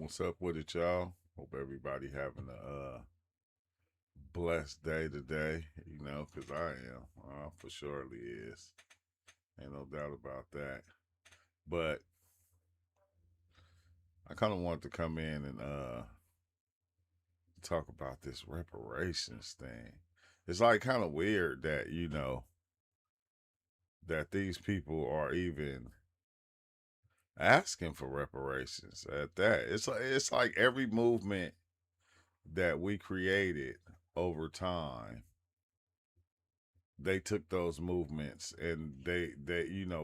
What's up with it, y'all? Hope everybody having a blessed day today, because I am. For surely is. Ain't no doubt about that. But I kind of wanted to come in and talk about this reparations thing. It's like kind of weird that, that these people are even asking for reparations at that. It's like every movement that we created over time, they took those movements and they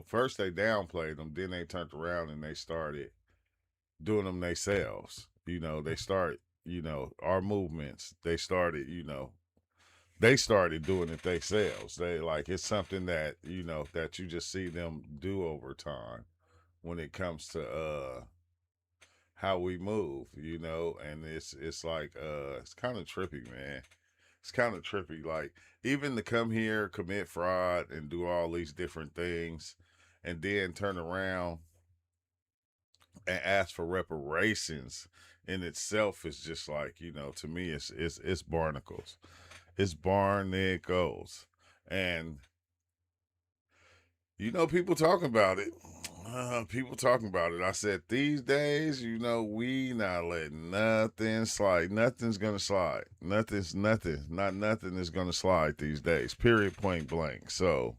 first they downplayed them, then they turned around and they started doing them themselves. They start, our movements, they started doing it themselves. They like, it's something that, that you just see them do over time when it comes to how we move, and it's like it's kind of trippy, man. It's kind of trippy. Like, even to come here, commit fraud, and do all these different things, and then turn around and ask for reparations in itself is just like, to me, it's barnacles. It's barnacles. And, people talking about it. People talking about it. I said, these days, we not letting nothing slide. Nothing's going to slide. Nothing is going to slide these days, period, point blank. So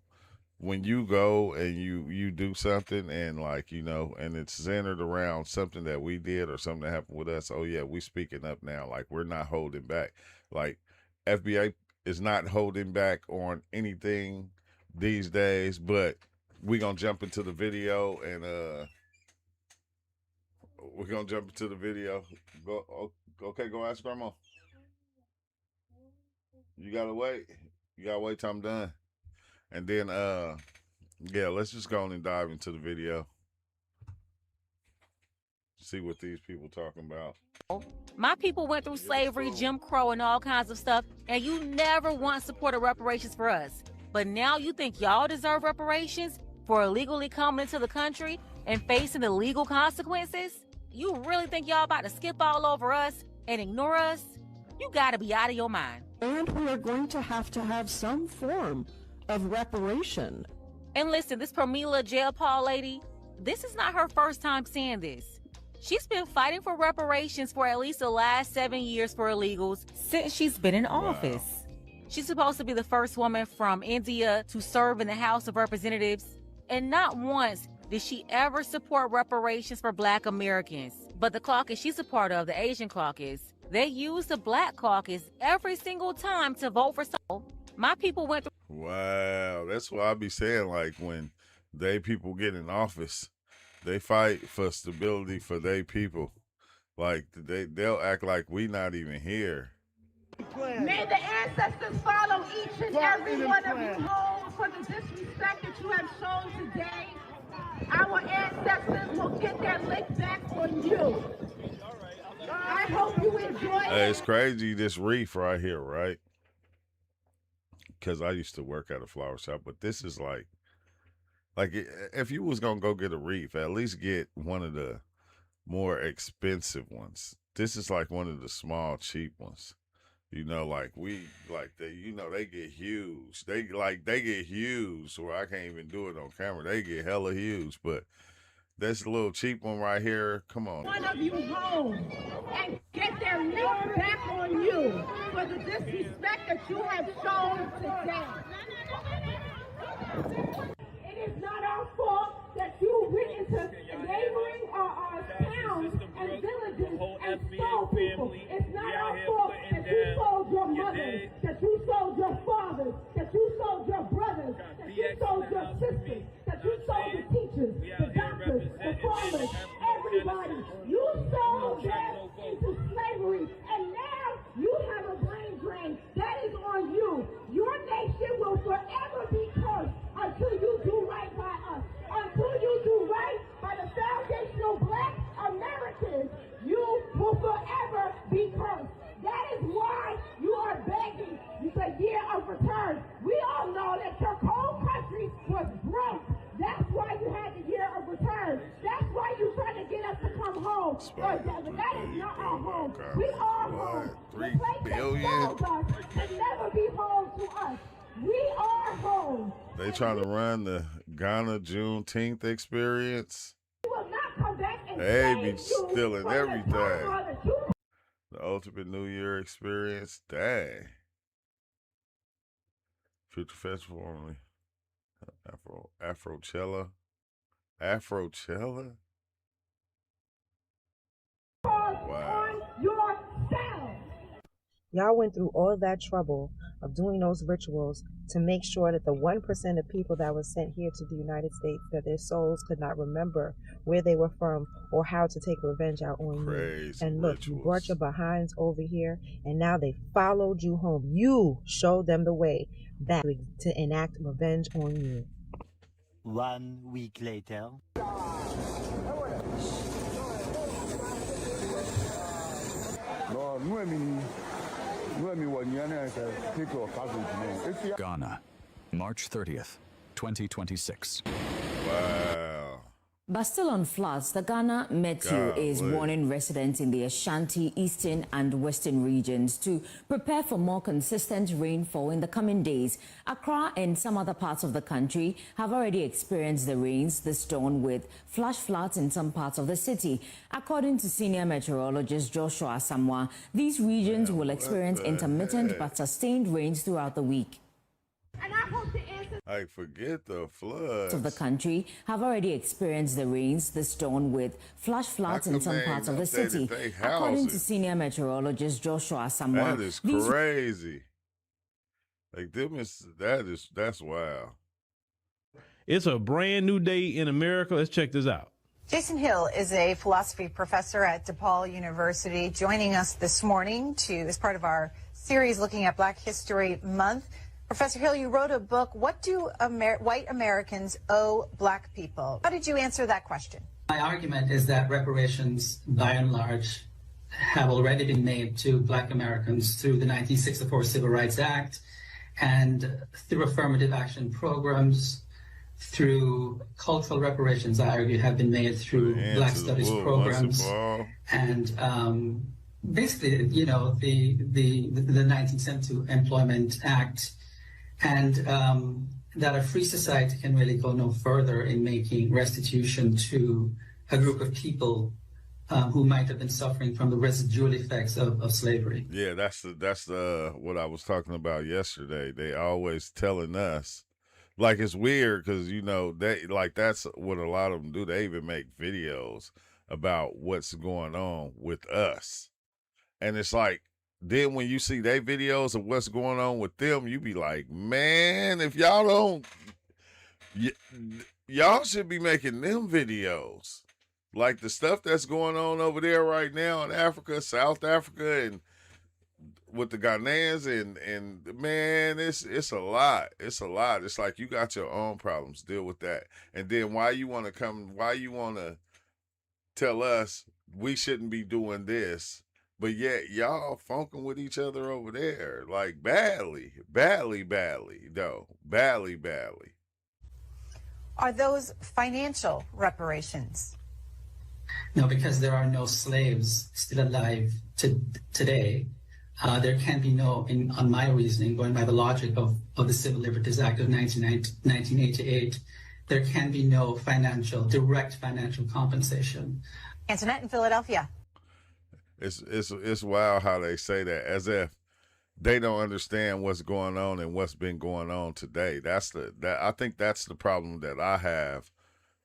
when you go and you do something and and it's centered around something that we did or something that happened with us, oh yeah, we speaking up now. Like, we're not holding back. Like, FBI is not holding back on anything these days, but we're going to jump into the video and we're going to jump into the video. Okay, go ask Grandma. You got to wait. You got to wait till I'm done. And then, yeah, let's just go on and dive into the video. See what these people talking about. My people went through slavery, Jim Crow, and all kinds of stuff, and you never once supported reparations for us. But now you think y'all deserve reparations for illegally coming into the country and facing the legal consequences? You really think y'all about to skip all over us and ignore us? You gotta be out of your mind. And we are going to have some form of reparation. And listen, this Pramila Jayapal lady, this is not her first time saying this. She's been fighting for reparations for at least the last 7 years for illegals since she's been in office. She's supposed to be the first woman from India to serve in the House of Representatives. And not once did she ever support reparations for Black Americans. But the caucus she's a part of, the Asian caucus, they use the Black caucus every single time to vote for someone. My people went through. Wow, that's what I be saying. Like, when they people get in office, they fight for stability for they people. Like, they'll act like we not even here. May the ancestors follow each and every one of you home for the disrespect that you have shown today. Our ancestors will get their lick back on you. I hope you enjoy it. It's crazy, this reef right here, right? Because I used to work at a flower shop, but this is like if you was going to go get a reef, at least get one of the more expensive ones. This is like one of the small, cheap ones. They get huge. They get huge where I can't even do it on camera. They get hella huge, but this little cheap one right here, come on. One of you home and get their lick back on you for the disrespect that you have shown today. It is not our fault that you went into neighboring towns and villages and stole people. It's not our fault that you sold your mothers, that you sold your fathers, that you sold your brothers, that you sold your sisters, that you sold the teachers, the doctors, the farmers, everybody. You sold them into slavery, and now you have a brain drain. That is on you. Your nation will forever be cursed until you do right by us. Until you do right by the foundational Black Americans, you will forever be cursed. That is why you are begging the year of return. We all know that your whole country was broke. That's why you had the year of return. That's why you tried God. We are What? home. 3 The place that billion? sold us can never be home to us. We are home. They trying to run the Ghana Juneteenth experience. We will not come back and They save be you stealing from the everything. trauma that you The ultimate New Year experience. Dang. Future Festival only. Afrochella. Wow. on yourself. Y'all went through all that trouble of doing those rituals to make sure that the 1% of people that were sent here to the United States, that their souls could not remember where they were from or how to take revenge out on you. And look, you brought your behinds over here, and now they followed you home. You showed them the way back to enact revenge on you. 1 week later. Ghana, March 30th, 2026. Wow. But still on floods, the Ghana Meteo is warning residents in the Ashanti, Eastern and Western regions to prepare for more consistent rainfall in the coming days. Accra and some other parts of the country have already experienced the rains this dawn, with flash floods in some parts of the city. According to senior meteorologist Joshua Asamoah, these regions will experience intermittent but sustained rains throughout the week. And I hope the answer I forget the floods of the country have already experienced the rains this dawn, with flash floods in some parts of the city. According to senior meteorologist Joshua Asamoah, that is crazy. Like that's wild. It's a brand new day in America. Let's check this out. Jason Hill is a philosophy professor at DePaul University, joining us this morning as part of our series looking at Black History Month. Professor Hill, you wrote a book, What Do White Americans Owe Black People? How did you answer that question? My argument is that reparations, by and large, have already been made to Black Americans through the 1964 Civil Rights Act and through affirmative action programs, through cultural reparations, I argue, have been made through Black Studies programs. And basically, you know, the 1972 Employment Act, and that a free society can really go no further in making restitution to a group of people who might have been suffering from the residual effects of slavery. Yeah, that's the what I was talking about yesterday. They always telling us, like, it's weird because, you know, they like that's what a lot of them do. They even make videos about what's going on with us, and it's like, then when you see their videos of what's going on with them, you be like, man, if y'all don't, y'all should be making them videos. Like the stuff that's going on over there right now in Africa, South Africa, and with the Ghanaians, and man, it's a lot. It's a lot. It's like you got your own problems. Deal with that. And then why you want to tell us we shouldn't be doing this? But yet y'all funking with each other over there, like badly, though. Badly. Are those financial reparations? No, because there are no slaves still alive today. There can be no, on my reasoning, going by the logic of the Civil Liberties Act of 1988, there can be no direct financial compensation. Antoinette in Philadelphia. It's wild how they say that, as if they don't understand what's going on and what's been going on today. I think that's the problem that I have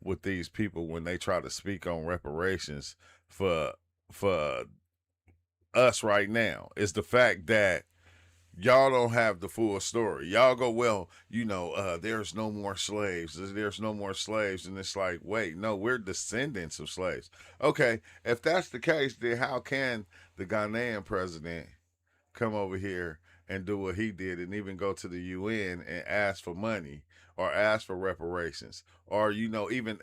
with these people when they try to speak on reparations for us right now. Is the fact that y'all don't have the full story. Y'all go, well, you know, there's no more slaves. There's no more slaves. And it's like, wait, no, we're descendants of slaves. Okay, if that's the case, then how can the Ghanaian president come over here and do what he did and even go to the UN and ask for money or ask for reparations or, you know, even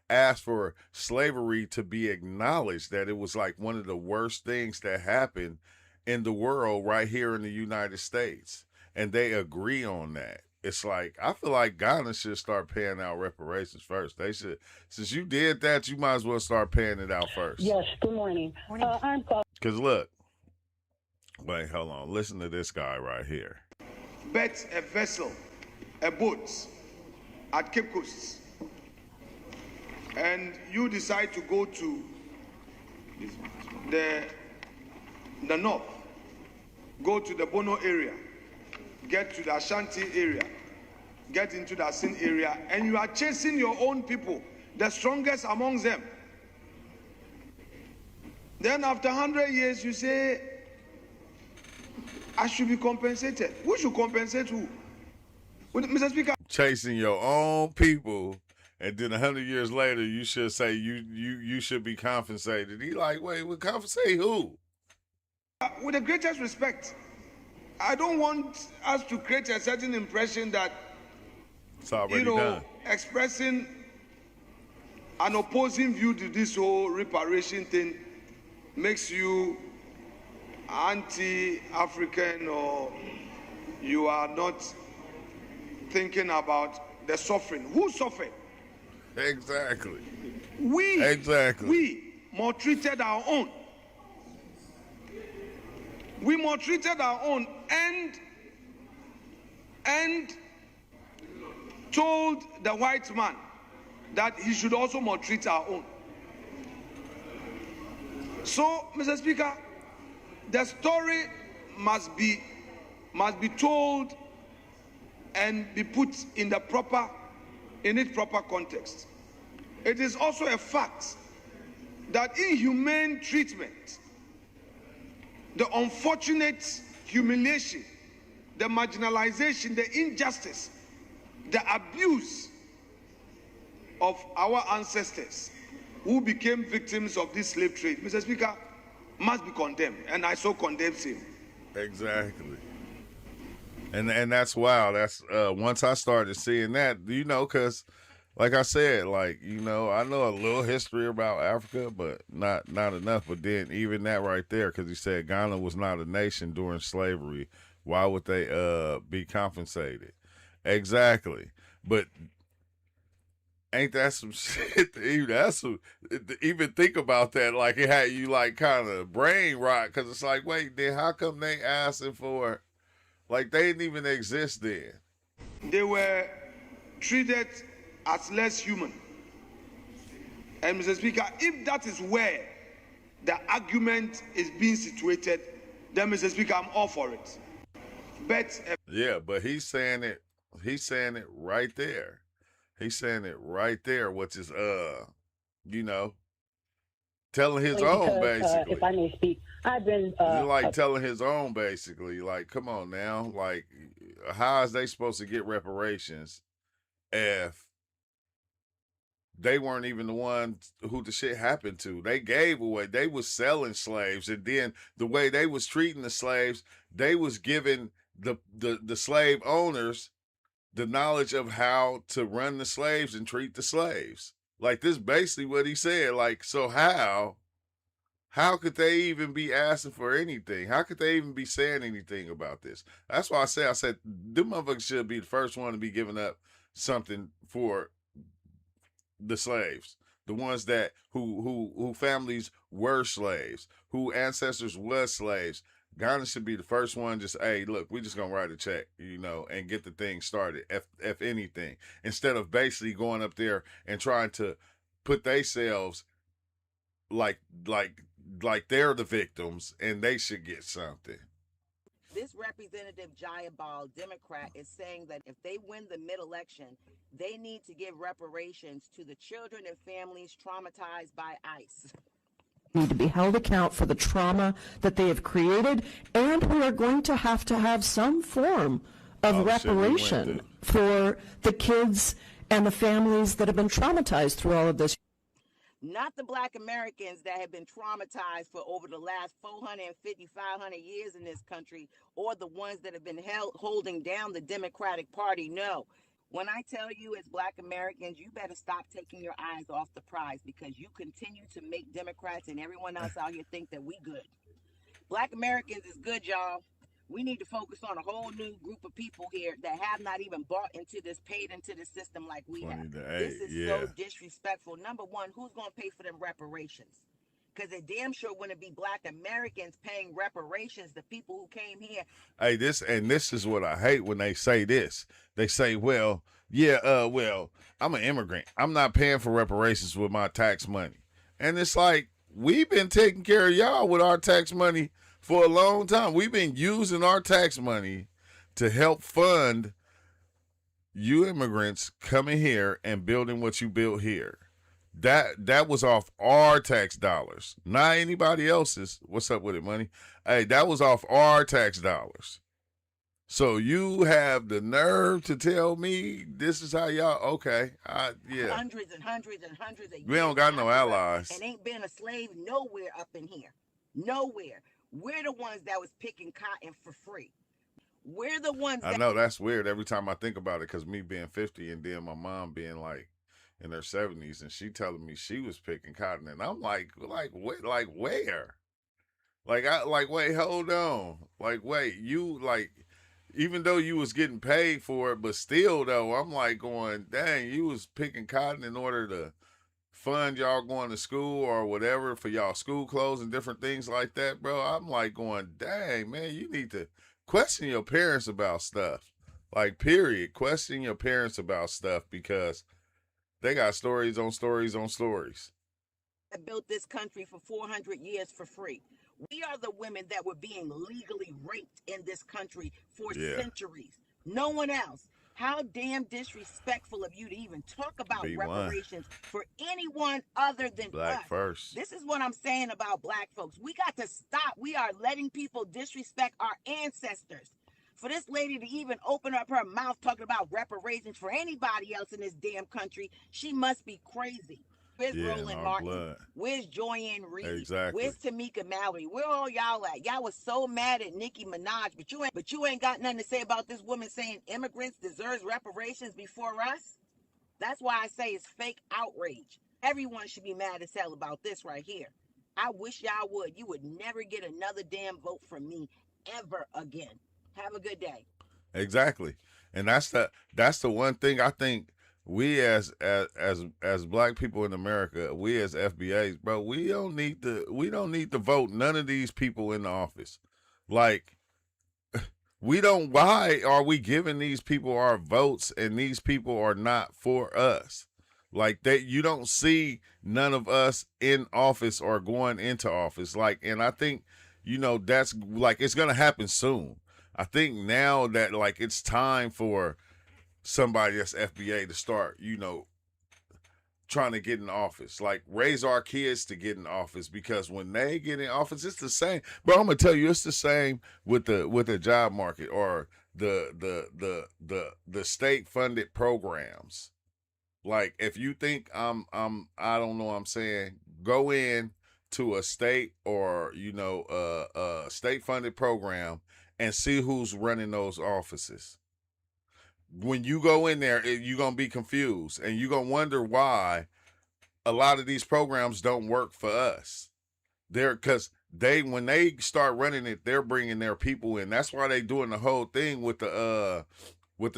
ask for slavery to be acknowledged, that it was like one of the worst things that happened in the world right here in the United States, and they agree on that. It's like, I feel like Ghana should start paying out reparations first. They should, since you did that, you might as well start paying it out first. Yes, good morning. Morning. I'm Because look, Wait, hold on. Listen to this guy right here. Bet a vessel, a boat at Cape Coast, and you decide to go to the north, go to the Bono area, get to the Ashanti area, get into the Asin area, and you are chasing your own people, the strongest among them. Then after 100 years, you say, I should be compensated. Who should compensate who? Mr. Speaker. Chasing your own people, and then 100 years later, you should say you should be compensated. He like, wait, we compensate who? With the greatest respect, I don't want us to create a certain impression that, it's already done. Expressing an opposing view to this whole reparation thing makes you anti-African, or you are not thinking about the suffering. Who suffered? Exactly. We maltreated our own. We maltreated our own and told the white man that he should also maltreat our own. So, Mr. Speaker, the story must be told and be put in its proper context. It is also a fact that inhumane treatment, the unfortunate humiliation, the marginalization, the injustice, the abuse of our ancestors who became victims of this slave trade, Mr. Speaker, must be condemned, and I so condemn him. Exactly. And that's wild. That's once I started seeing that, because like I said, I know a little history about Africa, but not enough. But then even that right there, because he said Ghana was not a nation during slavery. Why would they be compensated? Exactly. But ain't that some shit? Even think about that. Like, it had you kind of brain rot, because it's like, wait, then how come they asking for? Like, they didn't even exist then. They were treated as less human. And Mr. Speaker, if that is where the argument is being situated, then Mr. Speaker, I'm all for it. But he's saying it right there. He's saying it right there, which is telling his own, basically. If I may speak, I've been telling his own, basically. Like, come on now. Like, how is they supposed to get reparations if they weren't even the ones who the shit happened to? They gave away. They was selling slaves, and then the way they was treating the slaves, they was giving the slave owners the knowledge of how to run the slaves and treat the slaves. Like, this basically what he said. Like, so how could they even be asking for anything? How could they even be saying anything about this? That's why I said them motherfuckers should be the first one to be giving up something for the slaves, the ones that who families were slaves, who ancestors was slaves. Ghana should be the first one. Just, hey, look, we just gonna write a check, and get the thing started. If anything, instead of basically going up there and trying to put themselves like they're the victims and they should get something. This Representative Jayapal, Democrat, is saying that if they win the mid-election, they need to give reparations to the children and families traumatized by ICE. Need to be held account for the trauma that they have created, and we are going to have some form of reparation for the kids and the families that have been traumatized through all of this. Not the Black Americans that have been traumatized for over the last 450, 500 years in this country, or the ones that have been holding down the Democratic Party. No. When I tell you as Black Americans, you better stop taking your eyes off the prize, because you continue to make Democrats and everyone else out here think that we good. Black Americans is good, y'all. We need to focus on a whole new group of people here that have not even bought into this, paid into the system like we have. This is so disrespectful. Number one, who's going to pay for them reparations? because it damn sure wouldn't be Black Americans paying reparations, the people who came here. Hey, this is what I hate when they say this. They say, well, yeah, well, I'm an immigrant. I'm not paying for reparations with my tax money. And it's like, we've been taking care of y'all with our tax money for a long time. We've been using our tax money to help fund you immigrants coming here and building what you built here. That was off our tax dollars, not anybody else's. What's up with it, money? Hey, that was off our tax dollars. So you have the nerve to tell me this is how y'all? Okay, yeah. Hundreds and hundreds and hundreds of years. We don't got no allies. And ain't been a slave nowhere up in here. Nowhere. We're the ones that was picking cotton for free. We're the ones that... I know, that's weird every time I think about it, because me being 50 and then my mom being like in her 70s and she telling me she was picking cotton, and I'm like where? Wait, hold on. Wait, you even though you was getting paid for it, but still though, I'm like going, dang, you was picking cotton in order to fund y'all going to school or whatever for y'all school clothes and different things like that, bro. I'm like going, dang, man, you need to question your parents about stuff. Period. Question your parents about stuff, because they got stories on stories on stories. That built this country for 400 years for free. We are the women that were being legally raped in this country for centuries. No one else. How damn disrespectful of you to even talk about reparations for anyone other than Black us. First. This is what I'm saying about Black folks. We got to stop. We are letting people disrespect our ancestors. For this lady to even open up her mouth talking about reparations for anybody else in this damn country, she must be crazy. Where's Roland Martin? Blood. Where's Joyanne Reed? Exactly. Where's Tamika Mallory? Where all y'all at? Y'all was so mad at Nicki Minaj, but you ain't got nothing to say about this woman saying immigrants deserve reparations before us? That's why I say it's fake outrage. Everyone should be mad as hell about this right here. I wish y'all would. You would never get another damn vote from me ever again. Have a good day. Exactly. And that's the one thing I think we as Black people in America, we as FBAs, bro, we don't need to vote none of these people in the office. Why are we giving these people our votes and these people are not for us? You don't see none of us in office or going into office. And I think, that's it's going to happen soon. I think now that it's time for somebody that's FBA to start, trying to get in office, raise our kids to get in office, because when they get in office, it's the same. Bro, I'm gonna tell you, it's the same with the job market or the state funded programs. If you think I don't know what I'm saying, go in to a state or a state funded program and see who's running those offices. When you go in there, you're going to be confused and you're going to wonder why a lot of these programs don't work for us. Because when they start running it, they're bringing their people in. That's why they doing the whole thing with the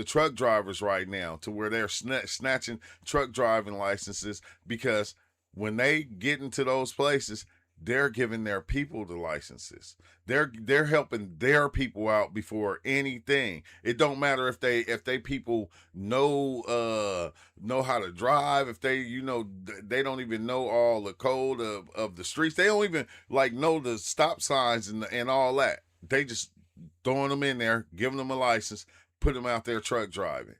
truck drivers right now, to where they're snatching truck driving licenses, because when they get into those places, they're giving their people the licenses. They're helping their people out before anything. It don't matter if they people know how to drive, if they they don't even know all the code of the streets. They don't even know the stop signs and all that. They just throwing them in there, giving them a license, put them out there truck driving.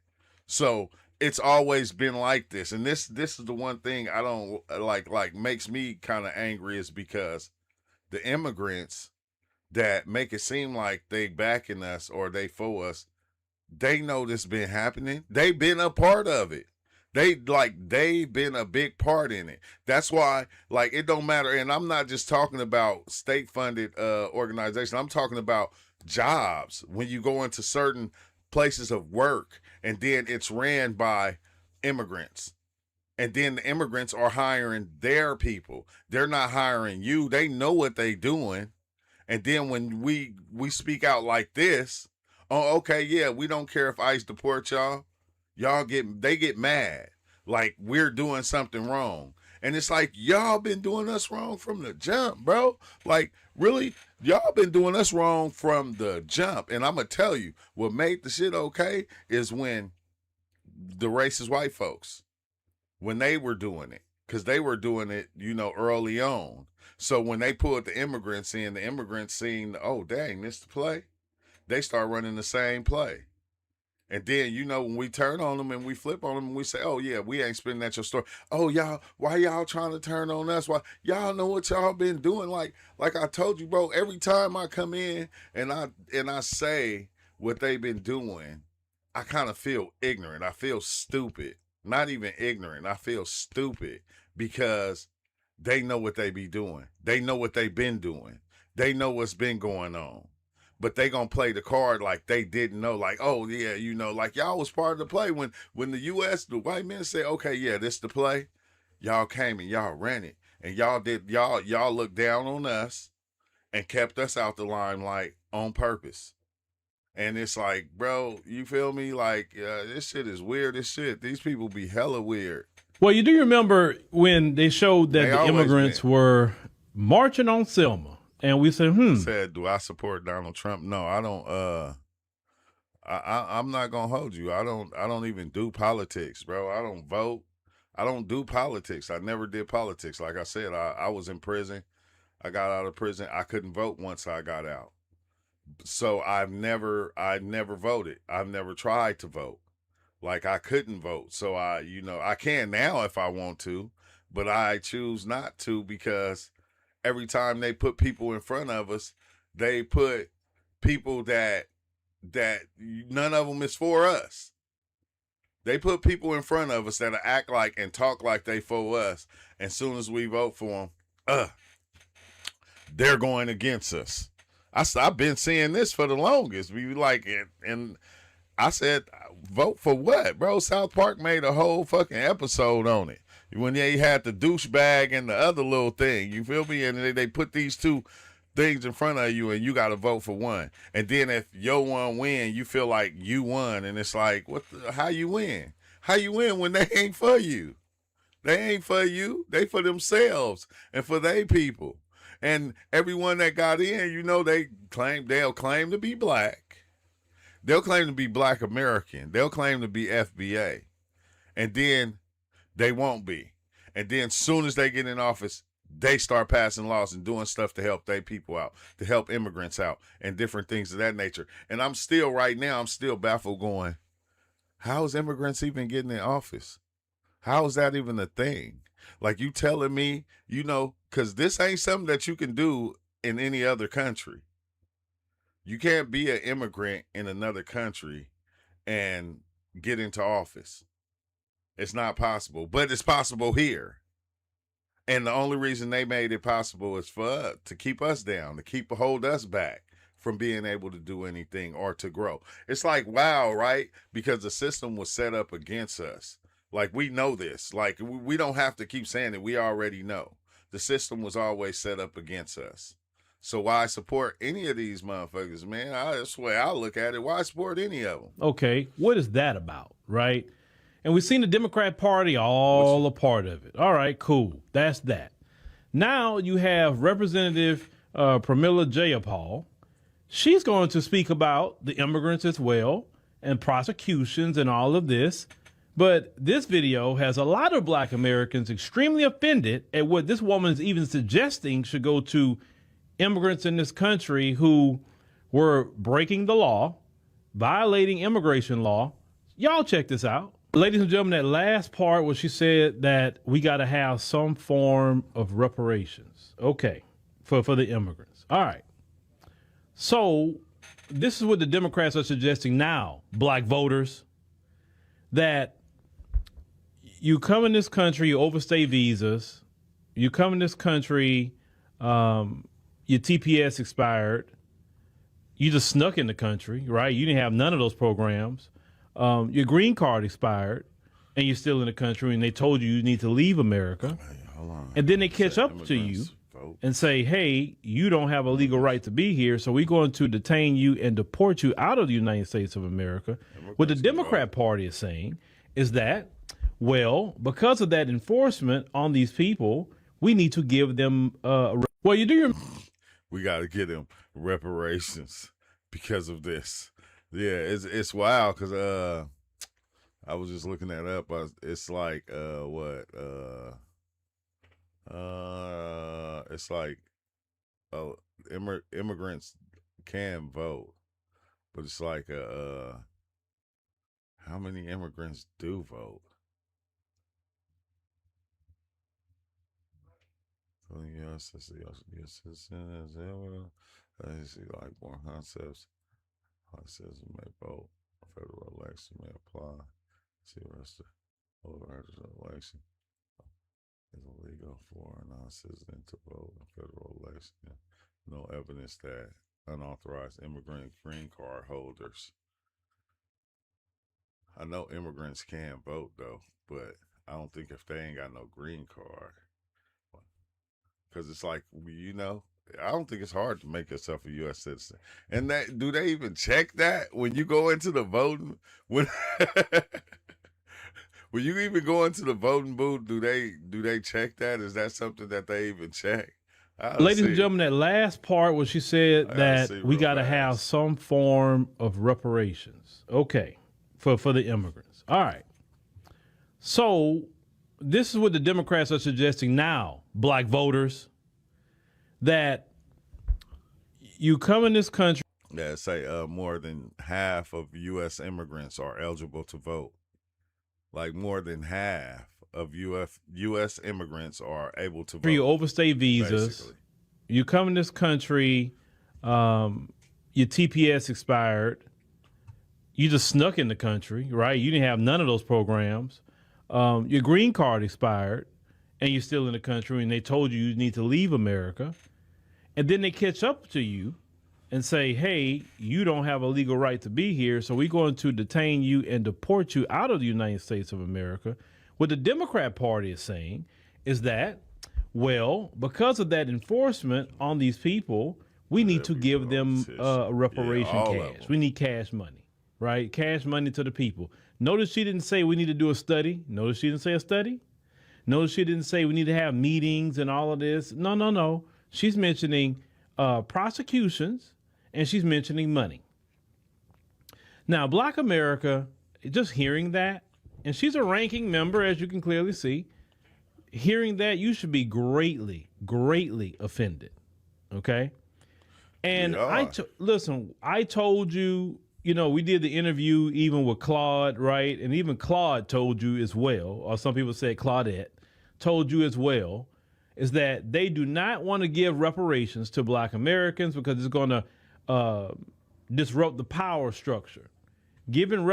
So it's always been like this. And this is the one thing I don't like makes me kind of angry, is because the immigrants that make it seem like they backing us or they for us, they know this been happening. They've been a part of it. They've been a big part in it. That's why it don't matter. And I'm not just talking about state funded organizations. I'm talking about jobs. When you go into certain places of work, and then it's ran by immigrants, and then the immigrants are hiring their people. They're not hiring you. They know what they doing. And then when we speak out like this, oh, okay, yeah, we don't care if ICE deport y'all. They get mad, like we're doing something wrong. And it's like, y'all been doing us wrong from the jump, bro. Like, really, y'all been doing us wrong from the jump. And I'm going to tell you, what made the shit okay is when the racist white folks, when they were doing it, because they were doing it, you know, early on. So when they pulled the immigrants in, the immigrants seen, oh, dang, this the play. They start running the same play. And then, you know, when we turn on them and we flip on them and we say, oh, yeah, we ain't spinning at your store. Oh, y'all, why y'all trying to turn on us? Why y'all know what y'all been doing? Like I told you, bro, every time I come in and I say what they've been doing, I kind of feel ignorant. I feel stupid. Not even ignorant. I feel stupid because they know what they be doing. They know what they've been doing. They know what's been going on. But they gonna play the card like they didn't know, like, oh yeah, you know, like y'all was part of the play when the US, the white men said, okay, yeah, this the play, y'all came and y'all ran it. And y'all looked down on us and kept us out the limelight on purpose. And it's like, bro, you feel me? Like, this shit is weird as shit. These people be hella weird. Well, you do remember when they showed that the immigrants were marching on Selma. And we said, Said, do I support Donald Trump? No, I don't. I'm not gonna hold you. I don't even do politics, bro. I don't vote. I don't do politics. I never did politics. Like I said, I was in prison. I got out of prison. I couldn't vote once I got out. So I've never voted. I've never tried to vote. Like I couldn't vote. So I can now if I want to, but I choose not to because every time they put people in front of us, they put people that none of them is for us. They put people in front of us that act like and talk like they for us. And soon as we vote for them, they're going against us. I've been seeing this for the longest. We like it, and I said, vote for what, bro? South Park made a whole fucking episode on it. When they had the douchebag and the other little thing, you feel me? And they put these two things in front of you and you got to vote for one. And then if your one win, you feel like you won. And it's like, how you win? How you win when they ain't for you? They ain't for you. They for themselves and for their people. And everyone that got in, you know, they'll claim to be black. They'll claim to be Black American. They'll claim to be FBA. And then they won't be. And then soon as they get in office, they start passing laws and doing stuff to help their people out, to help immigrants out, and different things of that nature. And I'm still baffled going, how is immigrants even getting in office? How is that even a thing? Like you telling me, you know, because this ain't something that you can do in any other country. You can't be an immigrant in another country and get into office. It's not possible, but it's possible here. And the only reason they made it possible is to keep us down, to hold us back from being able to do anything or to grow. It's like, wow, right? Because the system was set up against us. Like, we know this. Like, we don't have to keep saying it. We already know. The system was always set up against us. So why support any of these motherfuckers, man? That's the way I look at it. Why support any of them? Okay, what is that about, right? And we've seen the Democrat Party all a part of it. All right, cool. That's that. Now you have Representative Pramila Jayapal. She's going to speak about the immigrants as well and prosecutions and all of this. But this video has a lot of Black Americans extremely offended at what this woman is even suggesting should go to immigrants in this country who were breaking the law, violating immigration law. Y'all check this out. Ladies and gentlemen, that last part where she said that we got to have some form of reparations. Okay, for the immigrants. All right. So this is what the Democrats are suggesting now, Black voters, that you come in this country, you overstay visas, you come in this country, your TPS expired, you just snuck in the country, right? You didn't have none of those programs. Your green card expired and you're still in the country and they told you need to leave America. And then they catch up to you and say, hey, you don't have a legal right to be here, so we're going to detain you and deport you out of the United States of America. What the Democrat Party is saying is that well, because of that enforcement on these people, we need to give them well, you do your we got to give them reparations because of this. Yeah, it's wild because I was just looking that up. It's like it's like immigrants can vote, but it's like how many immigrants do vote? So yes, let's see, like more concepts. Concepts may vote. Federal election may apply. See the rest of the election is illegal for a non-citizen to vote in federal election. No evidence that unauthorized immigrant green card holders. I know immigrants can vote though, but I don't think if they ain't got no green card. Because it's like, I don't think it's hard to make yourself a U.S. citizen. And do they even check that when you go into the voting? When you even go into the voting booth, do they check that? Is that something that they even check? Ladies and gentlemen, that last part where she said that we got to have some form of reparations. Okay, for the immigrants. All right. So this is what the Democrats are suggesting now, black voters, that you come in this country. Yeah, say more than half of U.S. immigrants are eligible to vote. Like more than half of U.S. immigrants are able to vote. You overstay visas. Basically. You come in this country, your TPS expired. You just snuck in the country, right? You didn't have none of those programs. Your green card expired, and you're still in the country, and they told you need to leave America. And then they catch up to you and say, hey, you don't have a legal right to be here, so we're going to detain you and deport you out of the United States of America. What the Democrat Party is saying is that, well, because of that enforcement on these people, we need to give them a reparation cash. We need cash money, right? Cash money to the people. Notice she didn't say we need to do a study. Notice she didn't say a study. Notice she didn't say we need to have meetings and all of this. No. She's mentioning prosecutions, and she's mentioning money. Now, Black America, just hearing that, and she's a ranking member, as you can clearly see, hearing that, you should be greatly, greatly offended, okay? And listen, I told you, we did the interview even with Claude, right? And even Claude told you as well, or some people said Claudette told you as well, is that they do not want to give reparations to Black Americans because it's going to disrupt the power structure. Giving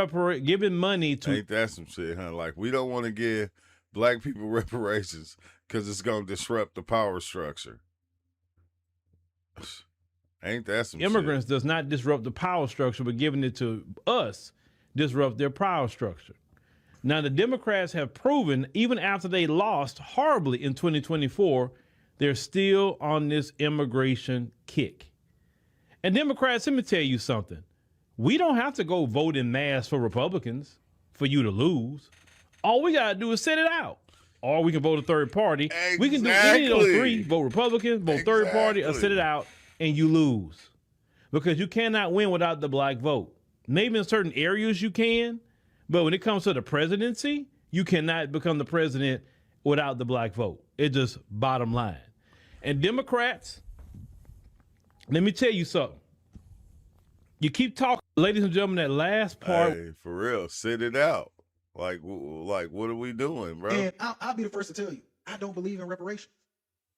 money to... Ain't that some shit, huh? Like, we don't want to give Black people reparations because it's going to disrupt the power structure. Ain't that some Immigrants shit? Does not disrupt the power structure, but giving it to us disrupt their power structure. Now, the Democrats have proven, even after they lost horribly in 2024, they're still on this immigration kick. And Democrats, let me tell you something. We don't have to go vote in mass for Republicans for you to lose. All we got to do is set it out. Or we can vote a third party. Exactly. We can do any of those three, vote Republican, vote third party, or sit it out, and you lose. Because you cannot win without the Black vote. Maybe in certain areas you can, but when it comes to the presidency, you cannot become the president without the Black vote. It's just bottom line. And Democrats, let me tell you something. You keep talking, ladies and gentlemen, that last part. Hey, for real, sit it out. Like, what are we doing, bro? And I'll be the first to tell you, I don't believe in reparations.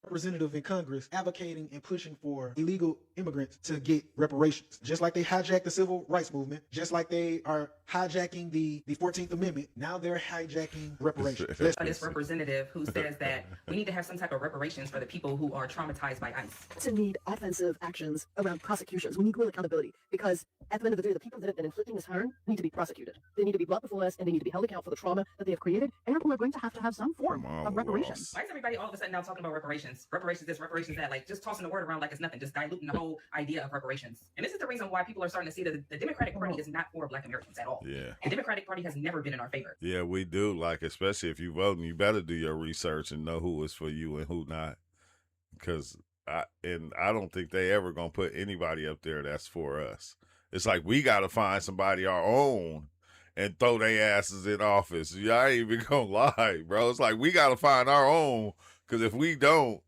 Representative in Congress advocating and pushing for illegal immigrants to get reparations. Just like they hijacked the civil rights movement, just like they are hijacking the 14th Amendment, now they're hijacking reparations. This representative who says that we need to have some type of reparations for the people who are traumatized by ICE. To need offensive actions around prosecutions. We need real accountability because at the end of the day, the people that have been inflicting this harm need to be prosecuted. They need to be brought before us and they need to be held accountable for the trauma that they have created, and we're going to have some form of reparations. Why is everybody all of a sudden now talking about reparations? Reparations this, reparations that, like just tossing the word around like it's nothing, just diluting the whole idea of reparations. And this is the reason why people are starting to see that the Democratic Party is not for Black Americans at all. all. Yeah. The Democratic Party has never been in our favor. Yeah, we do. Like, especially if you voting, you better do your research and know who is for you and who not. Because I don't think they ever gonna put anybody up there that's for us. It's like we gotta find somebody our own and throw their asses in office. I ain't even gonna lie, bro. It's like we gotta find our own. Because if we don't,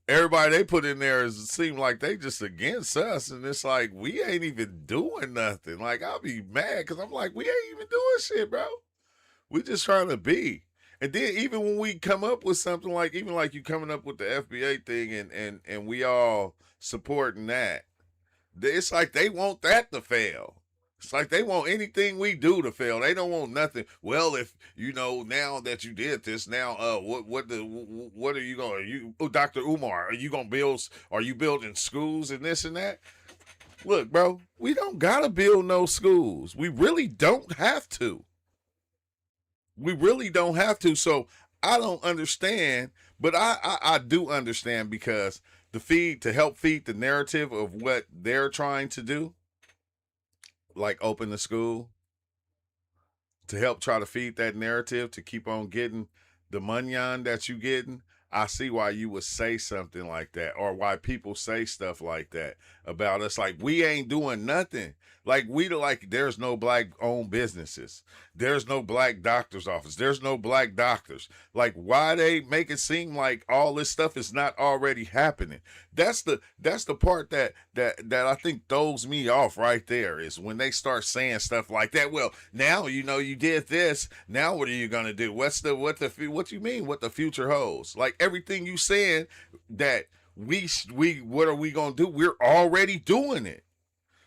everybody they put in there seem like they just against us, and it's like we ain't even doing nothing. Like, I'll be mad because I'm like, we ain't even doing shit, bro. We just trying to be. And then even when we come up with something like, even like you coming up with the FBA thing and we all supporting that, it's like they want that to fail. It's like they want anything we do to fail. They don't want nothing. Well, if now that you did this, now what are you going? Dr. Umar, are you gonna build? Are you building schools and this and that? Look, bro, we don't gotta build no schools. We really don't have to. We really don't have to. So I don't understand, but I do understand, because to help feed the narrative of what they're trying to do, like open the school, to help try to feed that narrative, to keep on getting the money on that you getting. I see why you would say something like that, or why people say stuff like that about us. Like, we ain't doing nothing. Like, there's no black owned businesses. There's no black doctor's office. There's no black doctors. Like, why they make it seem like all this stuff is not already happening? That's the part that I think throws me off right there, is when they start saying stuff like that. Well, now you did this. Now what are you gonna do? What you mean? What the future holds? Like, everything you saying that what are we gonna do? We're already doing it.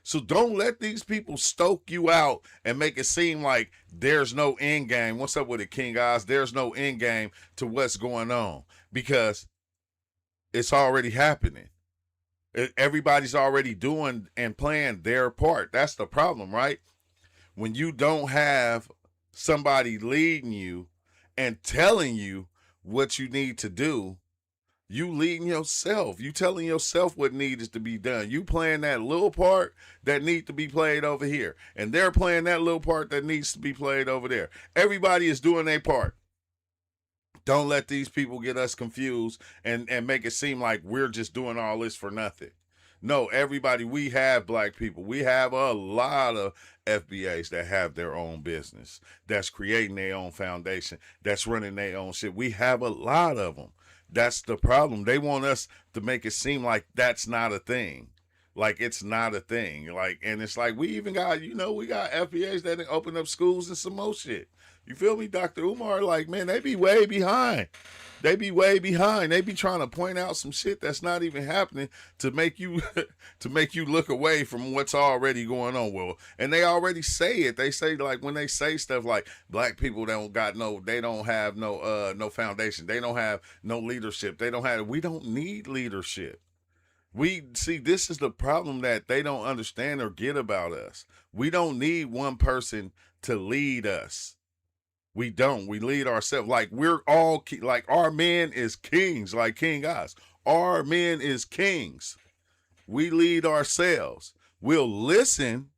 So don't let these people stoke you out and make it seem like there's no end game. What's up with it, King Oz? There's no end game to what's going on, because it's already happening. Everybody's already doing and playing their part. That's the problem, right? When you don't have somebody leading you and telling you what you need to do, you leading yourself. You telling yourself what needs to be done. You playing that little part that needs to be played over here. And they're playing that little part that needs to be played over there. Everybody is doing their part. Don't let these people get us confused and make it seem like we're just doing all this for nothing. No, everybody, we have black people. We have a lot of FBAs that have their own business, that's creating their own foundation, that's running their own shit. We have a lot of them. That's the problem. They want us to make it seem like that's not a thing. Like, it's not a thing. Like, and it's like, we even got, we got FBAs that open up schools and some more shit. You feel me, Dr. Umar? Like, man, they be way behind. They be way behind. They be trying to point out some shit that's not even happening to make you look away from what's already going on. Well, and they already say it. They say, like, when they say stuff like black people they don't have no foundation. They don't have no leadership. We don't need leadership. This is the problem that they don't understand or get about us. We don't need one person to lead us. We don't. We lead ourselves. Like, we're all, like, our men is kings, like King Oz. Our men is kings. We lead ourselves. We'll listen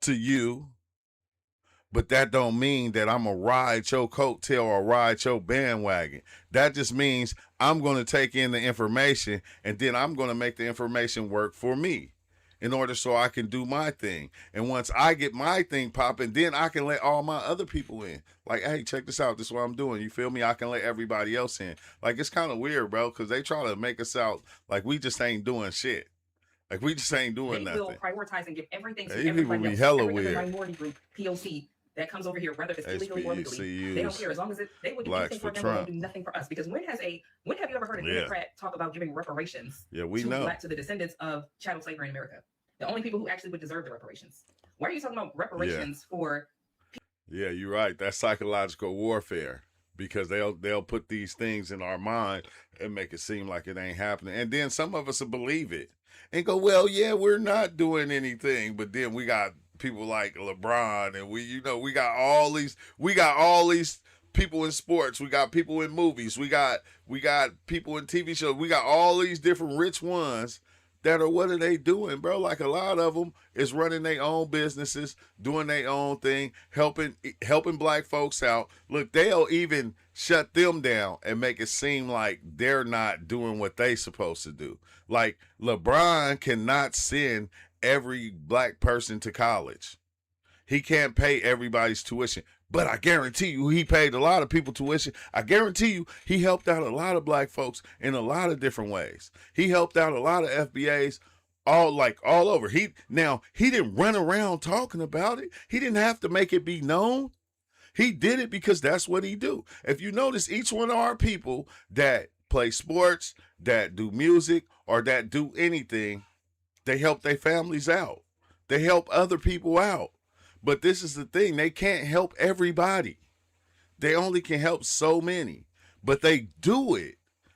to you, but that don't mean that I'm going to ride your coattail or ride your bandwagon. That just means I'm going to take in the information, and then I'm going to make the information work for me in order so I can do my thing. And once I get my thing popping, then I can let all my other people in. Like, hey, check this out. This is what I'm doing. You feel me? I can let everybody else in. Like, it's kind of weird, bro, because they try to make us out like we just ain't doing shit. Like, we just ain't doing nothing. They will prioritize and give everything to People everybody be else. hella Every weird. other minority group, POC, that comes over here, whether it's illegally or legally, they don't care. As long as they would do anything for them, they won't do nothing for us. Because when have you ever heard a Democrat talk about giving reparations to the descendants of chattel slavery in America? The only people who actually would deserve the reparations. Why are you talking about reparations for? Yeah, you're right. That's psychological warfare, because they'll put these things in our mind and make it seem like it ain't happening. And then some of us will believe it and go, well, yeah, we're not doing anything. But then we got people like LeBron, and we got all these people in sports. We got people in movies. We got people in TV shows. We got all these different rich ones that are, what are they doing, bro? Like, a lot of them is running their own businesses, doing their own thing, helping black folks out. Look, they'll even shut them down and make it seem like they're not doing what they supposed to do. Like, LeBron cannot send every black person to college. He can't pay everybody's tuition. But I guarantee you, he paid a lot of people tuition. I guarantee you, he helped out a lot of black folks in a lot of different ways. He helped out a lot of FBAs all over. He didn't run around talking about it. He didn't have to make it be known. He did it because that's what he do. If you notice, each one of our people that play sports, that do music, or that do anything, they help their families out. They help other people out. But this is the thing. They can't help everybody. They only can help so many. But they do it.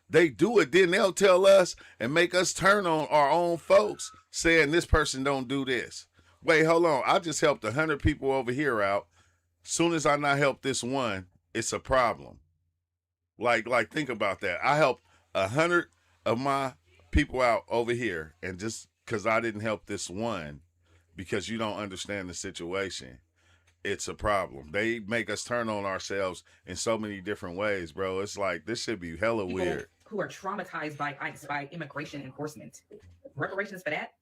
They do it. Then they'll tell us and make us turn on our own folks saying this person don't do this. Wait, hold on. I just helped 100 people over here out. Soon as I not help this one, it's a problem. Like think about that. I helped 100 of my people out over here, and just because I didn't help this one, because you don't understand the situation, it's a problem. They make us turn on ourselves in so many different ways, bro. It's like, this should be hella People weird. Who are traumatized by ICE, by immigration enforcement. Reparations for that?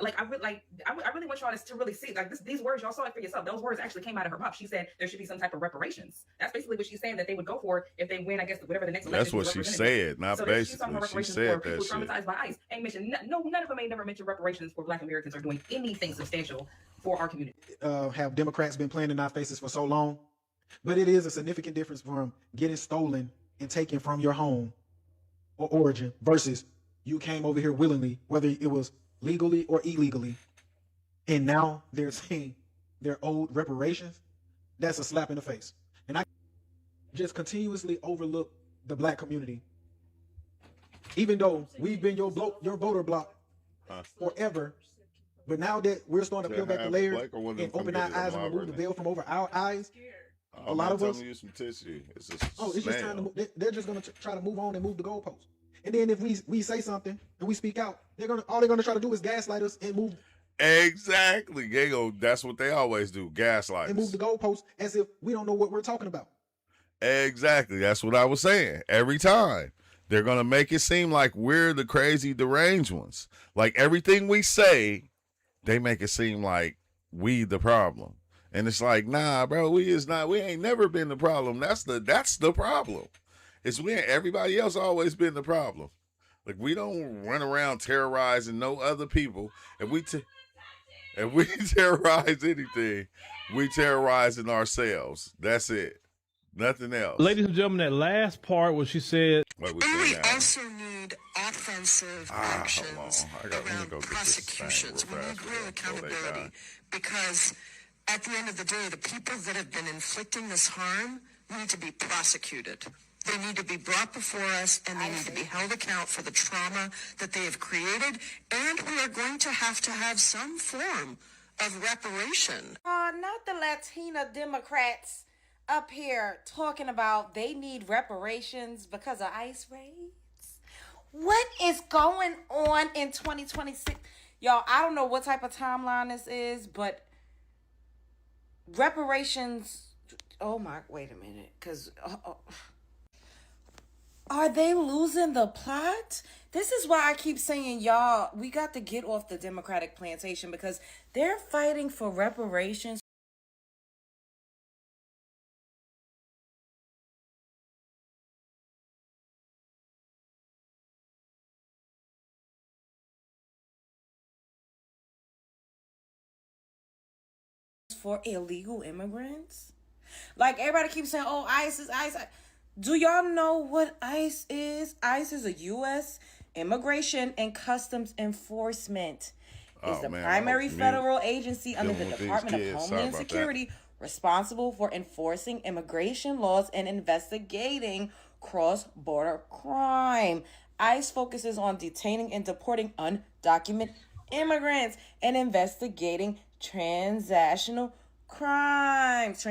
Like, I really want y'all to really see, like, these words, y'all saw it for yourself. Those words actually came out of her mouth. She said there should be some type of reparations. That's basically what she's saying that they would go for if they win, I guess, whatever the next election. That's what she said, not so basically. She said that people shit. traumatized by ICE. Ain't mentioned, none of them ain't never mentioned reparations for Black Americans or doing anything substantial for our community. Have Democrats been playing in our faces for so long? But it is a significant difference from getting stolen and taken from your home or origin versus you came over here willingly, whether it was legally or illegally, and now they're saying they're owed reparations. That's a slap in the face. And I just continuously overlook the Black community, even though we've been your voter block forever. But now that we're starting to peel back the layers and open our eyes and remove the veil from over our eyes, a lot of us. Use some tissue. It's just time to move. They're just going to try to move on and move the goalposts. And then if we say something and we speak out, all they're gonna try to do is gaslight us and move. Exactly. That's what they always do. Gaslight and move the goalposts as if we don't know what we're talking about. Exactly. That's what I was saying. Every time they're gonna make it seem like we're the crazy deranged ones. Like, everything we say, they make it seem like we the problem. And it's like, nah, bro, we ain't never been the problem. That's the problem. It's when everybody else always been the problem. Like, we don't run around terrorizing no other people. If we terrorize anything, we terrorizing ourselves. That's it. Nothing else. Ladies and gentlemen, that last part where she said, we also need offensive actions around prosecutions. We need real accountability, because at the end of the day, the people that have been inflicting this harm need to be prosecuted. They need to be brought before us, and they need to be held account for the trauma that they have created, and we are going to have some form of reparation. Not the Latina Democrats up here talking about they need reparations because of ICE raids. What is going on in 2026? Y'all, I don't know what type of timeline this is, but reparations, wait a minute, because... Are they losing the plot? This is why I keep saying, y'all, we got to get off the Democratic plantation, because they're fighting for reparations for illegal immigrants. Like, everybody keeps saying, oh, ICE is ICE. Do y'all know what ICE is? ICE is a U.S. Immigration and Customs Enforcement. It's the primary federal agency under the Department of Homeland Security responsible for enforcing immigration laws and investigating cross-border crime. ICE focuses on detaining and deporting undocumented immigrants and investigating transnational crimes,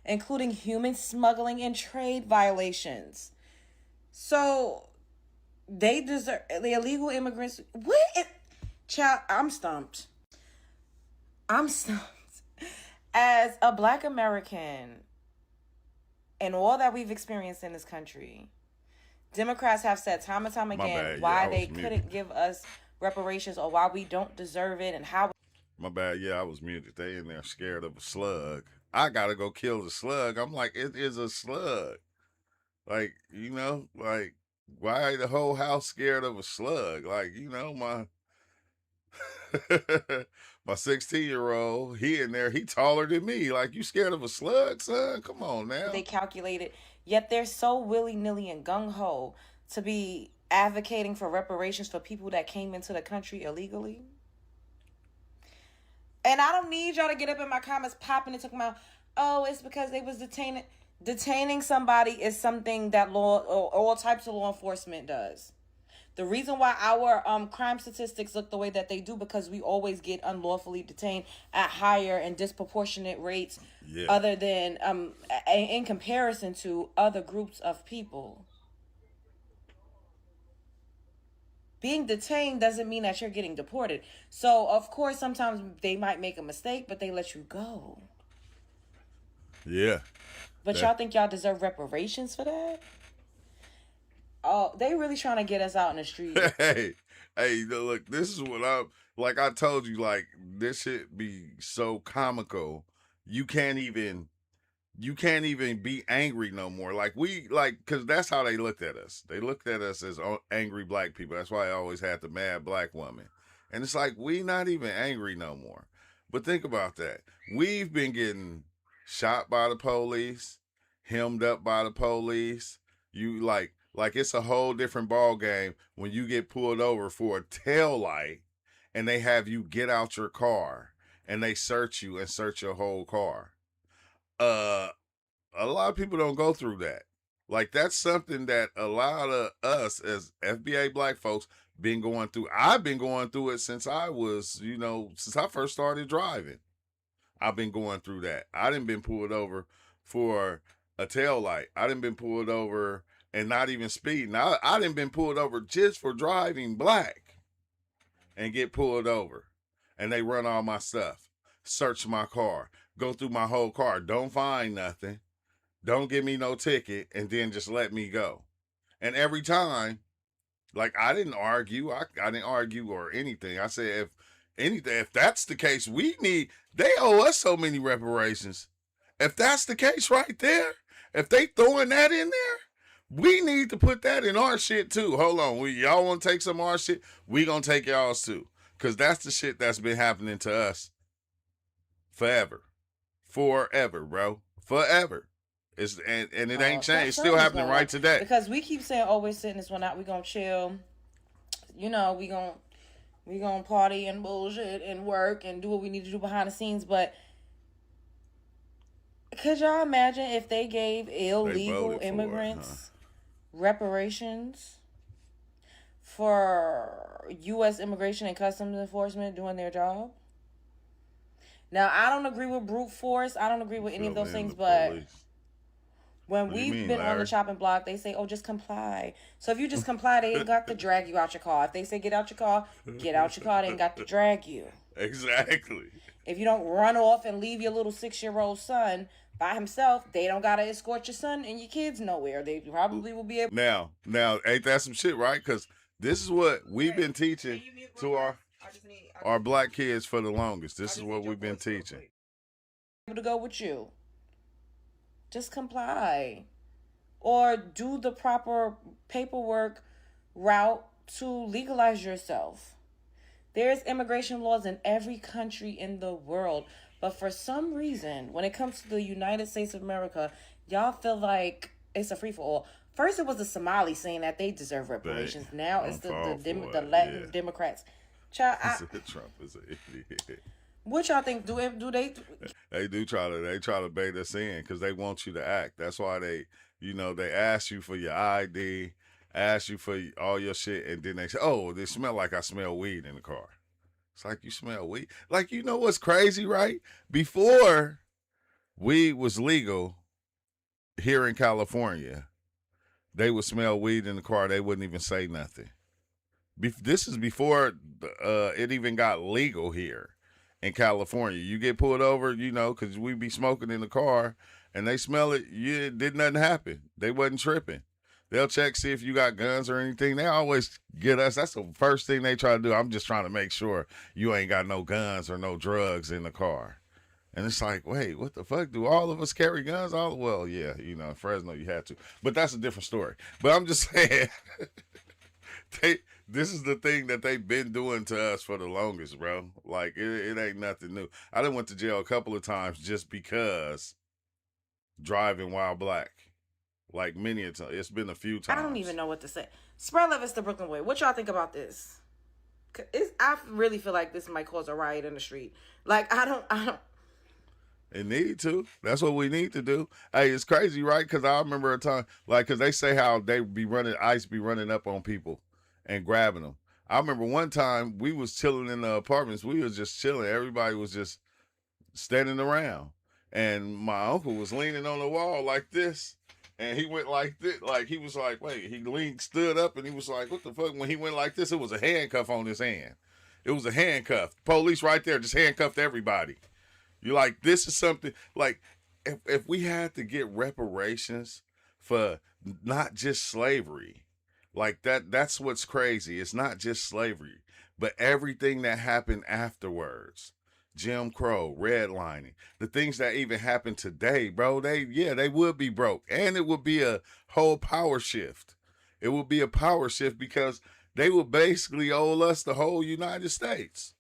including human smuggling and trade violations. So They deserve the illegal immigrants. Child, I'm stumped. As a Black American, and all that we've experienced in this country, Democrats have said time and time again why they couldn't give us reparations or why we don't deserve it and how. My bad. Yeah, I was muted. They in there scared of a slug. I gotta go kill the slug. I'm like, it is a slug. Like, you know, like, why the whole house scared of a slug? Like, you know, my 16-year-old, he in there, he taller than me. Like, you scared of a slug, son? Come on now. They calculated, yet they're so willy-nilly and gung-ho to be advocating for reparations for people that came into the country illegally. And I don't need y'all to get up in my comments popping and talking about, oh, it's because they was detaining somebody is something that law or all types of law enforcement does. The reason why our crime statistics look the way that they do because we always get unlawfully detained at higher and disproportionate rates other than in comparison to other groups of people. Being detained doesn't mean that you're getting deported. So, of course, sometimes they might make a mistake, but they let you go. Yeah. But y'all think y'all deserve reparations for that? Oh, they really trying to get us out in the street. Hey, look, this is what like I told you, like, this shit be so comical. You can't even be angry no more. Like, because that's how they looked at us. They looked at us as angry Black people. That's why I always had the mad Black woman. And it's like, we not even angry no more. But think about that. We've been getting shot by the police, hemmed up by the police. You like it's a whole different ball game when you get pulled over for a tail light and they have you get out your car and they search you and search your whole car. A lot of people don't go through that. Like, that's something that a lot of us as FBA Black folks been going through. I've been going through it since I was, since I first started driving. I've been going through that. I done been pulled over for a tail light. I done been pulled over and not even speeding. I done been pulled over just for driving black and get pulled over. And they run all my stuff, search my car, go through my whole car, don't find nothing, don't give me no ticket, and then just let me go. And every time, like, I didn't argue. I didn't argue or anything. I said, if that's the case, they owe us so many reparations. If that's the case right there, if they throwing that in there, we need to put that in our shit too. Hold on. Y'all want to take some of our shit? We gonna take y'all's too. Because that's the shit that's been happening to us forever. Forever, bro. Forever. And it ain't changed. It's still happening right today. Because we keep saying, oh, we're sitting this one out. We gonna chill. We gonna party and bullshit and work and do what we need to do behind the scenes. But could y'all imagine if they gave illegal immigrants reparations for U.S. Immigration and Customs Enforcement doing their job? Now, I don't agree with brute force. I don't agree with any of those things, but when we've been on the chopping block, they say, oh, just comply. So if you just comply, they ain't got to drag you out your car. If they say get out your car, get out your car. They ain't got to drag you. Exactly. If you don't run off and leave your little 6-year-old son by himself, they don't got to escort your son and your kids nowhere. They probably will be able. Now, ain't that some shit, right? Because this is what we've been teaching to our Black kids for the longest. This is what we've been teaching. Able to go with you. Just comply. Or do the proper paperwork route to legalize yourself. There's immigration laws in every country in the world. But for some reason, when it comes to the United States of America, y'all feel like it's a free-for-all. First, it was the Somalis saying that they deserve reparations. Now it's the Latin Democrats. Child, Trump is an idiot. What y'all think? Do they? They try to bait us in because they want you to act. That's why they ask you for your ID, ask you for all your shit, and then they say, "Oh, they smell like I smell weed in the car." It's like, you smell weed. Like, you know what's crazy, right? Before weed was legal here in California, they would smell weed in the car. They wouldn't even say nothing. This is before it even got legal here in California. You get pulled over, you know, because we be smoking in the car, and they smell it. Did nothing happen. They wasn't tripping. They'll check, see if you got guns or anything. They always get us. That's the first thing they try to do. I'm just trying to make sure you ain't got no guns or no drugs in the car. And it's like, wait, what the fuck? Do all of us carry guns? Well, yeah, you know, in Fresno you had to. But that's a different story. But I'm just saying, this is the thing that they've been doing to us for the longest, bro. Like, it ain't nothing new. I done went to jail a couple of times just because driving while black. Like, many a time. It's been a few times. I don't even know what to say. Spread love is the Brooklyn way. What y'all think about this? I really feel like this might cause a riot in the street. Like, I don't. It need to. That's what we need to do. Hey, it's crazy, right? Because I remember a time, like, because they say how they be running, ICE be running up on people and grabbing them. I remember one time we was chilling in the apartments. We was just chilling. Everybody was just standing around. And my uncle was leaning on the wall like this. And he went like this. Like, he was like, wait, he stood up and he was like, what the fuck? When he went like this, it was a handcuff on his hand. It was a handcuff. Police right there just handcuffed everybody. You're like, this is something, like, if we had to get reparations for not just slavery, like that's what's crazy. It's not just slavery, but everything that happened afterwards. Jim Crow, redlining, the things that even happen today, bro, they would be broke. And it would be a whole power shift. It would be a power shift because they would basically owe us the whole United States.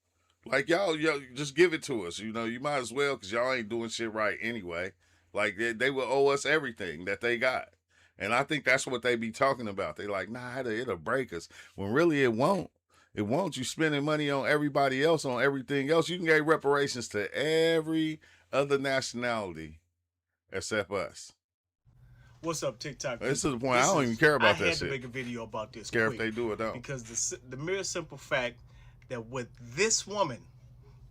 Like, y'all just give it to us. You know, you might as well, because y'all ain't doing shit right anyway. Like, they will owe us everything that they got. And I think that's what they be talking about. They like, nah, it'll break us. When really it won't. It won't. You spending money on everybody else, on everything else. You can get reparations to every other nationality except us. What's up, TikTok? This is the point. I don't even care about that shit. I had to make a video about this. Care if they do or don't. Because the mere simple fact that with this woman,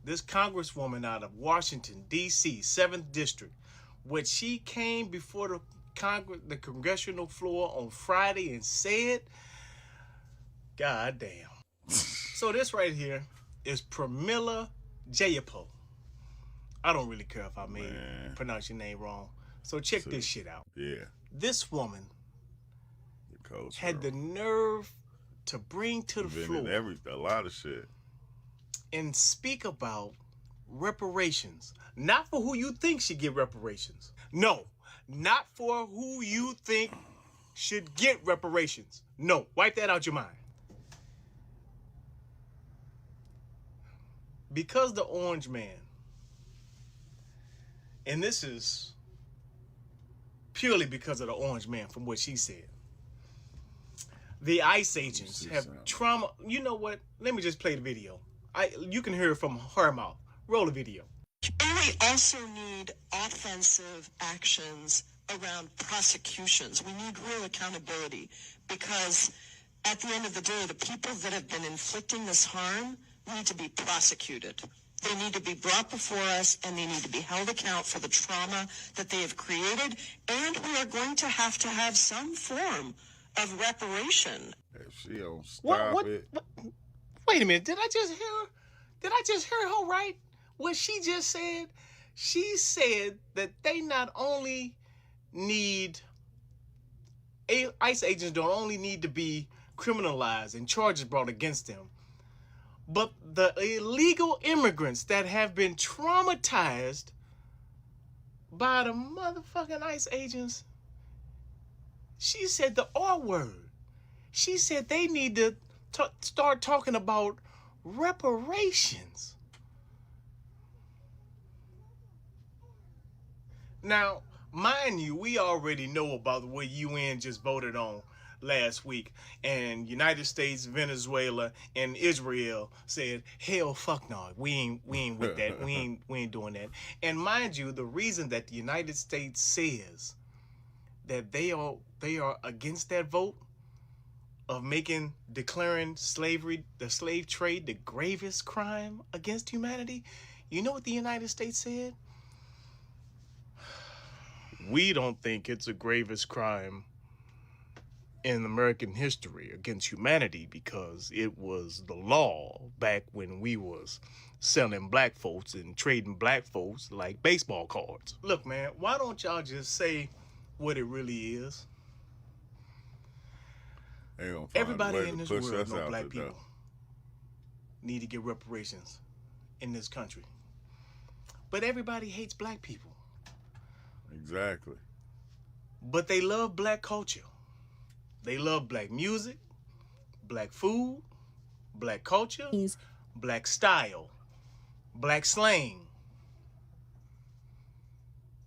this congresswoman out of Washington, D.C., 7th District, when she came before the congressional floor on Friday and said, God damn. So this right here is Pramila Jayapal. I don't really care if I may pronounce your name wrong. So check this shit out. Yeah. This woman had the nerve to bring to the floor a lot of shit and speak about reparations. Not for who you think should get reparations. No, not for who you think should get reparations. No, wipe that out your mind. Because the orange man, and this is purely because of the orange man from what she said, the ICE agents have trauma. You know what? Let me just play the video. You can hear it from her mouth. Roll the video. And we also need offensive actions around prosecutions. We need real accountability because at the end of the day, the people that have been inflicting this harm need to be prosecuted. They need to be brought before us and they need to be held account for the trauma that they have created, and we are going to have some form of reparation. If she don't stop it. Wait a minute, did I just hear her right? What she just said? She said that they not only need, ICE agents don't only need to be criminalized and charges brought against them, but the illegal immigrants that have been traumatized by the motherfucking ICE agents. She said the R word. She said they need to start talking about reparations. Now, mind you, we already know about what UN just voted on last week, and United States, Venezuela, and Israel said, hell, fuck no, we ain't with that. we ain't doing that. And mind you, the reason that the United States says that they are against that vote of declaring slavery, the slave trade, the gravest crime against humanity, you know what the United States said? We don't think it's a gravest crime in American history against humanity because it was the law back when we was selling black folks and trading black folks like baseball cards. Look, man, why don't y'all just say what it really is? Everybody in this world know black people need to get reparations in this country. But everybody hates black people. Exactly. But they love black culture. They love black music, black food, black culture, black style, black slang.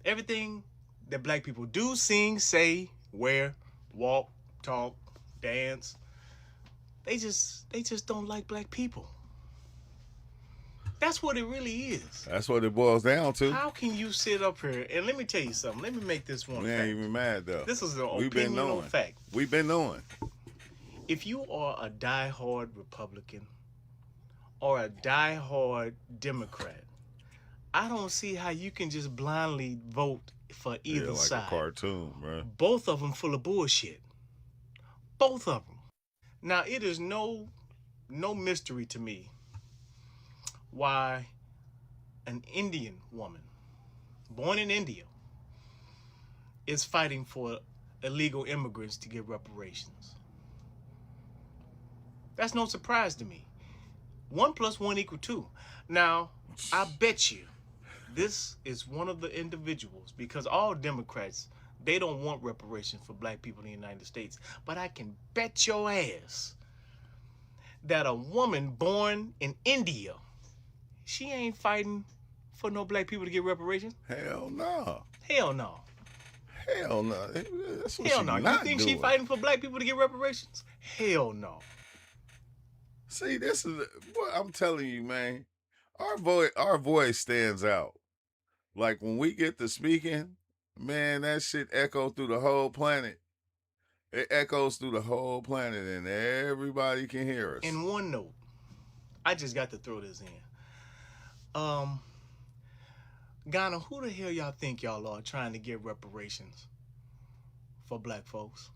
Everything that black people do, sing, say, wear, walk, talk, dance. They just don't like black people. That's what it really is. That's what it boils down to. How can you sit up here and let me tell you something? Let me make this one fact. We ain't even mad though. This is an opinion fact. We've been knowing. If you are a diehard Republican or a diehard Democrat, I don't see how you can just blindly vote for either side. Like a cartoon, bro. Both of them full of bullshit. Both of them. Now, it is no mystery to me why an Indian woman born in India is fighting for illegal immigrants to get reparations. That's no surprise to me. 1 + 1 = 2. Now, I bet you this is one of the individuals, because all Democrats, they don't want reparations for black people in the United States. But I can bet your ass that a woman born in India, she ain't fighting for no black people to get reparations. Hell no. Hell no. Hell no. That's what Hell no. You think doing. she fighting for black people to get reparations? Hell no. See, this is what I'm telling you, man. Our voice stands out. Like when we get to speaking, man, that shit echoes through the whole planet. It echoes through the whole planet, and everybody can hear us. In one note, I just got to throw this in. Ghana, who the hell y'all think y'all are trying to get reparations for black folks?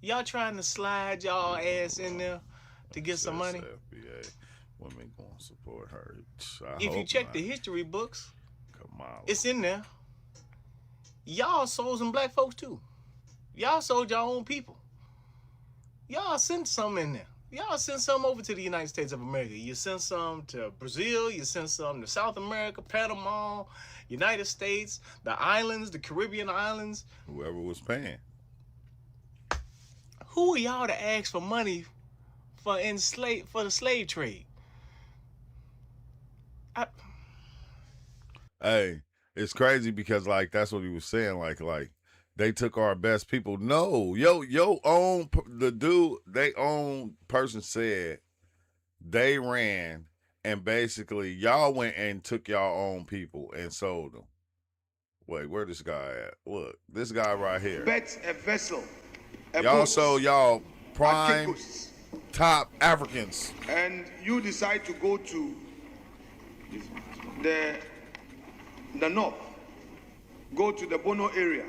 Y'all trying to slide y'all ass in there to get some money? FBA. Women gonna support her. If you check the history books, come on, it's in there. Y'all sold some black folks too. Y'all sold your own people. Y'all sent some in there. Y'all sent some over to the United States of America. You sent some to Brazil. You sent some to South America, Panama, United States, the islands, the Caribbean islands. Whoever was paying. Who are y'all to ask for money for the slave trade? Hey, it's crazy because like that's what he was saying. Like they took our best people. No, they own person said they ran and basically y'all went and took y'all own people and sold them. Wait, where this guy at? Look, this guy right here. Bet a vessel. Y'all sold y'all prime top Africans. And you decide to go to the north, go to the Bono area,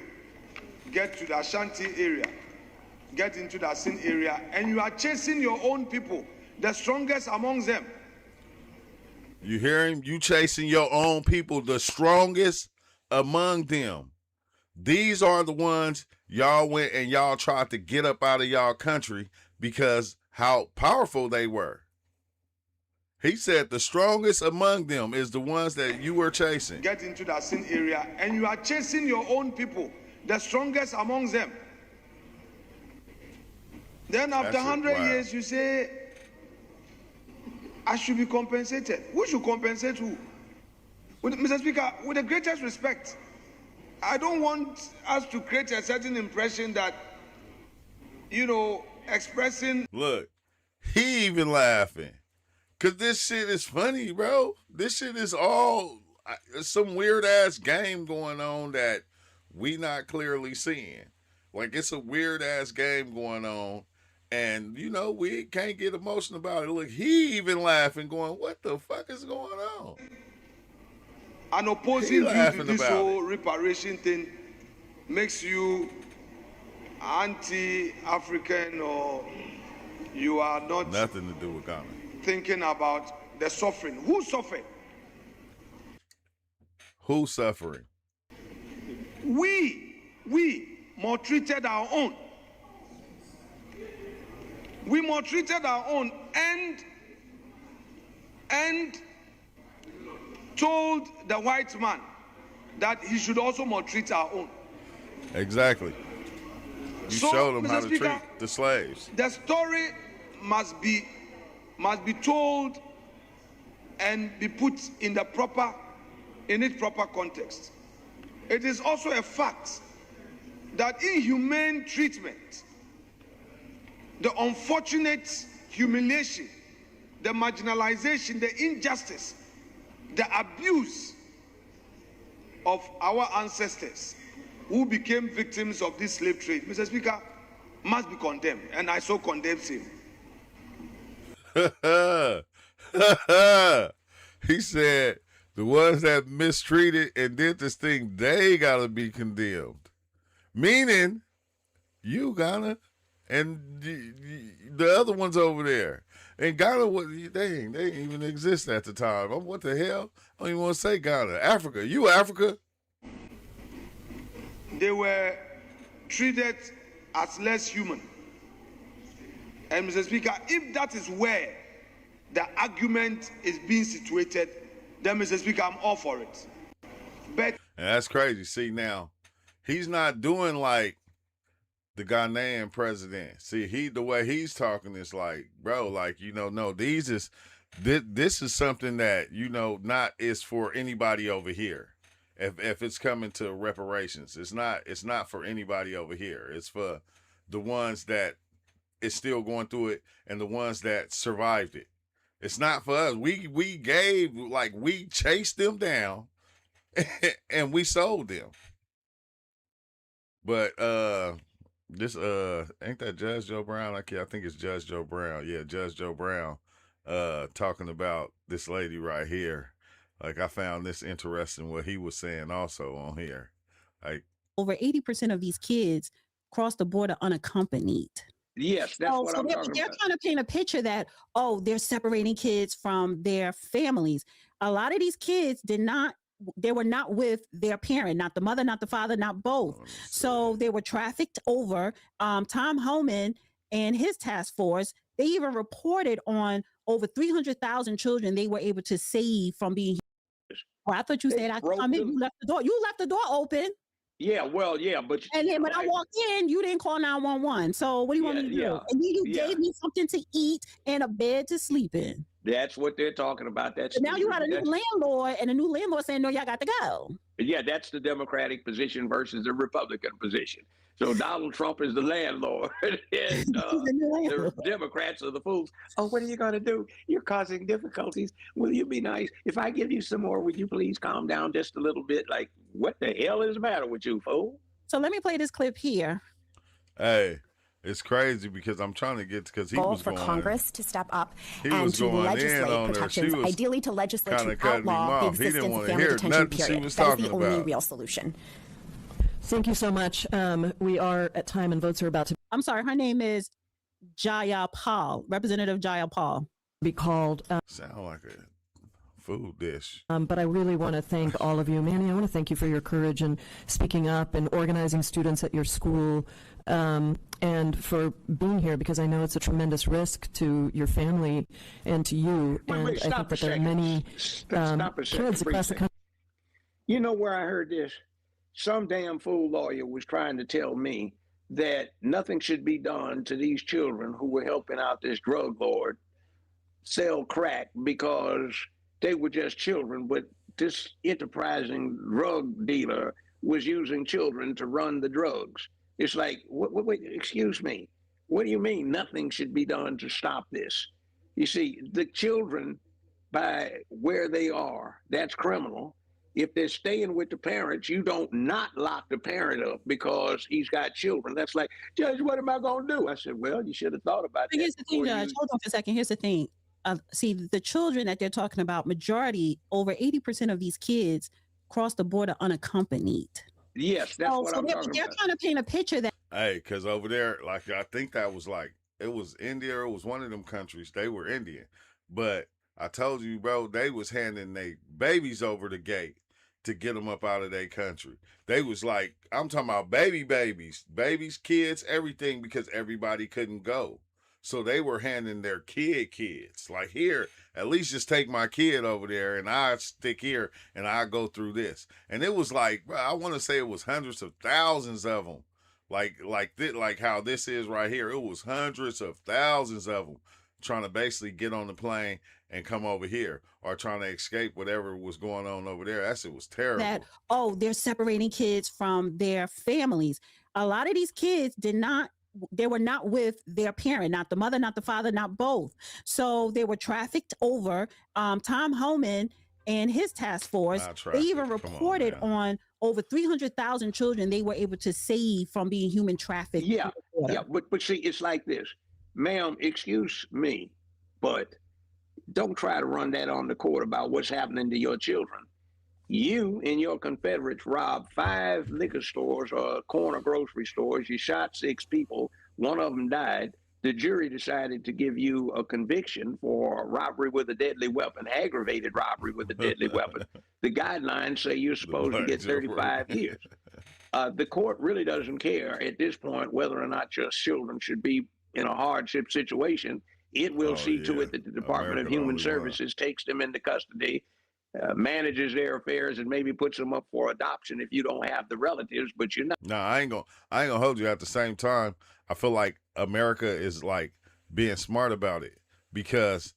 get to the Ashanti area, get into the Sin area, and you are chasing your own people, the strongest amongst them. You hear him? You chasing your own people, the strongest among them. These are the ones y'all went and y'all tried to get up out of y'all country because how powerful they were. He said the strongest among them is the ones that you were chasing. Get into the Sin area, and you are chasing your own people, the strongest amongst them. Then after 100 years, you say, I should be compensated. Who should compensate who? Mr. Speaker, with the greatest respect, I don't want us to create a certain impression that, expressing... Look, he even laughing. Because this shit is funny, bro. This shit is all some weird-ass game going on that we not clearly seeing. Like, it's a weird-ass game going on, and, we can't get emotional about it. Look, he even laughing, going, what the fuck is going on? An opposing view to this whole reparation thing makes you anti-African or you are not nothing to do with Ghana. Thinking about the suffering. Who's suffering? Who's suffering? We maltreated our own. We maltreated our own and told the white man that he should also maltreat our own. Exactly. You showed them how to treat the slaves. The story must be told and be put in its proper context. It is also a fact that inhumane treatment, the unfortunate humiliation, the marginalization, the injustice, the abuse of our ancestors who became victims of this slave trade, Mr. Speaker, must be condemned, and I so condemn him. He said the ones that mistreated and did this thing, they gotta be condemned. Meaning, you Ghana and the other ones over there. And Ghana, they didn't even exist at the time. What the hell? I don't even want to say Ghana. Africa. You Africa? They were treated as less human. And Mr. Speaker, if that is where the argument is being situated, then Mr. Speaker, I'm all for it. But and that's crazy. See, now, he's not doing like the Ghanaian president. See, the way he's talking is like, bro, like, no, this is something that, not is for anybody over here. If it's coming to reparations, it's not for anybody over here. It's for the ones that is still going through it and the ones that survived it. It's not for us. We chased them down and we sold them. But this ain't that Judge Joe Brown? I think it's Judge Joe Brown. Yeah, Judge Joe Brown talking about this lady right here. Like, I found this interesting what he was saying also on here. Like, over 80% of these kids cross the border unaccompanied. Yes, that's what I'm talking about. They're trying to paint a picture that, they're separating kids from their families. A lot of these kids they were not with their parent, not the mother, not the father, not both. So they were trafficked over. Tom Homan and his task force, they even reported on over 300,000 children they were able to save from being. Well, I thought you said I could come in. You left the door. You left the door open. Yeah, well, yeah, but and then when I walked in, you didn't call 911. So what do you want me to do? And then you gave me something to eat and a bed to sleep in. That's what they're talking about. That's now you got a new landlord, and a new landlord saying, "No, y'all got to go." Yeah, that's the Democratic position versus the Republican position. So Donald Trump is the landlord, and the Democrats are the fools. Oh, what are you going to do? You're causing difficulties. Will you be nice? If I give you some more, would you please calm down just a little bit? Like, what the hell is the matter with you, fool? So let me play this clip here. Hey, it's crazy because I'm trying to get because he was for going, Congress to step up he and was to going legislate in on protections, her. ideally to legislate to cutting him outlaw the off. He didn't existence want of to family hear detention nothing she period. was That is talking the only about. real solution. Thank you so much. We are at time and votes are about to. I'm sorry, her name is Jayapal, Representative Jayapal. Be called. Sound like a food dish. But I really want to thank all of you. Manny, I want to thank you for your courage and speaking up and organizing students at your school and for being here because I know it's a tremendous risk to your family and to you. And I think that there are many kids across the country. You know where I heard this? Some damn fool lawyer was trying to tell me that nothing should be done to these children who were helping out this drug lord sell crack because they were just children, but this enterprising drug dealer was using children to run the drugs. It's like, wait, excuse me. What do you mean nothing should be done to stop this? You see, the children, by where they are, that's criminal. If they're staying with the parents, you don't not lock the parent up because he's got children. That's like, Judge, what am I going to do? I said, well, you should have thought about that. Here's the thing, Judge. Hold on for a second. Here's the thing. See, the children that they're talking about, majority, over 80% of these kids cross the border unaccompanied. Yes, that's what I'm talking about. They're trying to paint a picture that. Hey, because over there, like, I think that was like, it was India, or it was one of them countries. They were Indian. But I told you, bro, they was handing their babies over the gate to get them up out of their country. They was like, I'm talking about babies, kids, everything, because everybody couldn't go. So they were handing their kids, like, here, at least just take my kid over there and I stick here and I go through this. And it was like, bro, I want to say it was hundreds of thousands of them. Like how this is right here. It was hundreds of thousands of them trying to basically get on the plane and come over here, or trying to escape whatever was going on over there. It was terrible. That, oh, they're separating kids from their families. A lot of these kids they were not with their parent, not the mother, not the father, not both. So they were trafficked over. Tom Homan and his task force, they even reported on over 300,000 children they were able to save from being human trafficked. Yeah, but see, it's like this. Ma'am, excuse me, but don't try to run that on the court about what's happening to your children. You and your Confederates robbed 5 liquor stores or corner grocery stores. You shot 6 people. One of them died. The jury decided to give you a conviction for robbery with a deadly weapon, aggravated robbery with a deadly weapon. The guidelines say you're supposed to get 35 years. The court really doesn't care at this point whether or not your children should be in a hardship situation. It will see to it that the Department of Human Services takes them into custody, manages their affairs, and maybe puts them up for adoption if you don't have the relatives, but you're not. No, I ain't gonna hold you. At the same time, I feel like America is like being smart about it, because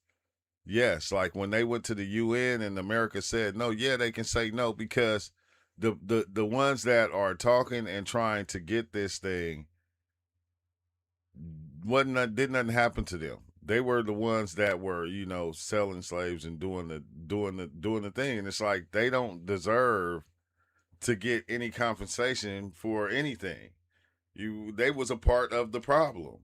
yes, like when they went to the UN and America said no, yeah, they can say no, because the ones that are talking and trying to get this thing, did nothing happen to them. They were the ones that were, selling slaves and doing the thing. And it's like, they don't deserve to get any compensation for anything. They was a part of the problem.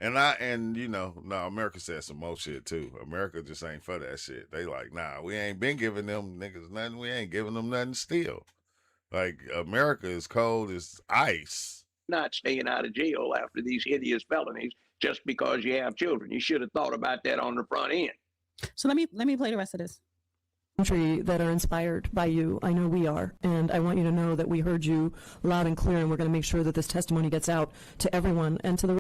And America said some more shit too. America just ain't for that shit. They like, nah, we ain't been giving them niggas nothing. We ain't giving them nothing still. Like, America is cold as ice. Not staying out of jail after these hideous felonies just because you have children. You should have thought about that on the front end. So let me play the rest of this. Country that are inspired by you. I know we are, and I want you to know that we heard you loud and clear, and we're going to make sure that this testimony gets out to everyone and to the.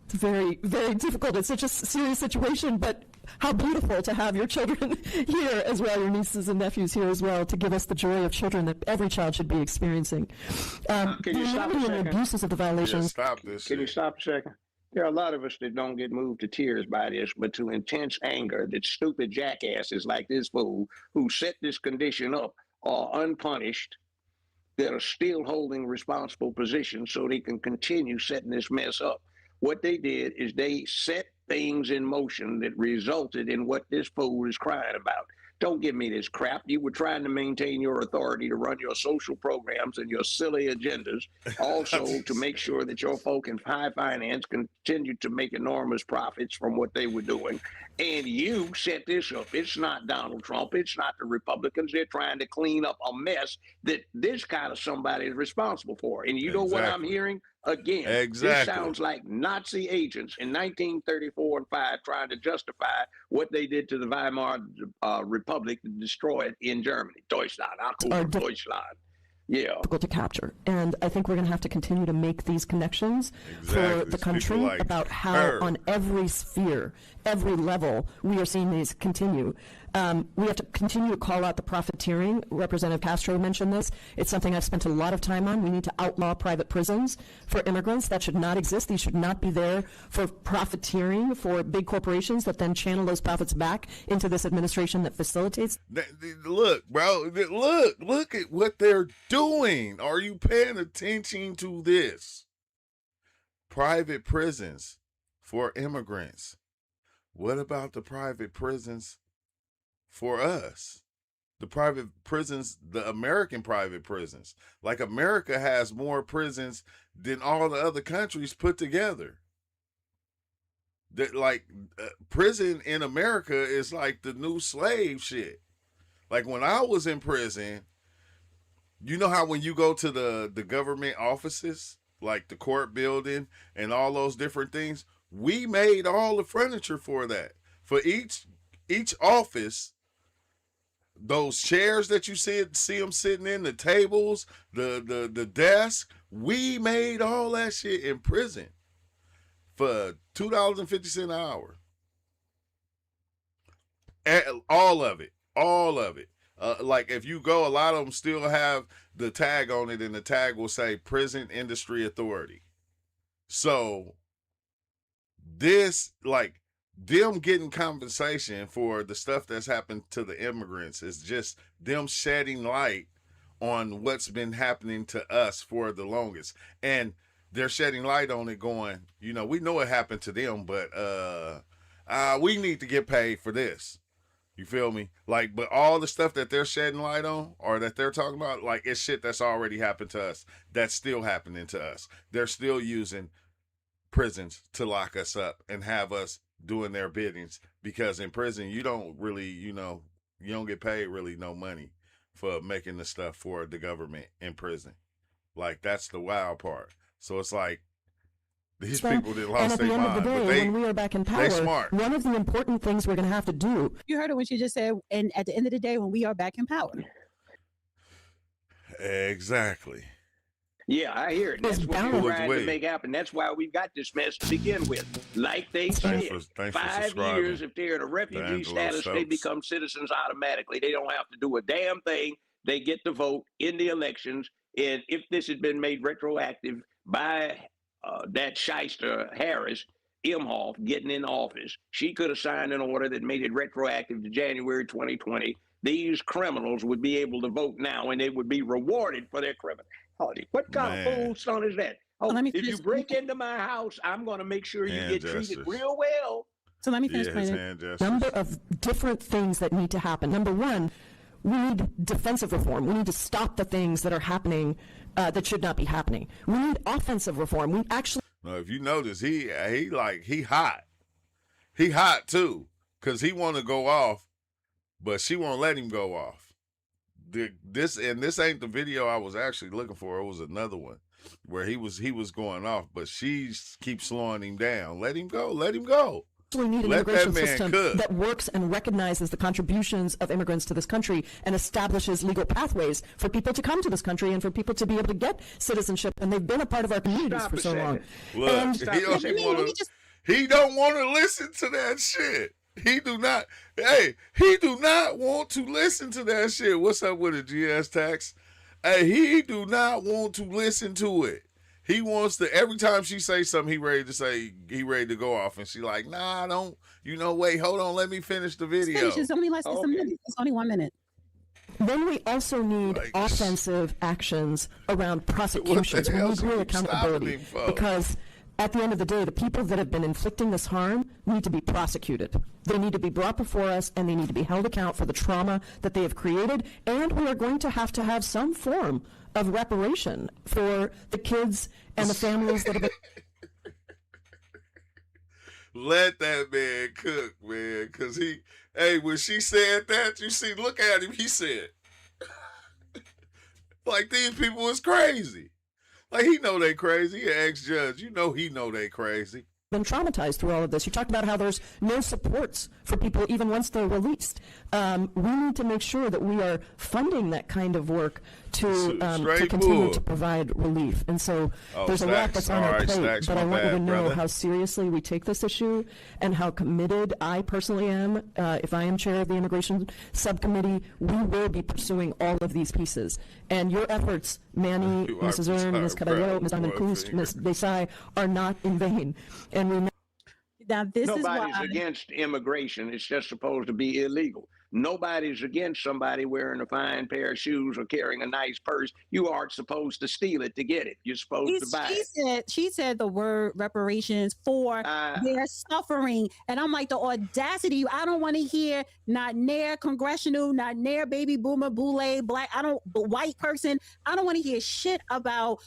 It's very, very difficult. It's such a serious situation, but how beautiful to have your children here as well, your nieces and nephews here as well, to give us the joy of children that every child should be experiencing. Can you stop a second? The abuses of the violations. Yeah, stop this. Can you stop a second? There are a lot of us that don't get moved to tears by this, but to intense anger that stupid jackasses like this fool who set this condition up are unpunished, that are still holding responsible positions so they can continue setting this mess up. What they did is they set things in motion that resulted in what this fool is crying about. Don't give me this crap. You were trying to maintain your authority to run your social programs and your silly agendas, also to make sure that your folk in high finance continued to make enormous profits from what they were doing. And you set this up. It's not Donald Trump. It's not the Republicans. They're trying to clean up a mess that this kind of somebody is responsible for. And you know what I'm hearing? Again, this sounds like Nazi agents in 1934 and 5 trying to justify what they did to the Weimar Republic to destroy it in Germany. Deutschland, Deutschland. Yeah. Difficult to capture. And I think we're going to have to continue to make these connections for the country like about how on every sphere, every level, we are seeing these continue. We have to continue to call out the profiteering. Representative Castro mentioned this. It's something I've spent a lot of time on. We need to outlaw private prisons for immigrants. That should not exist. These should not be there for profiteering for big corporations that then channel those profits back into this administration that facilitates. Look, bro, look at what they're doing. Are you paying attention to this? Private prisons for immigrants. What about the private prisons for us? The private prisons, the American private prisons. Like, America has more prisons than all the other countries put together. That, like, prison in America is like the new slave shit. Like, when I was in prison, you know how when you go to the government offices like the court building and all those different things. We made all the furniture for that. For each office, those chairs that you see them sitting in, the tables, the desk, we made all that shit in prison for $2.50 an hour. All of it. Like if you go, a lot of them still have the tag on it, and the tag will say Prison Industry Authority. So this, like, them getting compensation for the stuff that's happened to the immigrants is just them shedding light on what's been happening to us for the longest. And they're shedding light on it going, you know, we know it happened to them, but we need to get paid for this. You feel me? Like, but all the stuff that they're shedding light on, or that they're talking about, like, it's shit that's already happened to us. That's still happening to us. They're still using prisons to lock us up and have us doing their biddings, because in prison, you don't really, you know, you don't get paid really no money for making the stuff for the government in prison. Like, that's the wild part. So it's like, these people that lost their mind, and at the end of the day, when we are back in power, one of the important things we're going to have to do. You heard it when she just said, and at the end of the day, when we are back in power. Exactly. Yeah, I hear it. That's what you're trying to make happen. That's why we've got this mess to begin with. Like they said, 5 years, if they're in a refugee status, they become citizens automatically. They don't have to do a damn thing. They get to vote in the elections. And if this had been made retroactive by that shyster Harris, Imhoff, getting in office, she could have signed an order that made it retroactive to January 2020. These criminals would be able to vote now, and they would be rewarded for their criminality. What kind of fool son is that? Oh, if you break into my house, I'm going to make sure you get treated real well. So let me finish. Number of different things that need to happen. Number one, we need defensive reform. We need to stop the things that are happening that should not be happening. We need offensive reform. We actually. No, if you notice, he hot. He hot too, because he want to go off, but she won't let him go off. This ain't the video I was actually looking for. It was another one where he was going off, but she keeps slowing him down. Let him go. Let him go. We need an immigration system that works and recognizes the contributions of immigrants to this country and establishes legal pathways for people to come to this country and for people to be able to get citizenship. And they've been a part of our communities for so long. Look, he don't want to listen to that shit. He do not want to listen to that shit. What's up with it, GS Tax? Hey, he do not want to listen to it. He wants to, every time she say something, he ready to go off. And she like, nah, don't, wait, hold on, let me finish the video. It's only less than a minute. It's only 1 minute. Then we also need offensive actions around prosecutions. We need real accountability. Because at the end of the day, the people that have been inflicting this harm need to be prosecuted. They need to be brought before us, and they need to be held account for the trauma that they have created. And we are going to have some form of reparation for the kids and the families that have been. Let that man cook, man, because when she said that, you see, look at him, he said, like, these people is crazy. Like, he know they crazy. He an ex-judge. He know they crazy. Been traumatized through all of this. You talked about how there's no supports for people even once they're released. We need to make sure that we are funding that kind of work to continue to provide relief. And so there's a lot that's on our plate, but I want you to know how seriously we take this issue and how committed I personally am. If I am chair of the immigration subcommittee, we will be pursuing all of these pieces. And your efforts, Manny, Mrs. Ern, Ms. Caballero, Ms. Diamond Kunst, Ms. Desai, are not in vain. And nobody's against immigration. It's just supposed to be illegal. Nobody's against somebody wearing a fine pair of shoes or carrying a nice purse. You aren't supposed to steal it to get it. You're supposed to buy it. She said the word reparations for their suffering. And I'm like, the audacity. I don't want to hear not near congressional, not near baby boomer, boule, black, white person. I don't want to hear shit about,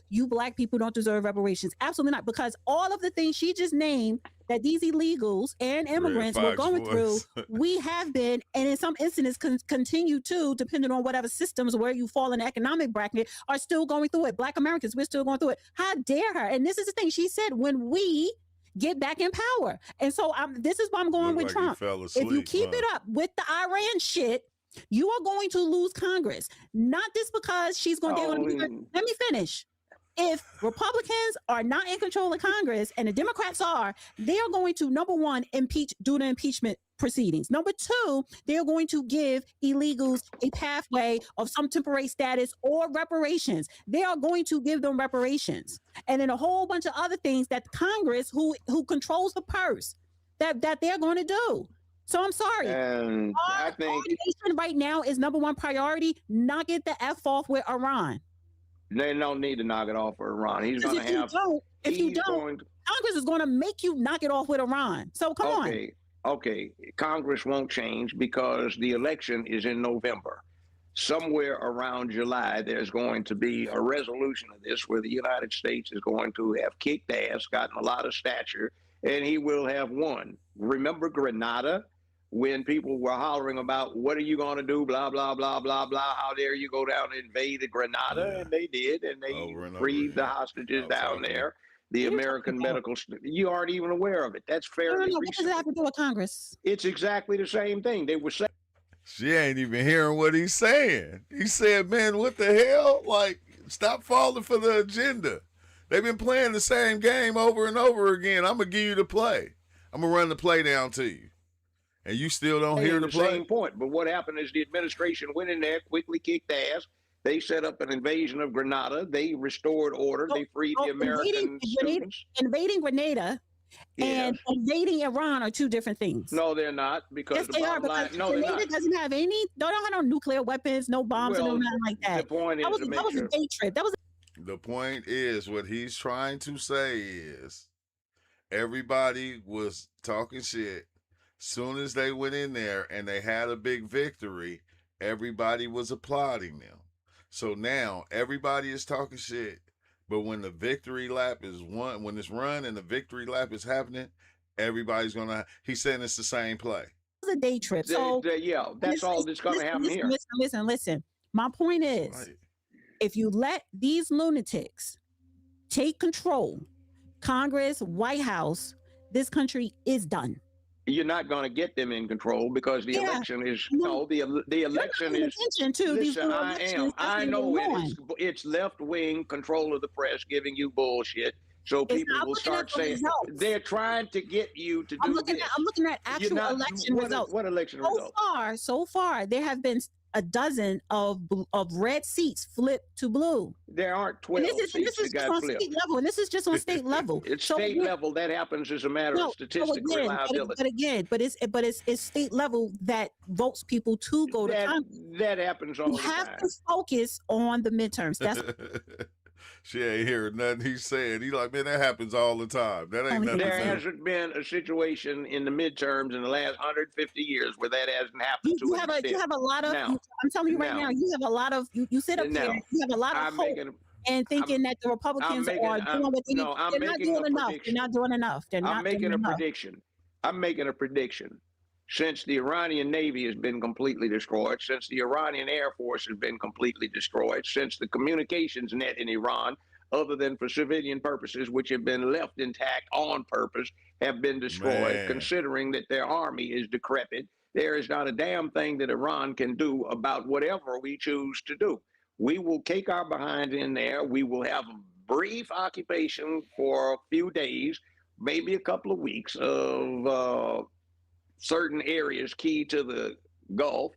you black people don't deserve reparations. Absolutely not. Because all of the things she just named that these illegals and immigrants were going through, we have been, and in some instances continue to, depending on whatever systems where you fall in the economic bracket, are still going through it. Black Americans, we're still going through it. How dare her? And this is the thing she said, when we get back in power. And so this is why I'm going with Trump. If you keep it up with the Iran shit, you are going to lose Congress. Not just because she's going to, let me finish. If Republicans are not in control of Congress and the Democrats are, they are going to, number one, do the impeachment proceedings. Number two, they're going to give illegals a pathway of some temporary status or reparations. They are going to give them reparations. And then a whole bunch of other things that Congress, who controls the purse, that they're going to do. So I'm sorry. And I think our nation right now is number one priority. Knock it the F off with Iran. They don't need to knock it off for Iran. He's going to have. If you don't, Congress is going to make you knock it off with Iran. So come on. Okay. Congress won't change because the election is in November. Somewhere around July, there's going to be a resolution of this where the United States is going to have kicked ass, gotten a lot of stature, and he will have won. Remember Grenada? When people were hollering about, what are you going to do, blah, blah, blah, blah, blah, how dare you go down and invade Grenada? And they did, and they freed the hostages down there. The American medical, you aren't even aware of it. That's fairly recent. What does that have to do with Congress? It's exactly the same thing. They were saying. She ain't even hearing what he's saying. He said, man, what the hell? Like, stop falling for the agenda. They've been playing the same game over and over again. I'm going to give you the play. I'm going to run the play down to you. And you still don't hear the play? Same point. But what happened is the administration went in there, quickly kicked ass. They set up an invasion of Grenada. They restored order. They freed the American students. Invading Grenada and invading Iran are two different things. No, they're not. Because yes, they are. Because Grenada doesn't have any. They don't have no nuclear weapons, no bombs, and nothing like that. The point is that was a day trip. The point is, what he's trying to say is, everybody was talking shit. Soon as they went in there and they had a big victory, everybody was applauding them. So now everybody is talking shit, but when the victory lap is won, when it's run and the victory lap is happening, everybody's gonna. He's saying it's the same play. It was a day trip. So that's all that's gonna happen here. Listen. My point is, if you let these lunatics take control, Congress, White House, this country is done. You're not going to get them in control because the election is the election is. Listen, I know it's left wing control of the press giving you bullshit, so people will start saying they're trying to get you to do this. I'm looking at actual election results. What election results? So far, there have been a dozen of red seats flipped to blue. There aren't 12 seats that got flipped. State level, and this is just on state level. It's state level. That happens as a matter of statistical reliability. But it's state level that votes people to go to Congress. That happens all the time. You have to focus on the midterms. That's she ain't hearing nothing he's saying. He's like, man, that happens all the time. That ain't nothing. There hasn't been a situation in the midterms in the last 150 years where that hasn't happened. You have a lot of. I'm telling you right now, you have a lot of. You sit up there. You have a lot of hope and thinking that the Republicans are doing what they need. They're not doing enough. They're not doing enough. I'm making a prediction. I'm making a prediction. Since the Iranian Navy has been completely destroyed, since the Iranian Air Force has been completely destroyed, since the communications net in Iran, other than for civilian purposes, which have been left intact on purpose, have been destroyed, considering that their army is decrepit, there is not a damn thing that Iran can do about whatever we choose to do. We will take our behind in there. We will have a brief occupation for a few days, maybe a couple of weeks of certain areas key to the Gulf,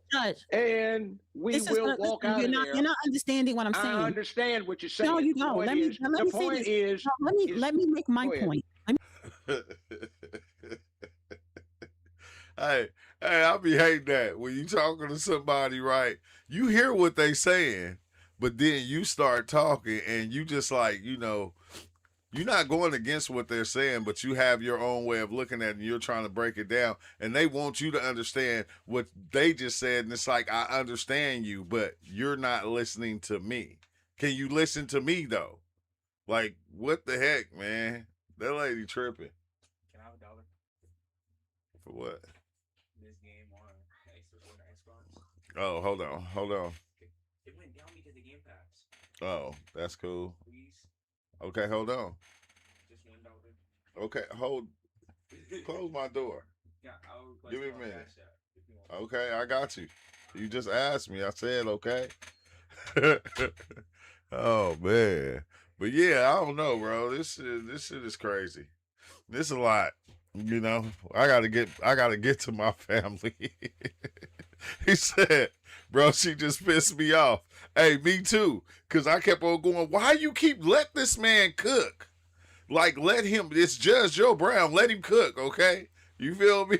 and we will walk out of there. You're not understanding what I'm saying. I understand what you're saying. No, you don't. Let me make my point. Hey, I be hating that when you talking to somebody, right? You hear what they saying, but then you start talking and you just like, you're not going against what they're saying, but you have your own way of looking at it and you're trying to break it down. And they want you to understand what they just said. And it's like, I understand you, but you're not listening to me. Can you listen to me, though? Like, what the heck, man? That lady tripping. Can I have $1? For what? This game on Xbox. Oh, hold on. It went down because the Game Pass. Oh, that's cool. Please. Okay, hold on. Just $1. Okay, close my door. Yeah, give me a minute. Okay, I got you. You just asked me. I said okay. Oh man, but yeah, I don't know, bro. This shit is crazy. This is a lot. You know, I gotta get to my family. He said, bro, she just pissed me off. Hey, me too. Cause I kept on going, why you keep let this man cook? Like, let him, it's Judge Joe Brown, let him cook, okay? You feel me?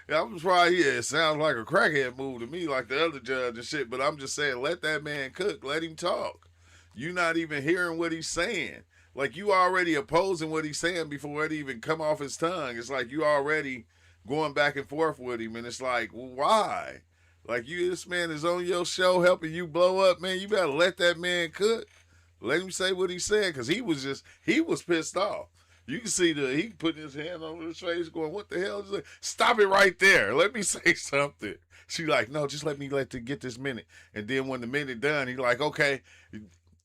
I'm probably, yeah, it sounds like a crackhead move to me, like the other judge and shit, but I'm just saying, let that man cook, let him talk. You not even hearing what he's saying. Like, you already opposing what he's saying before it even come off his tongue. It's like you already going back and forth with him, and it's like, well, why? Like, this man is on your show helping you blow up, man. You better let that man cook. Let him say what he said, because he was pissed off. You can see he putting his hand on his face going, what the hell is that? Stop it right there. Let me say something. She like, no, just let me get this minute. And then when the minute done, he like, okay,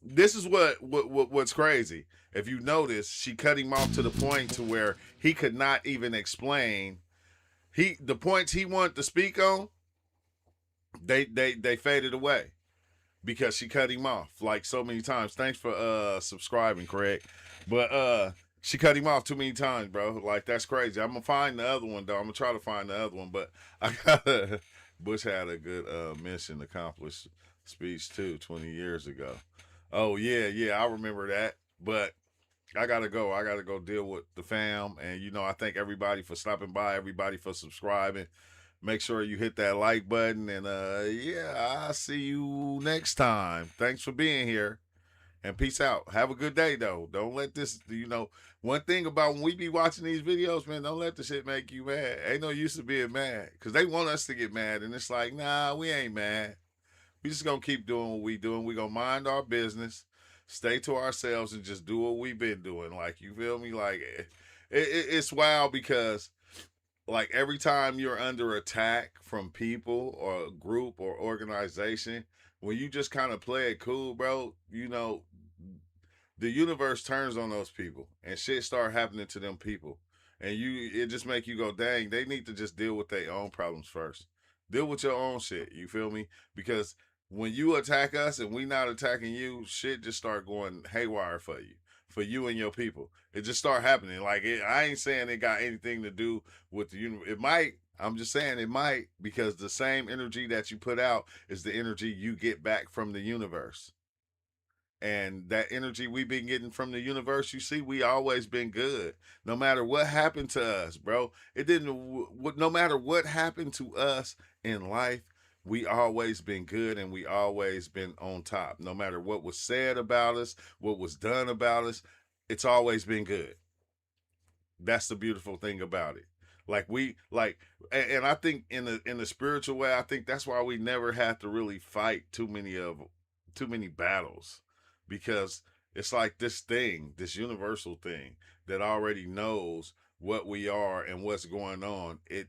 this is what's crazy. If you notice, she cut him off to the point to where he could not even explain the points he wanted to speak on. They faded away because she cut him off like so many times. Thanks for subscribing, Craig. But she cut him off too many times, bro. Like, that's crazy. I'm gonna find the other one though. I'm gonna try to find the other one, but I got Bush had a good mission accomplished speech too 20 years ago. Oh yeah, I remember that. But I gotta go deal with the fam. And I thank everybody for stopping by, everybody for subscribing. Make sure you hit that like button, and yeah, I'll see you next time. Thanks for being here, and peace out. Have a good day though. Don't let this, one thing about when we be watching these videos, man, don't let the shit make you mad. Ain't no use to being mad, because they want us to get mad, and it's like, nah, we ain't mad. We just gonna keep doing what we doing. We gonna mind our business, stay to ourselves, and just do what we've been doing. Like, you feel me? Like, it's wild because, like, every time you're under attack from people or a group or organization, when you just kind of play it cool, bro, the universe turns on those people and shit start happening to them people. And it just make you go, dang, they need to just deal with their own problems first. Deal with your own shit, you feel me? Because when you attack us and we not attacking you, shit just start going haywire for you and your people. It just start happening. Like, I ain't saying it got anything to do with the universe. It might. I'm just saying it might, because the same energy that you put out is the energy you get back from the universe. And that energy we've been getting from the universe, you see, we always been good. No matter what happened to us, bro. No matter what happened to us in life, we always been good, and we always been on top. No matter what was said about us, what was done about us, it's always been good. That's the beautiful thing about it. And I think in the spiritual way, I think that's why we never have to really fight too many battles. Because it's like this universal thing that already knows what we are and what's going on. It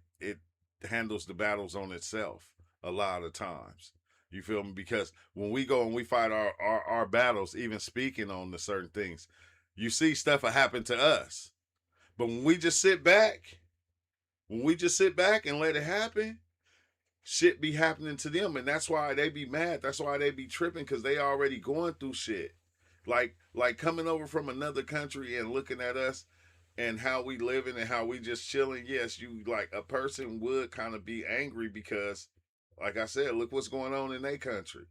handles the battles on itself a lot of times. You feel me? Because when we go and we fight our battles, even speaking on the certain things, you see stuff will happen to us. But when we just sit back and let it happen, shit be happening to them, and that's why they be mad. That's why they be tripping, because they already going through shit. Like coming over from another country and looking at us and how we living and how we just chilling. Yes, you, like, a person would kind of be angry because, like I said, look what's going on in their country.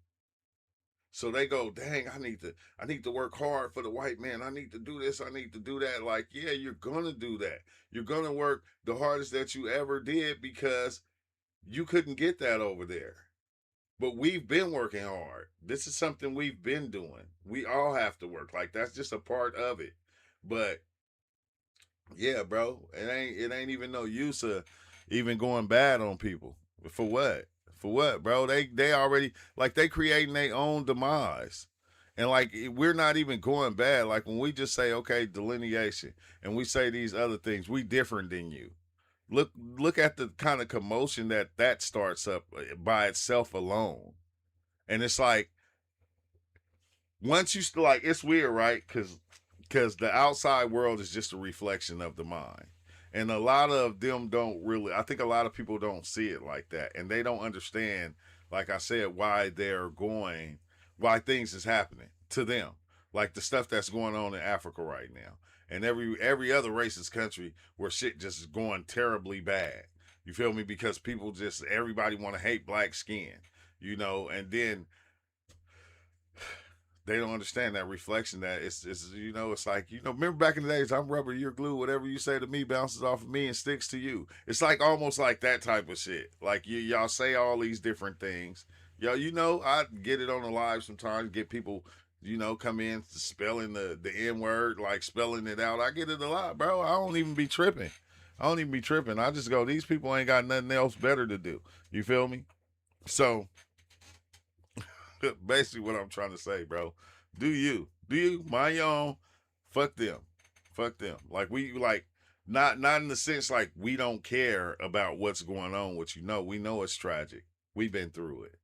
So they go, dang, I need to work hard for the white man. I need to do this. I need to do that. Like, yeah, you're gonna do that. You're gonna work the hardest that you ever did, because you couldn't get that over there. But we've been working hard. This is something we've been doing. We all have to work. Like, that's just a part of it. But yeah, bro, it ain't even no use of even going bad on people. For what? For what, bro? They already, like, they creating their own demise. And, like, we're not even going bad. Like, when we just say, okay, delineation, and we say these other things, we different than you. Look at the kind of commotion that starts up by itself alone. And it's like, once you like, it's weird, right? Because the outside world is just a reflection of the mind. And a lot of them don't really, I think a lot of people don't see it like that. And they don't understand, like I said, why things is happening to them. Like the stuff that's going on in Africa right now. And every other racist country where shit just is going terribly bad. You feel me? Because people everybody want to hate black skin, and then they don't understand that reflection that it's like, remember back in the days, I'm rubber, you're glue, whatever you say to me bounces off of me and sticks to you. It's like almost like that type of shit. Like y'all say all these different things. I get it on the live sometimes, get people, come in spelling the N-word, like spelling it out. I get it a lot, bro. I don't even be tripping. I just go, these people ain't got nothing else better to do. You feel me? So basically what I'm trying to say, bro, do you mind your own? Fuck them. Like not in the sense like we don't care about what's going on with we know it's tragic. We've been through it.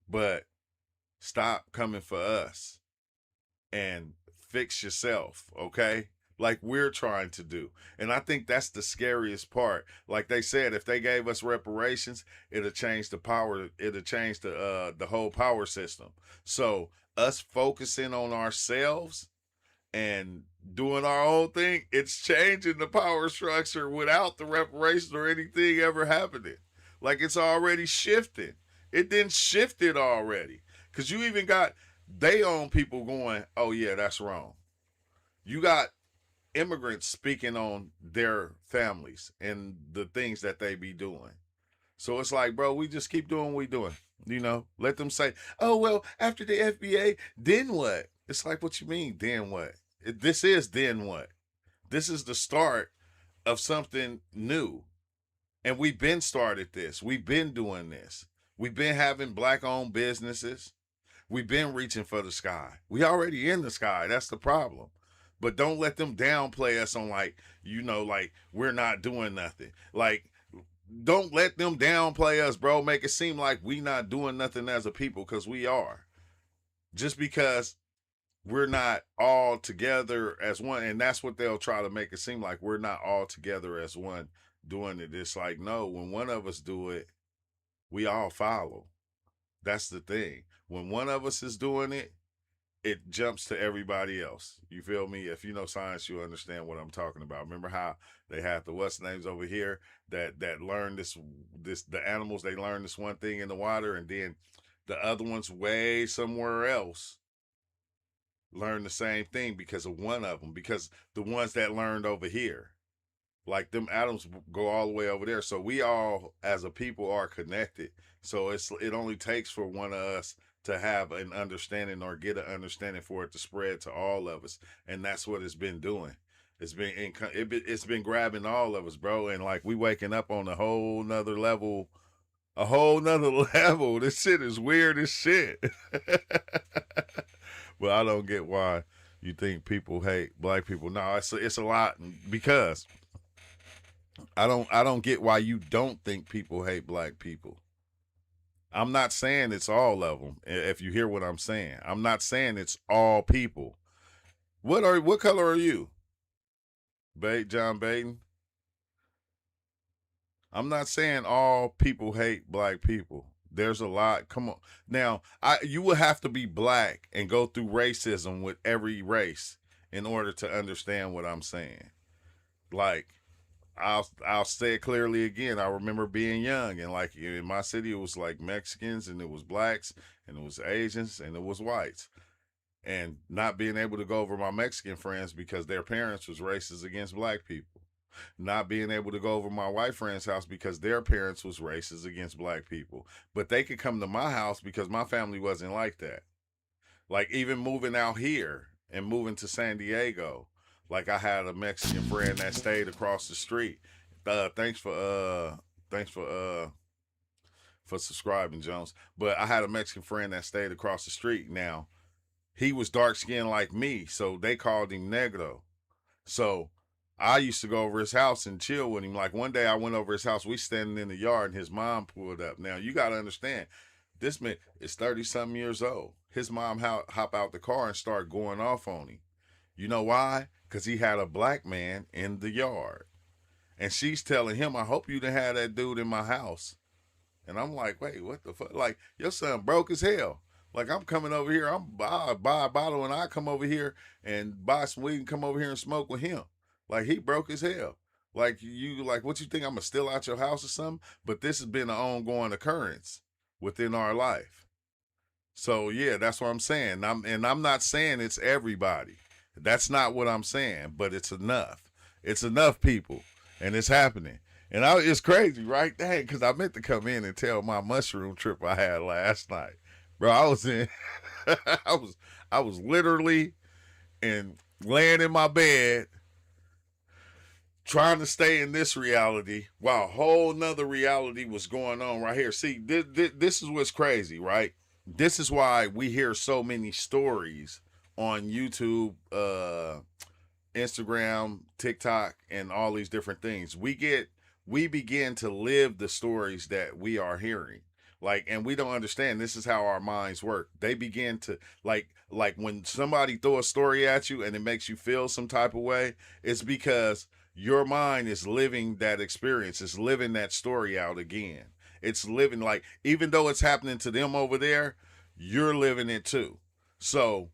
But stop coming for us and fix yourself, okay? Like we're trying to do. And I think that's the scariest part. Like they said, if they gave us reparations, it'll change the power, it'll change the whole power system. So us focusing on ourselves and doing our own thing, it's changing the power structure without the reparations or anything ever happening. Like it's already shifting. It didn't shift it already. Because you even got they own people going, oh yeah, that's wrong. You got immigrants speaking on their families and the things that they be doing. So it's like, bro, we just keep doing what we doing. Let them say, oh, well, after the FBA, then what? It's like, what you mean, then what? This is then what? This is the start of something new. And we've been started this. We've been doing this. We've been having black-owned businesses. We've been reaching for the sky. We already in the sky. That's the problem. But don't let them downplay us on like we're not doing nothing. Like, don't let them downplay us, bro. Make it seem like we not doing nothing as a people, because we are. Just because we're not all together as one, and that's what they'll try to make it seem like, we're not all together as one doing it. It's like, no, when one of us do it, we all follow. That's the thing. When one of us is doing it, it jumps to everybody else. You feel me? If you know science, you understand what I'm talking about. Remember how they had the what's names over here that learned the animals, they learned this one thing in the water, and then the other ones way somewhere else learn the same thing because of one of them, because the ones that learned over here, like them atoms go all the way over there. So we all as a people are connected. So it only takes for one of us to have an understanding or get an understanding for it to spread to all of us. And that's what it's been doing. It's been grabbing all of us, bro. And like we waking up on a whole nother level. This shit is weird as shit. But I don't get why you think people hate black people. No, it's a lot, because I don't get why you don't think people hate black people. I'm not saying it's all of them, if you hear what I'm saying. I'm not saying it's all people. What color are you? John Baden? I'm not saying all people hate black people. There's a lot. Come on. Now, you would have to be black and go through racism with every race in order to understand what I'm saying. Like, I'll say it clearly again. I remember being young, and like in my city, it was like Mexicans, and it was blacks, and it was Asians, and it was whites. And not being able to go over my Mexican friends because their parents was racist against black people. Not being able to go over my white friend's house because their parents was racist against black people. But they could come to my house because my family wasn't like that. Like even moving out here and moving to San Diego, like I had a Mexican friend that stayed across the street. Thanks for subscribing, Jones. But I had a Mexican friend that stayed across the street. Now, he was dark skinned like me, so they called him Negro. So I used to go over his house and chill with him. Like one day I went over his house, we standing in the yard and his mom pulled up. Now you got to understand, this man is 30-something years old. His mom hop out the car and start going off on him. You know why? Because he had a black man in the yard. And she's telling him, I hope you didn't have that dude in my house. And I'm like, wait, what the fuck? Like, your son broke as hell. Like, I'm coming over here, I buy a bottle and I come over here and buy some weed and come over here and smoke with him. Like, he broke as hell. Like, what you think, I'm going to steal out your house or something? But this has been an ongoing occurrence within our life. So, yeah, that's what I'm saying. I'm not saying it's everybody. That's not what I'm saying, but it's enough. It's enough people. And it's happening. And it's crazy, right? Dang, because I meant to come in and tell my mushroom trip I had last night. Bro, I was in, I was literally laying in my bed trying to stay in this reality while a whole nother reality was going on right here. See, this is what's crazy, right? This is why we hear so many stories on YouTube, Instagram, TikTok, and all these different things. We begin to live the stories that we are hearing. Like, and we don't understand, this is how our minds work. They begin to, like when somebody throw a story at you and it makes you feel some type of way, it's because your mind is living that experience. It's living that story out again. It's living, like, even though it's happening to them over there, you're living it too. So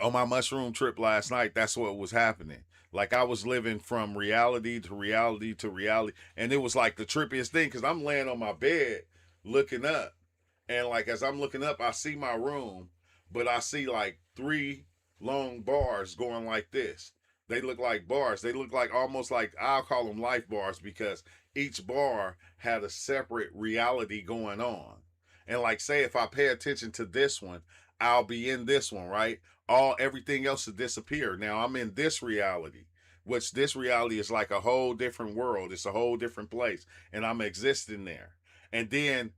on my mushroom trip last night, that's what was happening. Like, I was living from reality to reality to reality. And it was like the trippiest thing, because I'm laying on my bed looking up. And like, as I'm looking up, I see my room, but I see like 3 long bars going like this. They look like bars. They look like almost like, I'll call them life bars, because each bar had a separate reality going on. And like, say if I pay attention to this one, I'll be in this one, right? Everything else will disappear. Now I'm in this reality, which this reality is like a whole different world. It's a whole different place, and I'm existing there. And then,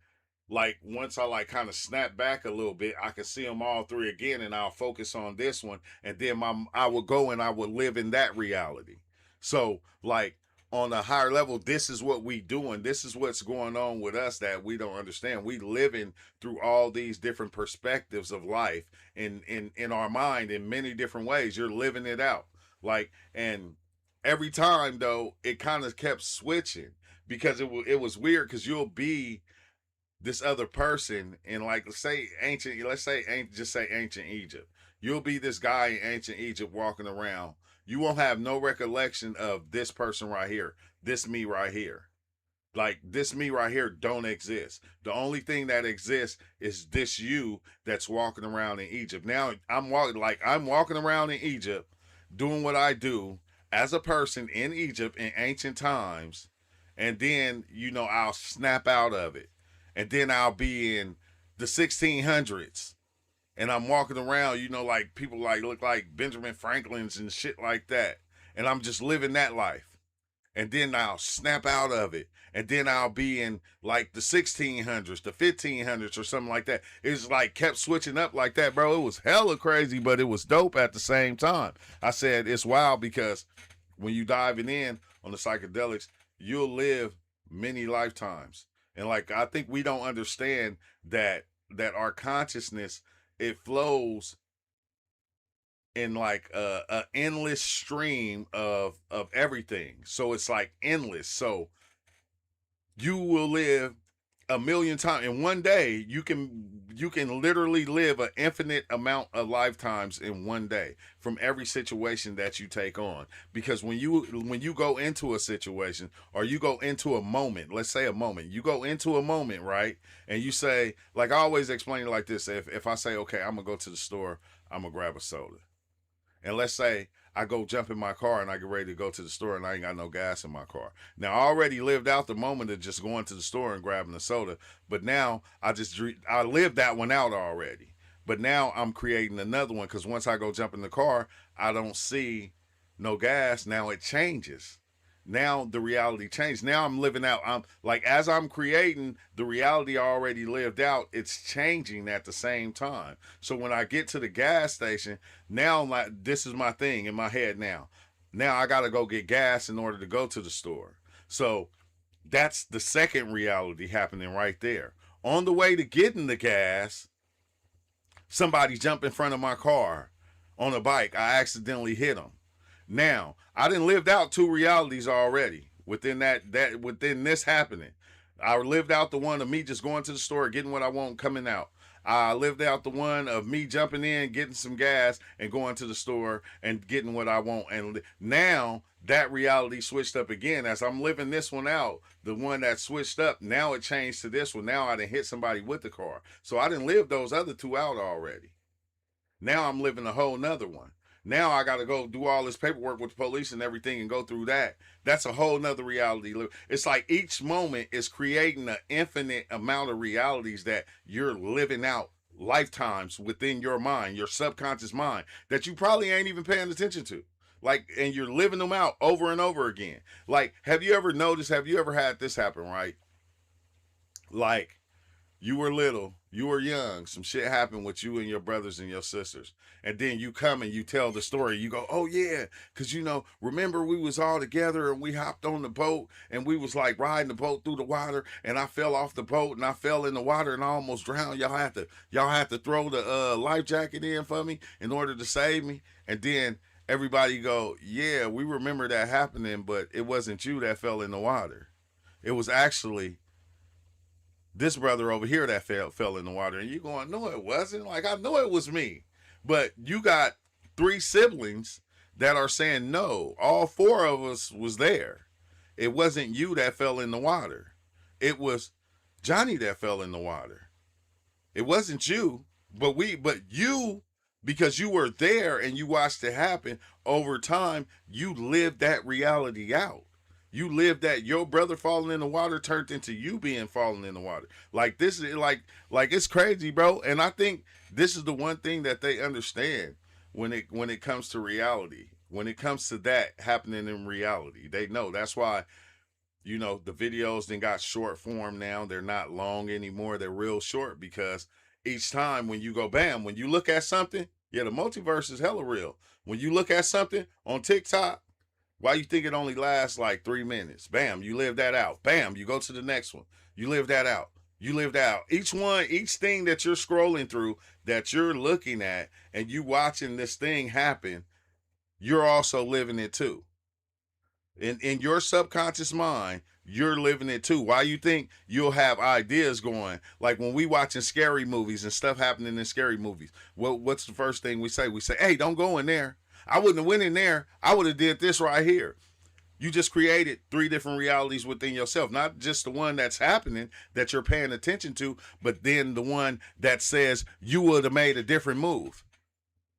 like, once I like kind of snap back a little bit, I can see them all 3 again, and I'll focus on this one, and then I will go and I will live in that reality. So, like, on a higher level, this is what we doing. This is what's going on with us that we don't understand. We living through all these different perspectives of life in our mind in many different ways. You're living it out. Like, and every time though, it kind of kept switching, because it was weird, because you'll be this other person in, like, just say ancient Egypt. You'll be this guy in ancient Egypt walking around. You won't have no recollection of this person right here, this me right here. Like, this me right here don't exist. The only thing that exists is this you that's walking around in Egypt. Now I'm walking around in Egypt doing what I do as a person in Egypt in ancient times, and then, I'll snap out of it, and then I'll be in the 1600s. And I'm walking around, like, people like look like Benjamin Franklin's and shit like that. And I'm just living that life. And then I'll snap out of it. And then I'll be in like the 1600s, the 1500s or something like that. It's like kept switching up like that, bro. It was hella crazy, but it was dope at the same time. I said it's wild, because when you diving in on the psychedelics, you'll live many lifetimes. And like, I think we don't understand that our consciousness, it flows in like a endless stream of everything. So it's like endless. So you will live 1,000,000 times in one day. You can literally live an infinite amount of lifetimes in one day from every situation that you take on. Because when you go into a situation, or you go into a moment, let's say a moment, you go into a moment, right? And you say, like, I always explain it like this. If I say, okay, I'm gonna go to the store, I'm gonna grab a soda. And let's say I go jump in my car and I get ready to go to the store and I ain't got no gas in my car. Now, I already lived out the moment of just going to the store and grabbing the soda, but now I lived that one out already. But now I'm creating another one, because once I go jump in the car, I don't see no gas. Now it changes. Now the reality changed. Now I'm living out. I'm like, as I'm creating the reality I already lived out, it's changing at the same time. So when I get to the gas station, now I'm like, this is my thing in my head now. Now I got to go get gas in order to go to the store. So that's the second reality happening right there. On the way to getting the gas, somebody jumped in front of my car on a bike. I accidentally hit them. Now, I done lived out 2 realities already within within this happening. I lived out the one of me just going to the store, getting what I want, coming out. I lived out the one of me jumping in, getting some gas, and going to the store and getting what I want. And now that reality switched up again. As I'm living this one out, the one that switched up, now it changed to this one. Now I done hit somebody with the car. So I didn't live those other 2 out already. Now I'm living a whole nother one. Now I got to go do all this paperwork with the police and everything and go through that. That's a whole nother reality. It's like each moment is creating an infinite amount of realities that you're living out lifetimes within your mind, your subconscious mind, that you probably ain't even paying attention to. Like, and you're living them out over and over again. Like, have you ever had this happen, right? Like, you were little, you were young, some shit happened with you and your brothers and your sisters. And then you come and you tell the story. You go, oh yeah, because remember we was all together and we hopped on the boat and we was like riding the boat through the water and I fell off the boat and I fell in the water and I almost drowned. Y'all have to throw the life jacket in for me in order to save me. And then everybody go, yeah, we remember that happening, but it wasn't you that fell in the water. It was actually this brother over here that fell in the water. And you going, no, it wasn't. Like, I know it was me. But you got 3 siblings that are saying, no, all 4 of us was there. It wasn't you that fell in the water. It was Johnny that fell in the water. It wasn't you, but you, because you were there and you watched it happen over time, you lived that reality out. You lived that your brother falling in the water turned into you being falling in the water. Like, this is like it's crazy, bro. And I think this is the one thing that they understand when it comes to reality. When it comes to that happening in reality, they know. That's why, the videos then got short form now. They're not long anymore. They're real short because each time when you go, bam, when you look at something, yeah, the multiverse is hella real. When you look at something on TikTok, why you think it only lasts like 3 minutes? Bam, you live that out. Bam, you go to the next one. You live that out. You live that out. Each thing that you're scrolling through, that you're looking at, and you watching this thing happen, you're also living it too. In your subconscious mind, you're living it too. Why you think you'll have ideas going? Like when we watching scary movies and stuff happening in scary movies, what's the first thing we say? We say, hey, don't go in there. I wouldn't have went in there. I would have did this right here. You just created 3 different realities within yourself. Not just the one that's happening that you're paying attention to, but then the one that says you would have made a different move.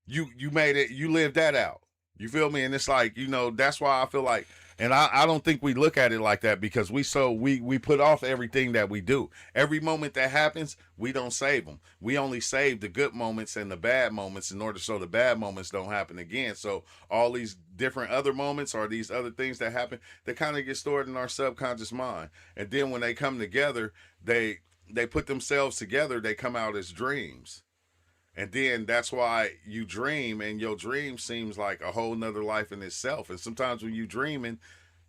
You made it, you lived that out. You feel me? And it's like, that's why I feel like, and I don't think we look at it like that because we put off everything that we do. Every moment that happens, we don't save them. We only save the good moments and the bad moments in order so the bad moments don't happen again. So all these different other moments or these other things that happen, they kind of get stored in our subconscious mind. And then when they come together, they put themselves together, they come out as dreams. And then that's why you dream, and your dream seems like a whole nother life in itself. And sometimes when you dreaming,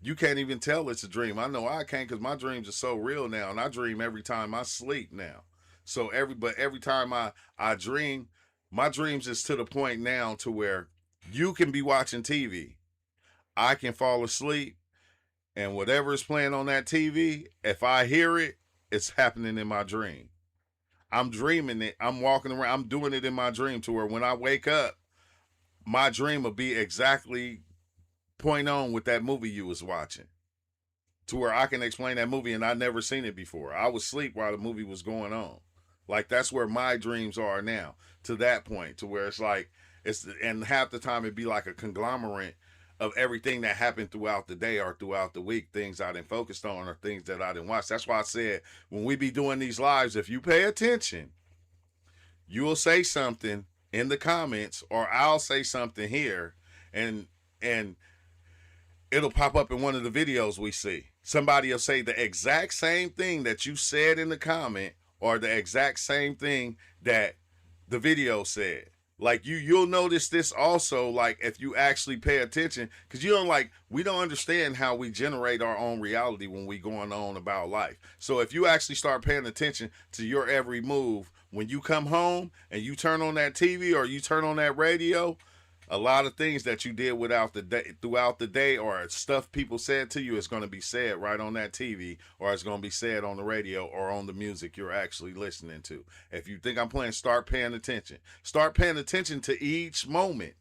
you can't even tell it's a dream. I know I can't because my dreams are so real now, and I dream every time I sleep now. So every time I dream, my dreams is to the point now to where you can be watching TV. I can fall asleep, and whatever is playing on that TV, if I hear it, it's happening in my dream. I'm dreaming it. I'm walking around. I'm doing it in my dream to where when I wake up, my dream will be exactly point on with that movie you was watching. To where I can explain that movie and I never seen it before. I was asleep while the movie was going on. Like that's where my dreams are now. To that point, to where it's like and half the time it'd be like a conglomerate of everything that happened throughout the day or throughout the week, things I didn't focus on or things that I didn't watch. That's why I said, when we be doing these lives, if you pay attention, you will say something in the comments or I'll say something here and it'll pop up in one of the videos we see. Somebody will say the exact same thing that you said in the comment or the exact same thing that the video said. Like you'll notice this also, like if you actually pay attention, because we don't understand how we generate our own reality when we going on about life. So if you actually start paying attention to your every move, when you come home and you turn on that TV or you turn on that radio, a lot of things that you did throughout the day or stuff people said to you is going to be said right on that TV, or it's going to be said on the radio or on the music you're actually listening to. If you think I'm playing, start paying attention. Start paying attention to each moment.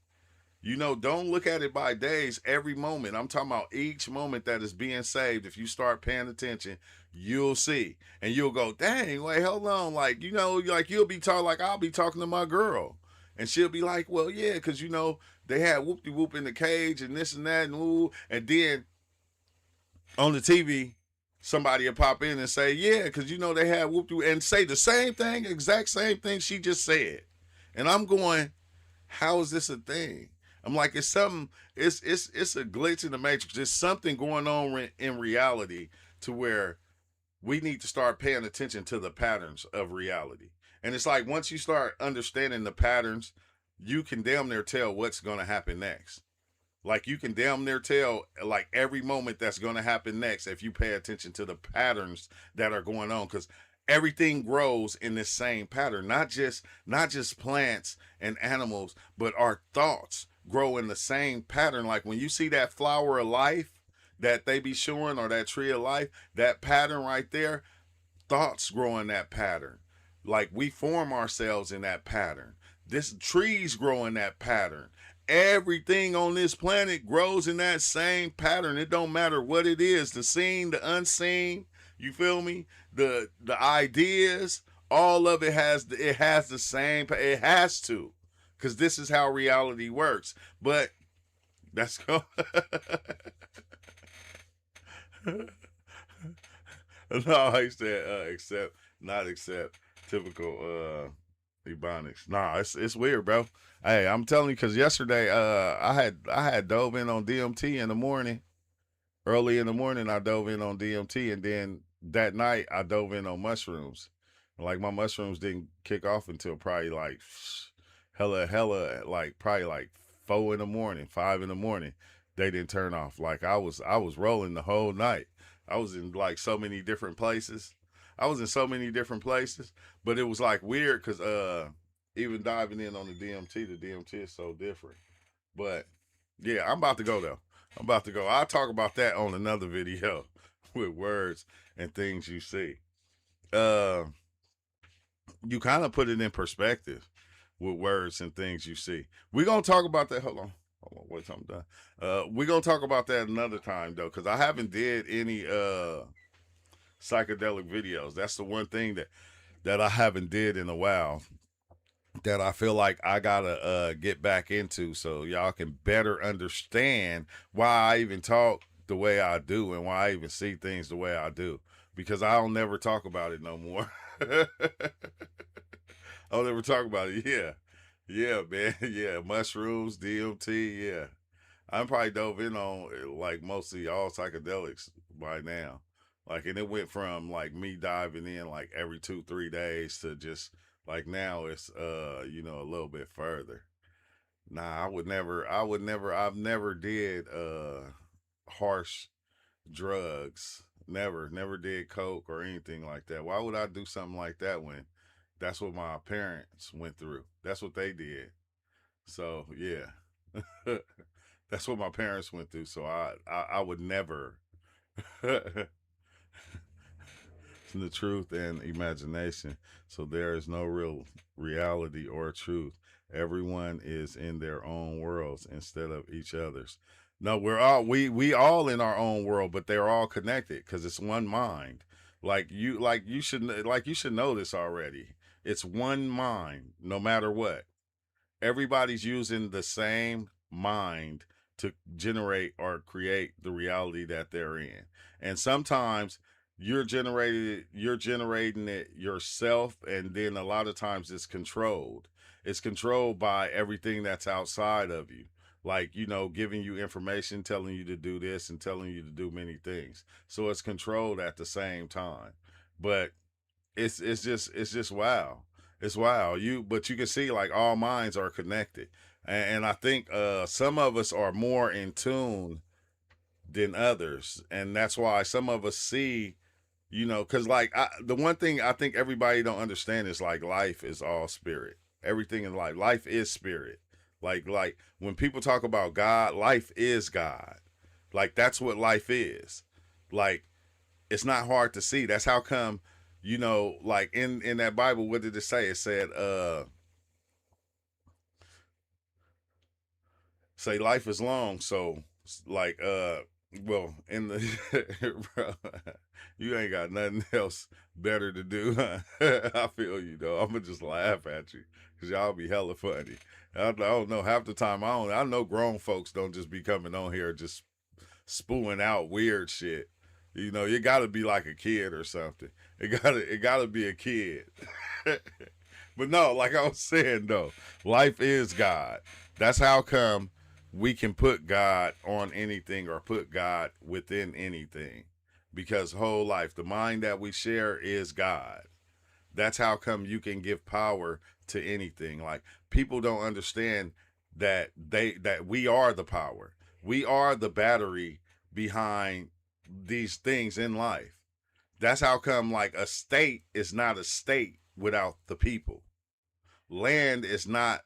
Don't look at it by days, every moment. I'm talking about each moment that is being saved. If you start paying attention, you'll see. And you'll go, dang, wait, hold on. Like, you'll be talking, like I'll be talking to my girl. And she'll be like, well, yeah, because, they had whoop-de-whoop in the cage and this and that and ooh. And then on the TV, somebody will pop in and say, yeah, because, they had whoop-de-whoop and say the same thing, exact same thing she just said. And I'm going, how is this a thing? I'm like, it's something, it's a glitch in the matrix. There's something going on in reality to where we need to start paying attention to the patterns of reality. And it's like, once you start understanding the patterns, you can damn near tell what's going to happen next. Like, you can damn near tell, like, every moment that's going to happen next if you pay attention to the patterns that are going on. Because everything grows in this same pattern. Not just plants and animals, but our thoughts grow in the same pattern. Like, when you see that flower of life that they be showing, or that tree of life, that pattern right there, thoughts grow in that pattern. Like, we form ourselves in that pattern. This trees grow in that pattern. Everything on this planet grows in that same pattern. It don't matter what it is, the seen, the unseen, you feel me? The ideas, all of it has the same, it has to, because this is how reality works. But that's go. No, I said not accept typical ebonics. Nah, it's weird, bro. Hey, I'm telling you, because yesterday I had dove in on DMT in the morning. Early in the morning I dove in on DMT, and then that night I dove in on mushrooms. Like, my mushrooms didn't kick off until probably like hella like probably like 4 in the morning, 5 in the morning. They didn't turn off. Like, I was rolling the whole night. I was in like so many different places. But it was like weird because even diving in on the DMT is so different. But yeah, I'm about to go though. I'll talk about that on another video with words and things you see. You kind of put it in perspective with words and things you see. We're going to talk about that. Hold on, wait till I'm done. We're going to talk about that another time though, because I haven't did any psychedelic videos. That's the one thing that I haven't did in a while, that I feel like I gotta get back into, so y'all can better understand why I even talk the way I do and why I even see things the way I do, because I'll never talk about it no more. I'll never talk about it. Yeah, man. Yeah, mushrooms, DMT. Yeah, I'm probably dove in on like mostly all psychedelics by now. Like, and it went from like me diving in like every 2-3 days to just like now it's a little bit further. Nah, I've never did harsh drugs. Never did coke or anything like that. Why would I do something like that when that's what my parents went through? That's what they did. So yeah. That's what my parents went through. So I would never. The truth and imagination. So there is no real reality or truth. Everyone is in their own worlds instead of each other's. No, we all in our own world, but they're all connected because it's one mind. You should know this already. It's one mind, no matter what. Everybody's using the same mind to generate or create the reality that they're in. And sometimes you're generating it yourself, and then a lot of times it's controlled. It's controlled by everything that's outside of you. Like, giving you information, telling you to do this and telling you to do many things. So it's controlled at the same time. But it's just wow. It's wild. But you can see like all minds are connected. And I think some of us are more in tune than others. And that's why some of us see, because like the one thing I think everybody don't understand is like life is all spirit. Everything in life is spirit. Like when people talk about God, life is God. Like that's what life is. Like it's not hard to see. That's how come, like in that Bible, what did it say? It said, say life is long. So like, well, in the, bro, you ain't got nothing else better to do. I feel you though. I'm gonna just laugh at you because y'all be hella funny. I don't know. Half the time I know grown folks don't just be coming on here just spewing out weird shit. You gotta be like a kid or something. It gotta be a kid. But no, like I was saying though, life is God. That's how come we can put God on anything or put God within anything. Because whole life, the mind that we share is God. That's how come you can give power to anything. Like people don't understand that we are the power. We are the battery behind these things in life. That's how come like a state is not a state without the people. Land is not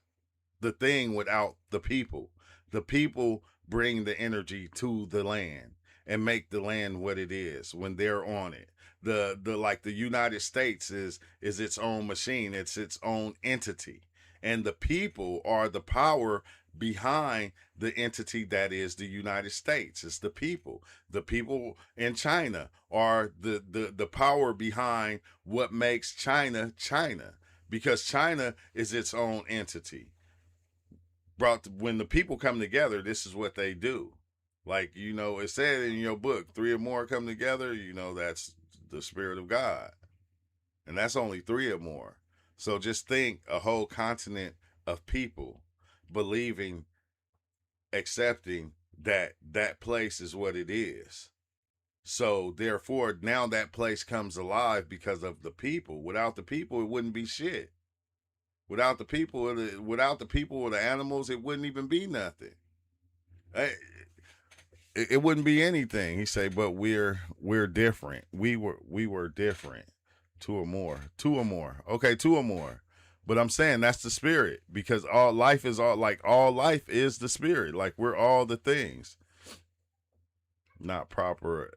the thing without the people. The people bring the energy to the land and make the land what it is when they're on it. The like the United States is its own machine. It's its own entity. And the people are the power behind the entity that is the United States. It's the people. The people in China are the power behind what makes China China, because China is its own entity. When the people come together, this is what they do. Like, it said in your book, 3 or more come together, that's the spirit of God. And that's only 3 or more. So just think a whole continent of people believing, accepting that place is what it is. So therefore, now that place comes alive because of the people. Without the people, it wouldn't be shit. Without the people or the animals, it wouldn't even be nothing. It wouldn't be anything. He say, but we're different. We were different. 2 or more. Okay, 2 or more. But I'm saying that's the spirit, because all life is the spirit. Like we're all the things. Not proper.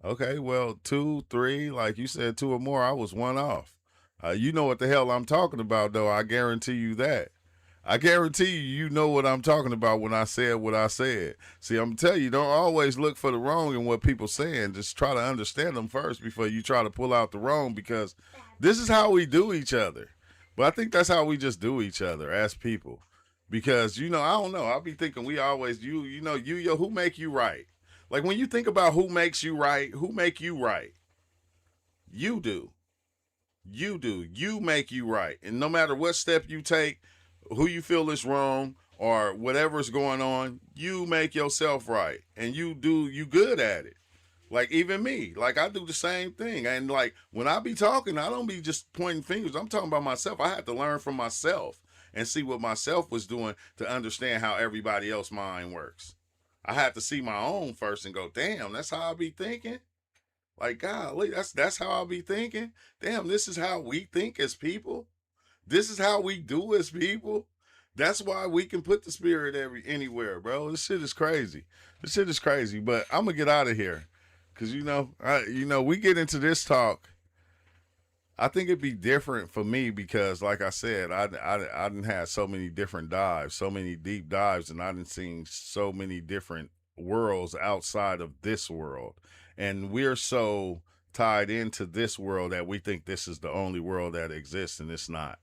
Okay, well, 2, 3, like you said, 2 or more. I was 1 off. You know what the hell I'm talking about, though. I guarantee you that. I guarantee you know what I'm talking about when I said what I said. See, I'm telling you, don't always look for the wrong in what people saying. Just try to understand them first before you try to pull out the wrong, because this is how we do each other. But I think that's how we just do each other as people. Because, I don't know. I'll be thinking we always, who make you right? Like when you think about who makes you right, who make you right? You do. You do. You make you right. And no matter what step you take, who you feel is wrong or whatever's going on, you make yourself right. And you good at it. Like even me, like I do the same thing. And like when I be talking, I don't be just pointing fingers. I'm talking about myself. I had to learn from myself and see what myself was doing to understand how everybody else's mind works. I had to see my own first and go, damn, that's how I be thinking. Like, golly, that's how I be thinking. Damn, this is how we think as people. This is how we do as people. That's why we can put the spirit anywhere, bro. This shit is crazy. But I'm gonna get out of here, cause we get into this talk. I think it'd be different for me because, like I said, I didn't have so many different dives, so many deep dives, and I didn't seen so many different worlds outside of this world. And we're so tied into this world that we think this is the only world that exists, and it's not.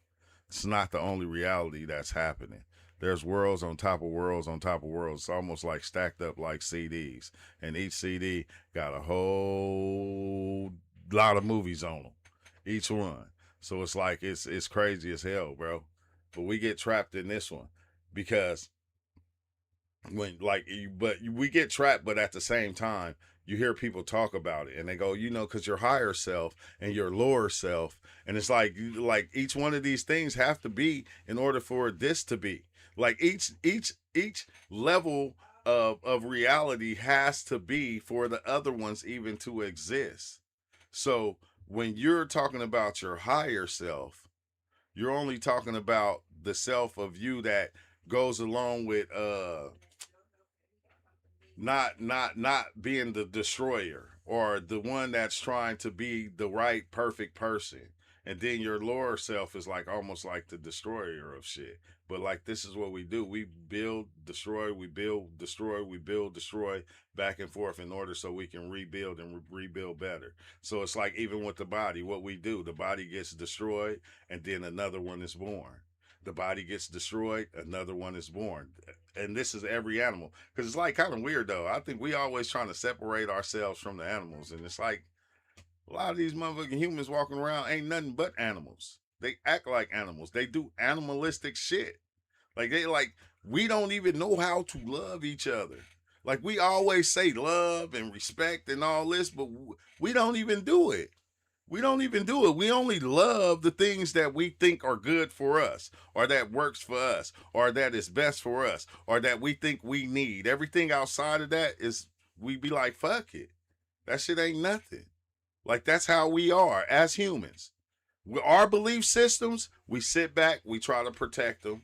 It's not the only reality that's happening. There's worlds on top of worlds on top of worlds. It's almost like stacked up like CDs. And each CD got a whole lot of movies on them. Each one. So it's like, it's crazy as hell, bro. But we get trapped in this one because we get trapped, but at the same time, you hear people talk about it and they go, because your higher self and your lower self. And it's like each one of these things have to be in order for this to be. Like each level of reality has to be for the other ones even to exist. So when you're talking about your higher self, you're only talking about the self of you that goes along with not being the destroyer or the one that's trying to be the right perfect person. And then your lower self is like almost like the destroyer of shit. But like, this is what we do. We build, destroy, we build, destroy, we build, destroy, back and forth in order so we can rebuild and rebuild better. So it's like, even with the body, what we do, the body gets destroyed and then another one is born. The body gets destroyed, another one is born. And this is every animal. Because it's like kind of weird though. I think we always trying to separate ourselves from the animals. And it's like, a lot of these motherfucking humans walking around ain't nothing but animals. They act like animals. They do animalistic shit. Like we don't even know how to love each other. Like we always say love and respect and all this, but we don't even do it. We don't even do it. We only love the things that we think are good for us, or that works for us, or that is best for us, or that we think we need. Everything outside of that is, we be like, fuck it. That shit ain't nothing. Like, that's how we are as humans. Our belief systems, we sit back, we try to protect them,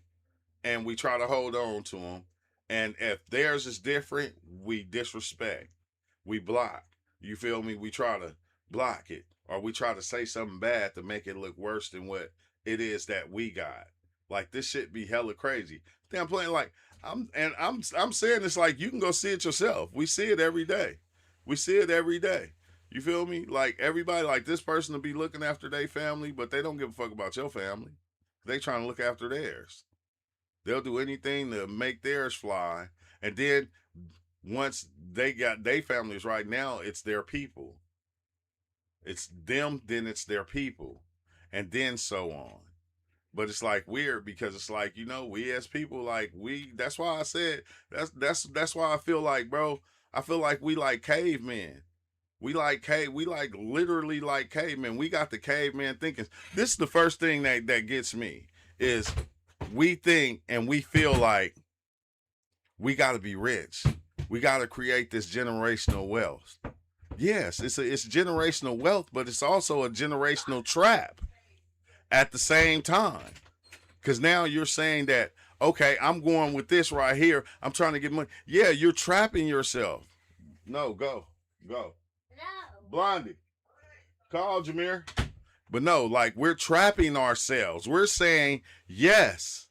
and we try to hold on to them. And if theirs is different, we disrespect. We block. You feel me? We try to block it. Or we try to say something bad to make it look worse than what it is that we got. Like, this shit be hella crazy. Then I'm playing like, I'm saying this like, you can go see it yourself. We see it every day. We see it every day. You feel me? Like, everybody, like, this person will be looking after their family, but they don't give a fuck about your family. They trying to look after theirs. They'll do anything to make theirs fly. And then once they got their families right now, it's their people. It's them, then it's their people. And then so on. But it's like weird because it's like, we as people, like, that's why I said, that's why I feel like, bro, I feel like we like cavemen. We literally like cavemen. We got the caveman thinking. This is the first thing that gets me is we think and we feel like we got to be rich. We got to create this generational wealth. Yes, it's generational wealth, but it's also a generational trap at the same time. Because now you're saying that, okay, I'm going with this right here. I'm trying to get money. Yeah, you're trapping yourself. No, go. Blondie, call Jameer. But no, like, we're trapping ourselves. We're saying, yes,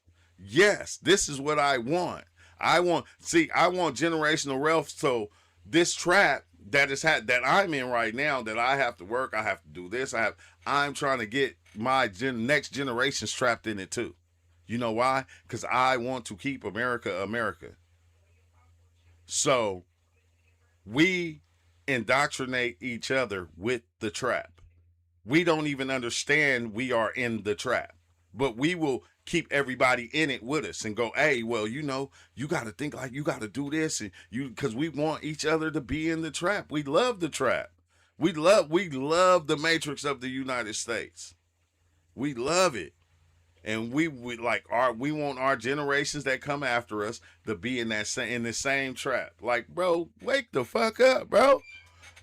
this is what I want. I want generational wealth. So this trap that I'm in right now, that I have to work, I have to do this, I'm trying to get my next generations trapped in it too. You know why? Because I want to keep America. So we indoctrinate each other with the trap. We don't even understand we are in the trap, but we will keep everybody in it with us and go, hey, well, you got to think like you got to do this, and because we want each other to be in the trap. We love the trap. We love the matrix of the United States. We love it. And we want our generations that come after us to be in the same trap. Like, bro, wake the fuck up, bro.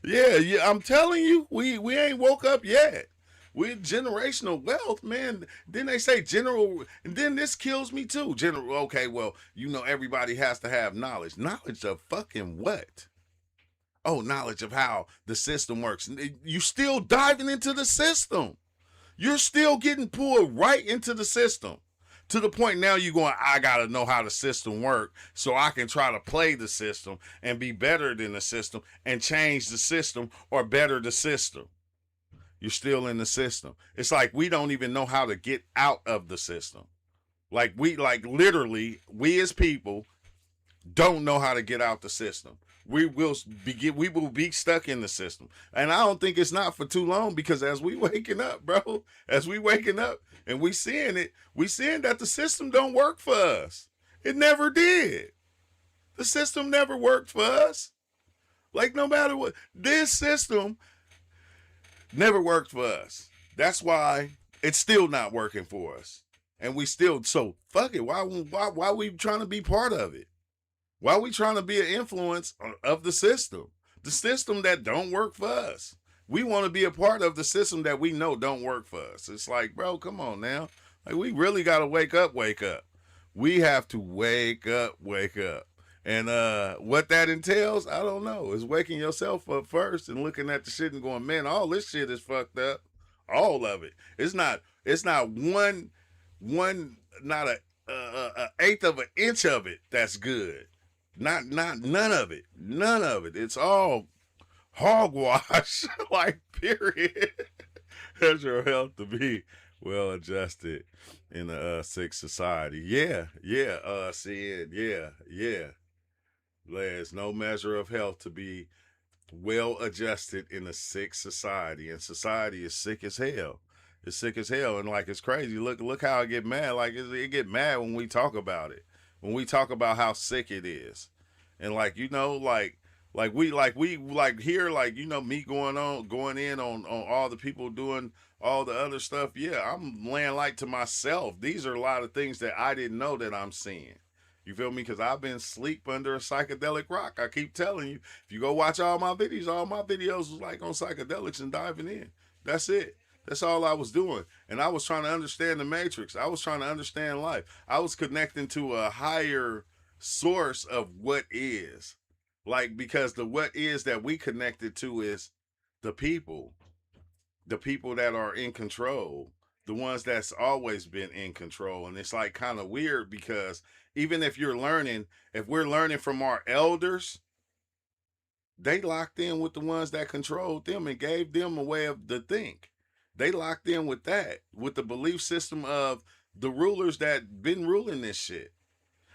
Yeah, I'm telling you, we ain't woke up yet. We're generational wealth, man. Then they say general, and then this kills me too. General, okay, well, everybody has to have knowledge. Knowledge of fucking what? Oh, knowledge of how the system works. You still diving into the system. You're still getting pulled right into the system. To the point now you're going, I got to know how the system works so I can try to play the system and be better than the system and change the system or better the system. You're still in the system. It's like we don't even know how to get out of the system. Literally, we as people don't know how to get out the system. We will be stuck in the system. And I don't think it's not for too long, because as we waking up, bro, and we seeing that the system don't work for us. It never did. The system never worked for us. Like, no matter what, this system never worked for us. That's why it's still not working for us. And we still, so fuck it. Why we trying to be part of it? Why are we trying to be an influence of the system that don't work for us? We want to be a part of the system that we know don't work for us. It's like, bro, come on now. Like, we really got to wake up. We have to wake up. And what that entails, I don't know. Is waking yourself up first and looking at the shit and going, man, all this shit is fucked up. All of it. It's not one, not a eighth of an inch of it that's good. Not none of it. None of it. It's all hogwash. Like, period. Has your health to be well adjusted in a sick society. Yeah. Sid. Yeah. There's no measure of health to be well adjusted in a sick society. And society is sick as hell. It's sick as hell. And like, it's crazy. Look how I get mad. Like, it get mad when we talk about it. When we talk about how sick it is. And like, you know, like we here, like, you know, me going in on all the people doing all the other stuff. Yeah, I'm laying light to myself. These are a lot of things that I didn't know that I'm seeing. You feel me? Because I've been asleep under a psychedelic rock. I keep telling you, if you go watch all my videos was like on psychedelics and diving in. That's it. That's all I was doing. And I was trying to understand the matrix. I was trying to understand life. I was connecting to a higher source of what is. Like, because the what is that we connected to is the people that are in control, the ones that's always been in control. And it's like kind of weird because even if we're learning from our elders, they locked in with the ones that controlled them and gave them a way to think. They locked in with that, with the belief system of the rulers that been ruling this shit.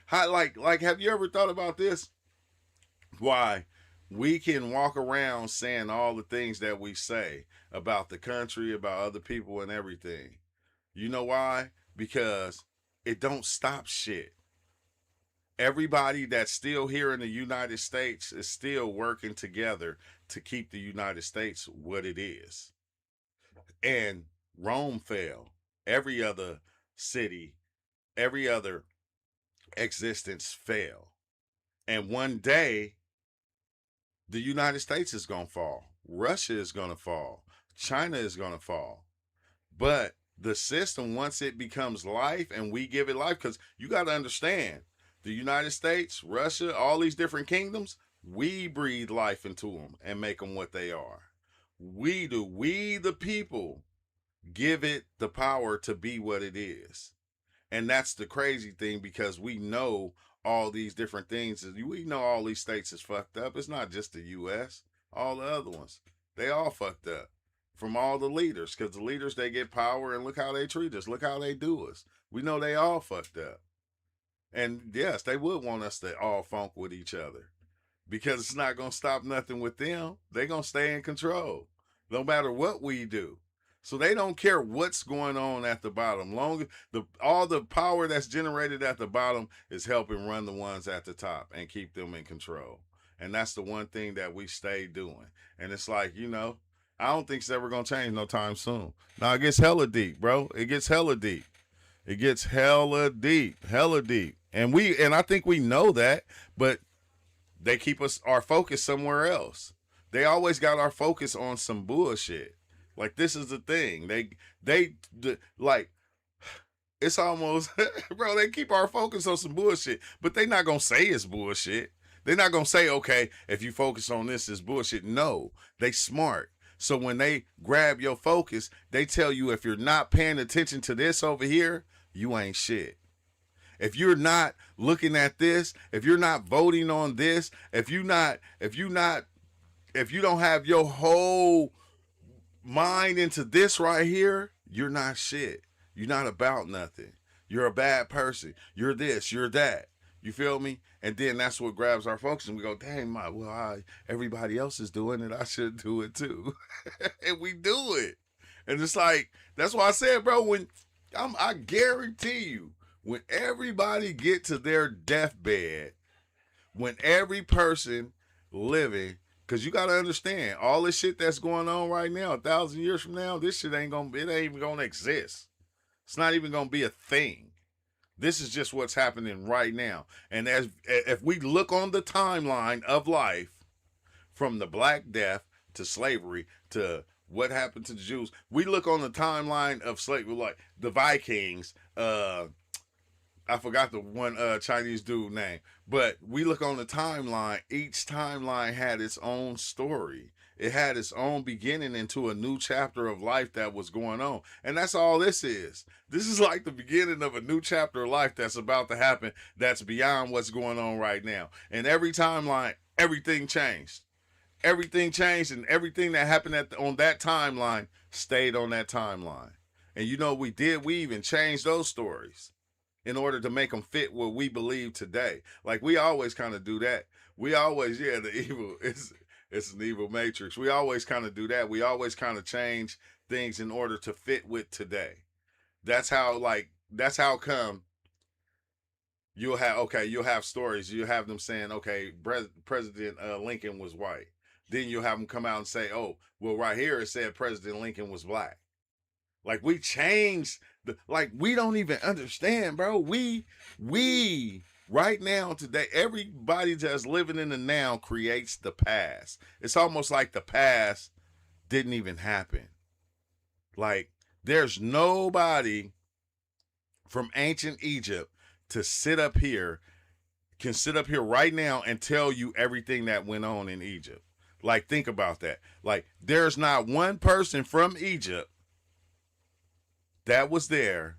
How, like, have you ever thought about this? Why we can walk around saying all the things that we say about the country, about other people and everything. You know why? Because it don't stop shit. Everybody that's still here in the United States is still working together to keep the United States what it is. And Rome fell. Every other city, every other existence fell. And one day, the United States is going to fall. Russia is going to fall. China is going to fall. But the system, once it becomes life and we give it life, because you got to understand, the United States, Russia, all these different kingdoms, we breathe life into them and make them what they are. We do. We, the people, give it the power to be what it is. And that's the crazy thing, because we know all these different things. We know all these states is fucked up. It's not just the U.S. All the other ones, they all fucked up from all the leaders, because the leaders, they get power and look how they treat us. Look how they do us. We know they all fucked up. And yes, they would want us to all funk with each other, because it's not going to stop nothing with them. They're going to stay in control no matter what we do. So they don't care what's going on at the bottom. All the power that's generated at the bottom is helping run the ones at the top and keep them in control. And that's the one thing that we stay doing. And it's like, you know, I don't think it's ever going to change no time soon. Now, it gets hella deep, bro. It gets hella deep. It gets hella deep. And I think we know that, but they keep our focus somewhere else. They always got our focus on some bullshit. Like, this is the thing. They like, it's almost, bro, they keep our focus on some bullshit, but they not going to say it's bullshit. They're not going to say, okay, if you focus on this, it's bullshit. No, they smart. So when they grab your focus, they tell you, if you're not paying attention to this over here, you ain't shit. If you're not looking at this, if you're not voting on this, if you don't have your whole mind into this right here, you're not shit. You're not about nothing. You're a bad person. You're this, you're that. You feel me? And then that's what grabs our focus, and we go, dang, everybody else is doing it, I should do it too. And we do it. And it's like, that's why I said, bro, I guarantee you, when everybody get to their deathbed, when every person living Because you got to understand, all this shit that's going on right now, 1,000 years from now, this shit ain't even going to exist. It's not even going to be a thing. This is just what's happening right now. And if we look on the timeline of life, from the Black Death to slavery to what happened to the Jews, we look on the timeline of slavery, like the Vikings, I forgot the one Chinese dude name, but we look on the timeline. Each timeline had its own story. It had its own beginning into a new chapter of life that was going on. And that's all this is. This is like the beginning of a new chapter of life that's about to happen, that's beyond what's going on right now. And every timeline, everything changed. Everything changed, and everything that happened on that timeline stayed on that timeline. And you know we even changed those stories in order to make them fit what we believe today. Like, we always kind of do that. We always, the evil, it's an evil matrix. We always kind of do that. We always kind of change things in order to fit with today. That's how come you'll have stories. You have them saying, okay, President Lincoln was white. Then you'll have them come out and say, oh, well, right here it said President Lincoln was black. Like, we changed we don't even understand, bro. We right now, today, everybody that's living in the now creates the past. It's almost like the past didn't even happen. Like, there's nobody from ancient Egypt can sit up here right now and tell you everything that went on in Egypt. Like, think about that. Like, there's not one person from Egypt that was there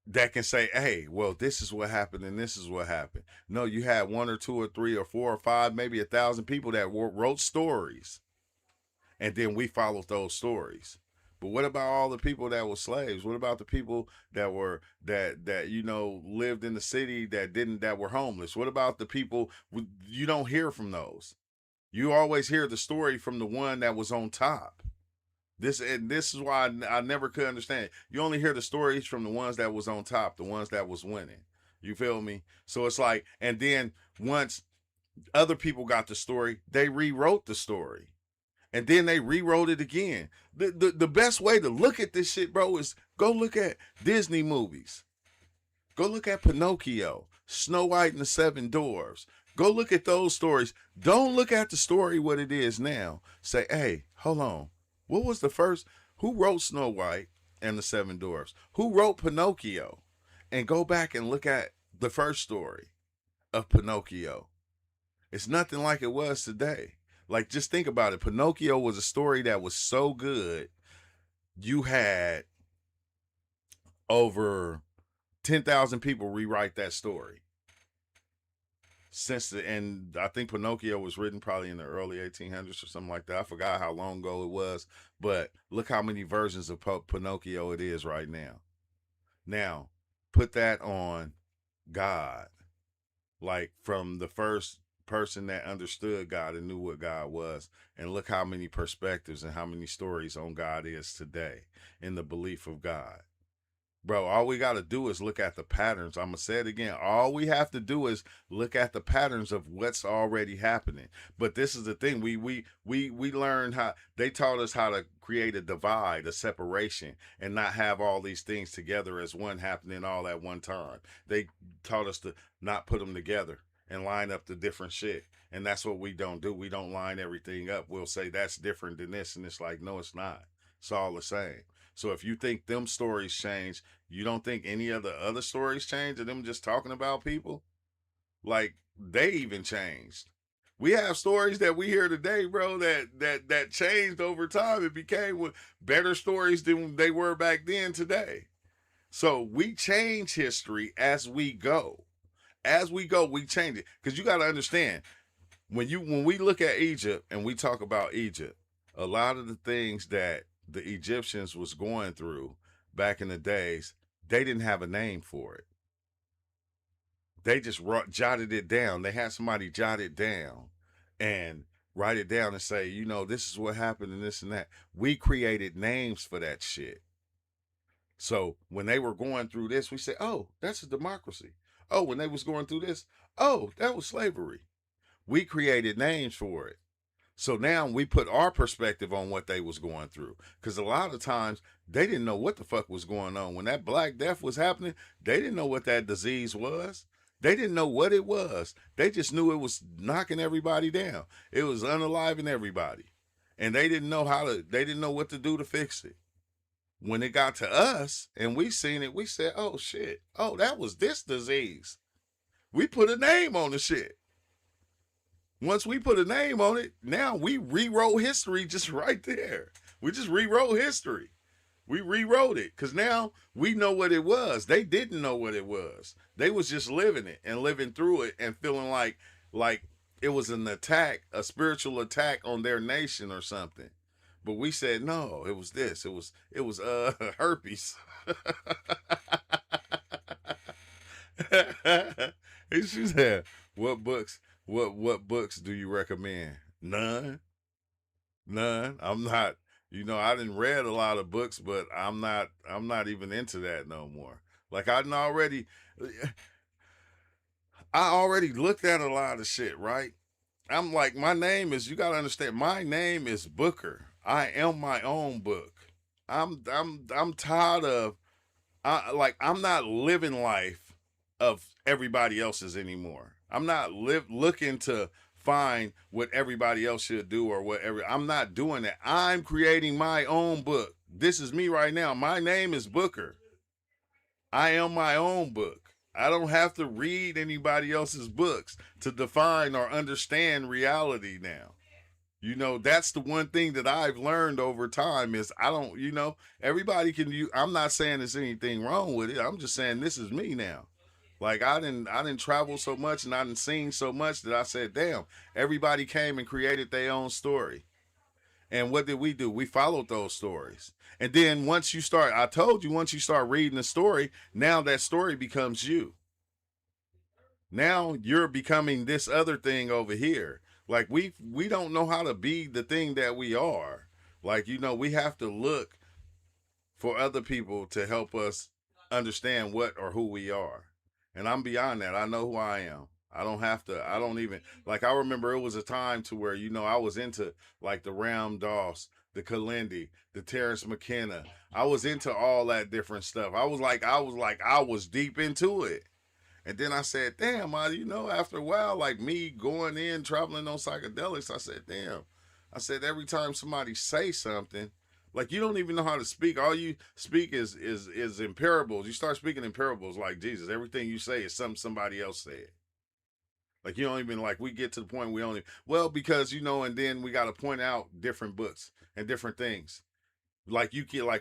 that can say, hey, well, this is what happened and this is what happened. No, you had 1 or 2 or 3 or 4 or 5, maybe 1,000 people that wrote stories, and then we followed those stories. But what about all the people that were slaves? What about the people that were that lived in the city that were homeless? What about the people? You don't hear from those. You always hear the story from the one that was on top. This is why I never could understand it. You only hear the stories from the ones that was on top, the ones that was winning. You feel me? So it's like, and then once other people got the story, they rewrote the story. And then they rewrote it again. The best way to look at this shit, bro, is go look at Disney movies. Go look at Pinocchio, Snow White and the Seven Dwarfs. Go look at those stories. Don't look at the story what it is now. Say, hey, hold on. What was the first? Who wrote Snow White and the Seven Dwarfs? Who wrote Pinocchio? And go back and look at the first story of Pinocchio. It's nothing like it was today. Like, just think about it. Pinocchio was a story that was so good. You had over 10,000 people rewrite that story. And I think Pinocchio was written probably in the early 1800s or something like that. I forgot how long ago it was, but look how many versions of Pinocchio it is right now. Now, put that on God. Like, from the first person that understood God and knew what God was, and look how many perspectives and how many stories on God is today in the belief of God. Bro, all we got to do is look at the patterns. I'm going to say it again. All we have to do is look at the patterns of what's already happening. But this is the thing. We learned how, they taught us how to create a divide, a separation, and not have all these things together as one happening all at one time. They taught us to not put them together and line up the different shit. And that's what we don't do. We don't line everything up. We'll say that's different than this. And it's like, no, it's not. It's all the same. So if you think them stories change, you don't think any of the other stories change, of them just talking about people? Like, they even changed. We have stories that we hear today, bro, that changed over time. It became better stories than they were back then today. So we change history as we go. As we go, we change it. Because you got to understand, when we look at Egypt and we talk about Egypt, a lot of the things that the Egyptians was going through back in the days, they didn't have a name for it. They just jotted it down. They had somebody jot it down and write it down and say, this is what happened and this and that. We created names for that shit. So when they were going through this, we say, oh, that's a democracy. Oh, when they was going through this, oh, that was slavery. We created names for it. So now we put our perspective on what they was going through. Because a lot of times they didn't know what the fuck was going on. When that Black Death was happening, they didn't know what that disease was. They didn't know what it was. They just knew it was knocking everybody down. It was unaliving everybody. And they didn't know they didn't know what to do to fix it. When it got to us and we seen it, we said, oh shit, oh, that was this disease. We put a name on the shit. Once we put a name on it, now we rewrote history just right there. We just rewrote history. We rewrote it because now we know what it was. They didn't know what it was. They was just living it and living through it and feeling like it was an attack, a spiritual attack on their nation or something. But we said, no, it was this. It was herpes. She said, what books do you recommend? None. I'm not, I didn't read a lot of books, but I'm not even into that no more. Like I already looked at a lot of shit, right? I'm like, my name is, you got to understand, my name is Booker. I am my own book. I'm tired of, I'm not living life of everybody else's anymore. I'm not looking to find what everybody else should do or whatever. I'm not doing that. I'm creating my own book. This is me right now. My name is Booker. I am my own book. I don't have to read anybody else's books to define or understand reality now. That's the one thing that I've learned over time is I don't, everybody can use, I'm not saying there's anything wrong with it. I'm just saying this is me now. Like I didn't travel so much and I didn't sing so much that I said, damn, everybody came and created their own story. And what did we do? We followed those stories. And then once you start reading the story, now that story becomes you. Now you're becoming this other thing over here. Like we don't know how to be the thing that we are. Like, we have to look for other people to help us understand what or who we are. And I'm beyond that. I know who I am. I don't even, like, I remember it was a time to where, I was into like the Ram Doss, the Kalindi, the Terrence McKenna. I was into all that different stuff. I was deep into it. And then I said, damn, after a while, like me going in, traveling on psychedelics, I said, damn. I said, every time somebody say something, like you don't even know how to speak. All you speak is in parables. You start speaking in parables like Jesus. Everything you say is something somebody else said. Like you don't even, like, we get to the point because, and then we got to point out different books and different things. Like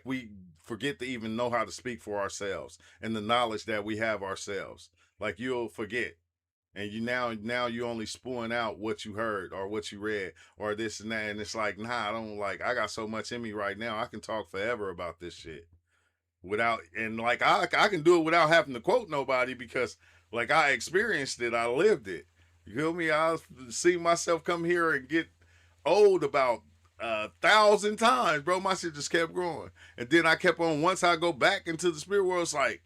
we forget to even know how to speak for ourselves and the knowledge that we have ourselves. Like you'll forget. And now you only spewing out what you heard or what you read or this and that. And it's like, nah, I got so much in me right now. I can talk forever about this shit I can do it without having to quote nobody because like I experienced it. I lived it. You feel me? I see myself come here and get old about 1,000 times, bro. My shit just kept growing. And then I kept on, once I go back into the spirit world, it's like,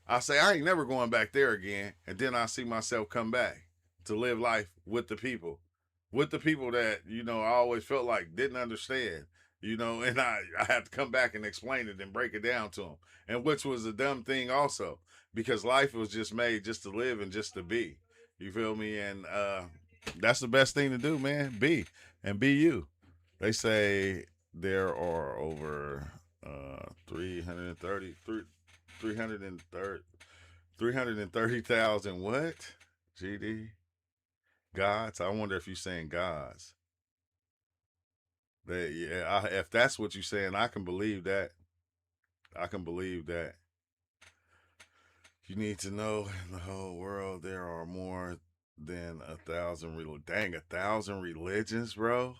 I say, I ain't never going back there again. And then I see myself come back to live life with the people that, I always felt like didn't understand, and I had to come back and explain it and break it down to them. And which was a dumb thing also, because life was just made just to live and just to be. You feel me? And that's the best thing to do, man. Be you. They say there are over 330,000 what? GD? Gods? I wonder if you're saying gods. If that's what you're saying, I can believe that. You need to know in the whole world there are more than 1,000 religions, bro.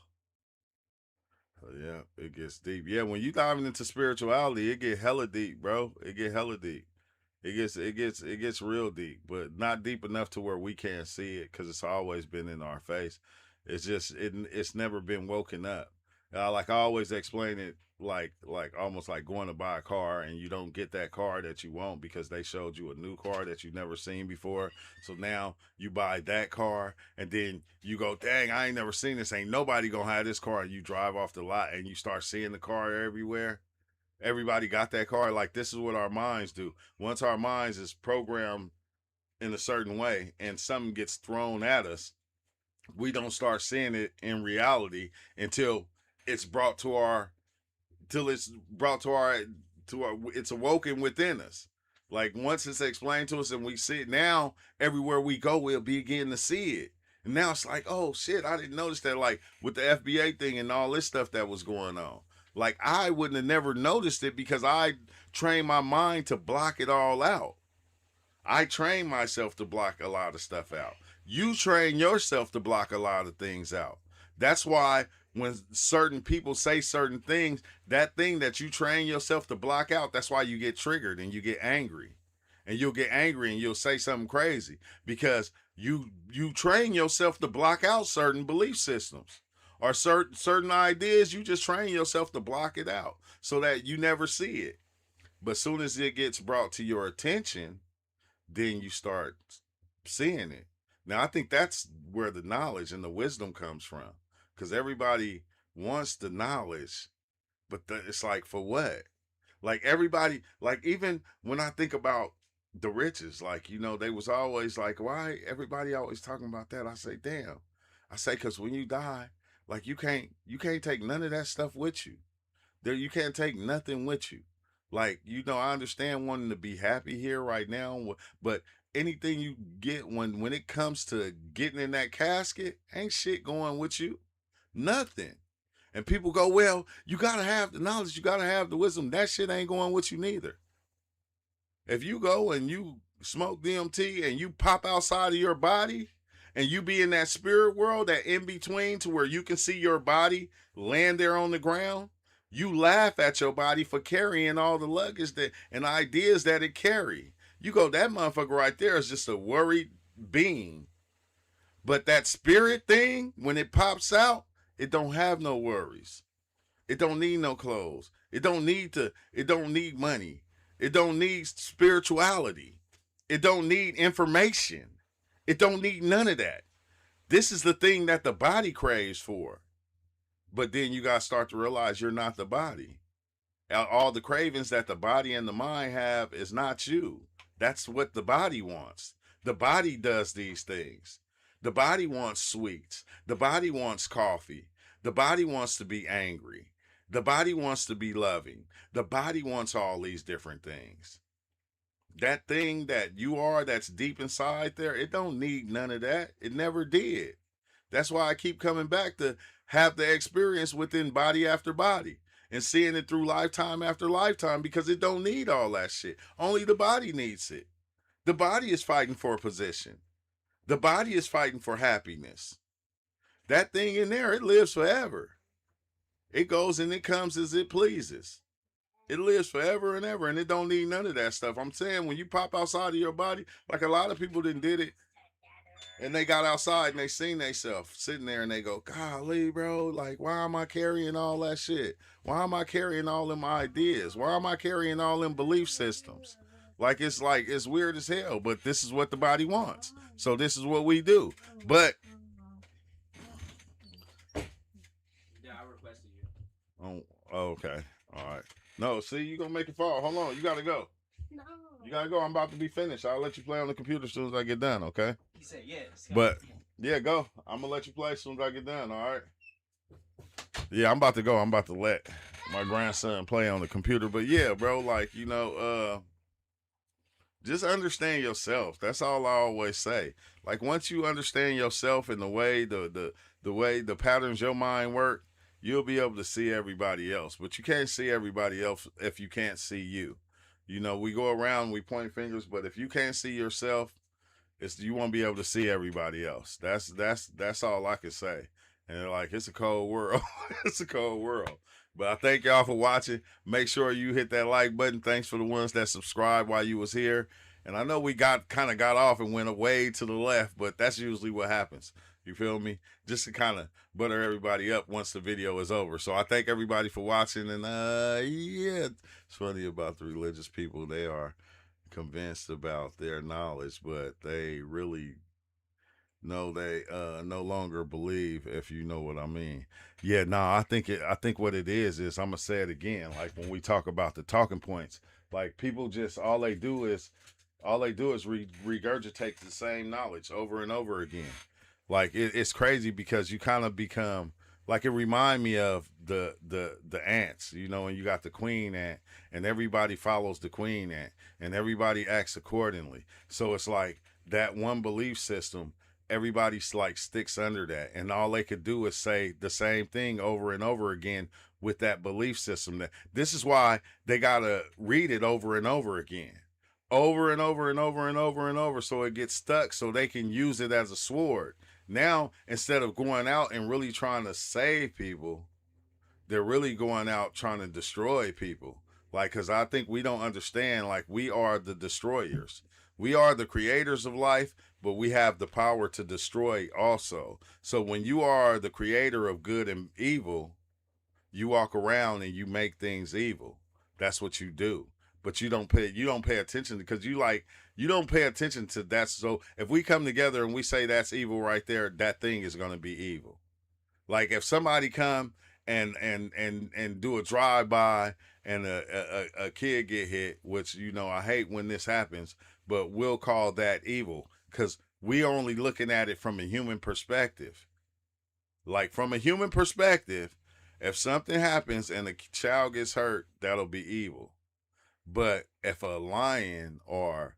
Yeah, it gets deep. Yeah, when you diving into spirituality, it get hella deep, bro. It get hella deep. It gets real deep, but not deep enough to where we can't see it because it's always been in our face. It's just it's never been woken up. Like I always explain it like almost like going to buy a car and you don't get that car that you want because they showed you a new car that you've never seen before. So now you buy that car and then you go, dang, I ain't never seen this. Ain't nobody gonna have this car. And you drive off the lot and you start seeing the car everywhere. Everybody got that car. Like, this is what our minds do. Once our minds is programmed in a certain way and something gets thrown at us, we don't start seeing it in reality until it's brought to our it's awoken within us. Like, once it's explained to us and we see it, now everywhere we go we'll begin to see it. And now it's like, oh shit, I didn't notice that. Like with the FBA thing and all this stuff that was going on, like I wouldn't have never noticed it because I trained my mind to block it all out. I train myself to block a lot of stuff out. You train yourself to block a lot of things out. That's why when certain people say certain things, that thing that you train yourself to block out, that's why you get triggered and you get angry. And you'll get angry and you'll say something crazy because you train yourself to block out certain belief systems or certain ideas. You just train yourself to block it out so that you never see it. But soon as it gets brought to your attention, then you start seeing it. Now, I think that's where the knowledge and the wisdom comes from, because everybody wants the knowledge, but it's like, for what? Like everybody, like even when I think about the riches, like, you know, they was always like, why everybody always talking about that? I say, damn. I say, because when you die, like you can't take none of that stuff with you. You can't take nothing with you. Like, you know, I understand wanting to be happy here right now, but anything you get when it comes to getting in that casket, ain't shit going with you. Nothing. And people go, well, you got to have the knowledge, you got to have the wisdom. That shit ain't going with you neither. If you go and you smoke DMT and you pop outside of your body and you be in that spirit world, that in between to where you can see your body land there on the ground, you laugh at your body for carrying all the luggage and ideas that it carry. You go, that motherfucker right there is just a worried being. But that spirit thing, when it pops out, it don't have no worries. It don't need no clothes. It don't need money. It don't need spirituality. It don't need information. It don't need none of that. This is the thing that the body craves for. But then you got to start to realize you're not the body. All the cravings that the body and the mind have is not you. That's what the body wants. The body does these things. The body wants sweets. The body wants coffee. The body wants to be angry. The body wants to be loving. The body wants all these different things. That thing that you are that's deep inside there, it don't need none of that. It never did. That's why I keep coming back to have the experience within body after body and seeing it through lifetime after lifetime, because it don't need all that shit. Only the body needs it. The body is fighting for a position. The body is fighting for happiness. That thing in there, it lives forever. It goes and it comes as it pleases. It lives forever and ever, and it don't need none of that stuff. I'm saying, when you pop outside of your body, like a lot of people done did it, and they got outside and they seen themselves sitting there and they go, golly, bro, like, why am I carrying all that shit? Why am I carrying all them ideas? Why am I carrying all them belief systems? Like, it's weird as hell, but this is what the body wants. So this is what we do. But yeah, I requested you. Oh, okay. All right. No, see, you're gonna make it fall. Hold on, you gotta go. No. You gotta go. I'm about to be finished. I'll let you play on the computer as soon as I get done, okay? He said yes. But yeah, go. I'm gonna let you play as soon as I get done, all right? Yeah, I'm about to go. I'm about to let my grandson play on the computer. But yeah, bro, like, you know, just understand yourself. That's all I always say. Like, once you understand yourself and the way the patterns your mind work, you'll be able to see everybody else. But you can't see everybody else if you can't see you. You know, we go around, we point fingers, but if you can't see yourself, you won't be able to see everybody else. That's all I can say. And like, it's a cold world. It's a cold world. But I thank y'all for watching. Make sure you hit that like button. Thanks for the ones that subscribed while you was here. And I know we kind of got off and went away to the left, but that's usually what happens. You feel me? Just to kind of butter everybody up once the video is over. So I thank everybody for watching. And yeah, it's funny about the religious people. They are convinced about their knowledge, but they really they no longer believe, if you know what I mean. Yeah, I think what it is I'm gonna say it again. Like when we talk about the talking points, like people just all they do is regurgitate the same knowledge over and over again. Like it's crazy because you kind of become like, it remind me of the ants, you know, and you got the queen ant and everybody follows the queen ant and everybody acts accordingly. So it's like that one belief system, everybody's like sticks under that, and all they could do is say the same thing over and over again with that belief system. This is why they gotta read it over and over again, over and over and over and over and over, so it gets stuck, so they can use it as a sword. Now, instead of going out and really trying to save people, they're really going out trying to destroy people. Like, because I think we don't understand, like, we are the destroyers. We are the creators of life, but we have the power to destroy also. So when you are the creator of good and evil, you walk around and you make things evil. That's what you do. But you don't pay attention, because you don't pay attention to that. So if we come together and we say that's evil right there, that thing is going to be evil. Like if somebody come and do a drive-by and a kid get hit, which, you know, I hate when this happens, but we'll call that evil because we only looking at it from a human perspective. Like from a human perspective, if something happens and a child gets hurt, that'll be evil. But if a lion or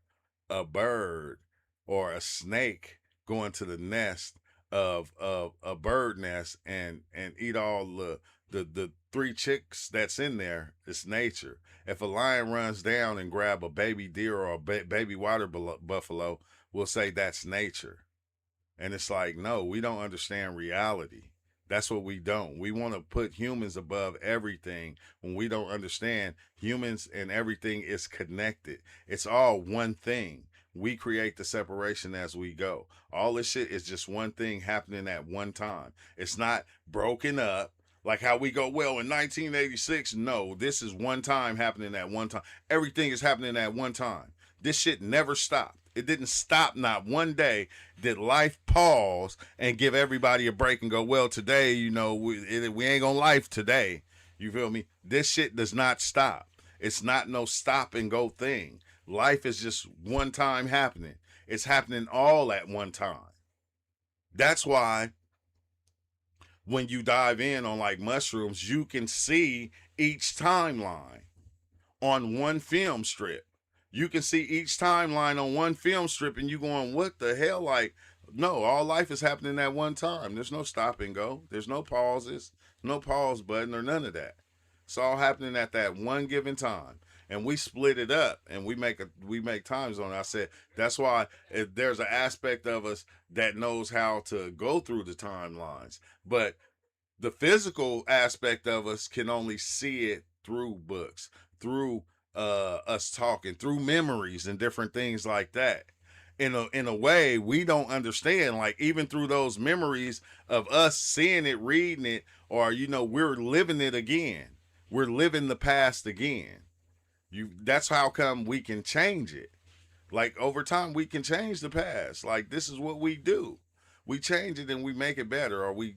a bird or a snake go into the nest of a bird nest and eat all the three chicks that's in there, it's nature. If a lion runs down and grab a baby deer or a baby water buffalo, we'll say that's nature. And it's like, no, we don't understand reality. That's what we don't. We want to put humans above everything when we don't understand humans and everything is connected. It's all one thing. We create the separation as we go. All this shit is just one thing happening at one time. It's not broken up like how we go, well, in 1986, no, this is one time happening at one time. Everything is happening at one time. This shit never stopped. It didn't stop. Not one day did life pause and give everybody a break and go, well, today, you know, we ain't gonna life today. You feel me? This shit does not stop. It's not no stop and go thing. Life is just one time happening. It's happening all at one time. That's why when you dive in on like mushrooms, you can see each timeline on one film strip. You can see each timeline on one film strip and you going, what the hell? Like, no, all life is happening at one time. There's no stop and go. There's no pauses, no pause button or none of that. It's all happening at that one given time. And we split it up and we make time zone. I said, that's why there's an aspect of us that knows how to go through the timelines. But the physical aspect of us can only see it through books, through us talking, through memories and different things like that. In a way, we don't understand, like even through those memories of us seeing it, reading it, or, you know, we're living it again. We're living the past again. That's how come we can change it. Like over time, we can change the past. Like this is what we do. We change it and we make it better, or we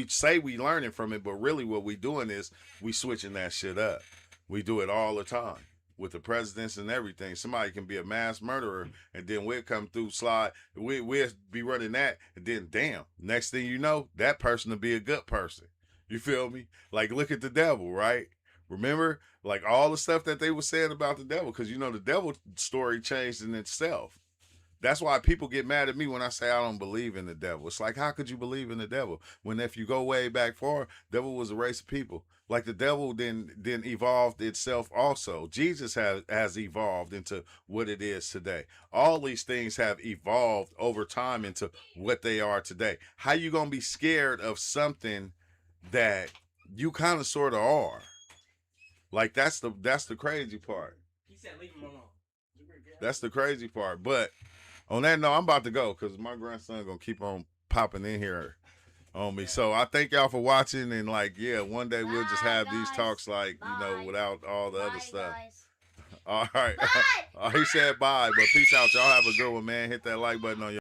say we learning from it, but really what we doing is we switching that shit up. We do it all the time with the presidents and everything. Somebody can be a mass murderer and then we'll come through, slide. We'll be running that, and then damn, next thing you know, that person will be a good person. You feel me? Like look at the devil, right? Remember, like all the stuff that they were saying about the devil, because you know the devil story changed in itself. That's why people get mad at me when I say I don't believe in the devil. It's like, how could you believe in the devil when if you go way back far, devil was a race of people. Like the devil then evolved itself also. Jesus has evolved into what it is today. All these things have evolved over time into what they are today. How you gonna be scared of something that you kind of sort of are? Like that's the crazy part. He said leave him alone. That's the crazy part. But on that note, I'm about to go because my grandson gonna keep on popping in here on me. So I thank y'all for watching, and like, yeah, one day we'll just have these talks, like, you know, without all the other stuff. All right. He said bye, but peace out. Y'all have a good one, man. Hit that like button on your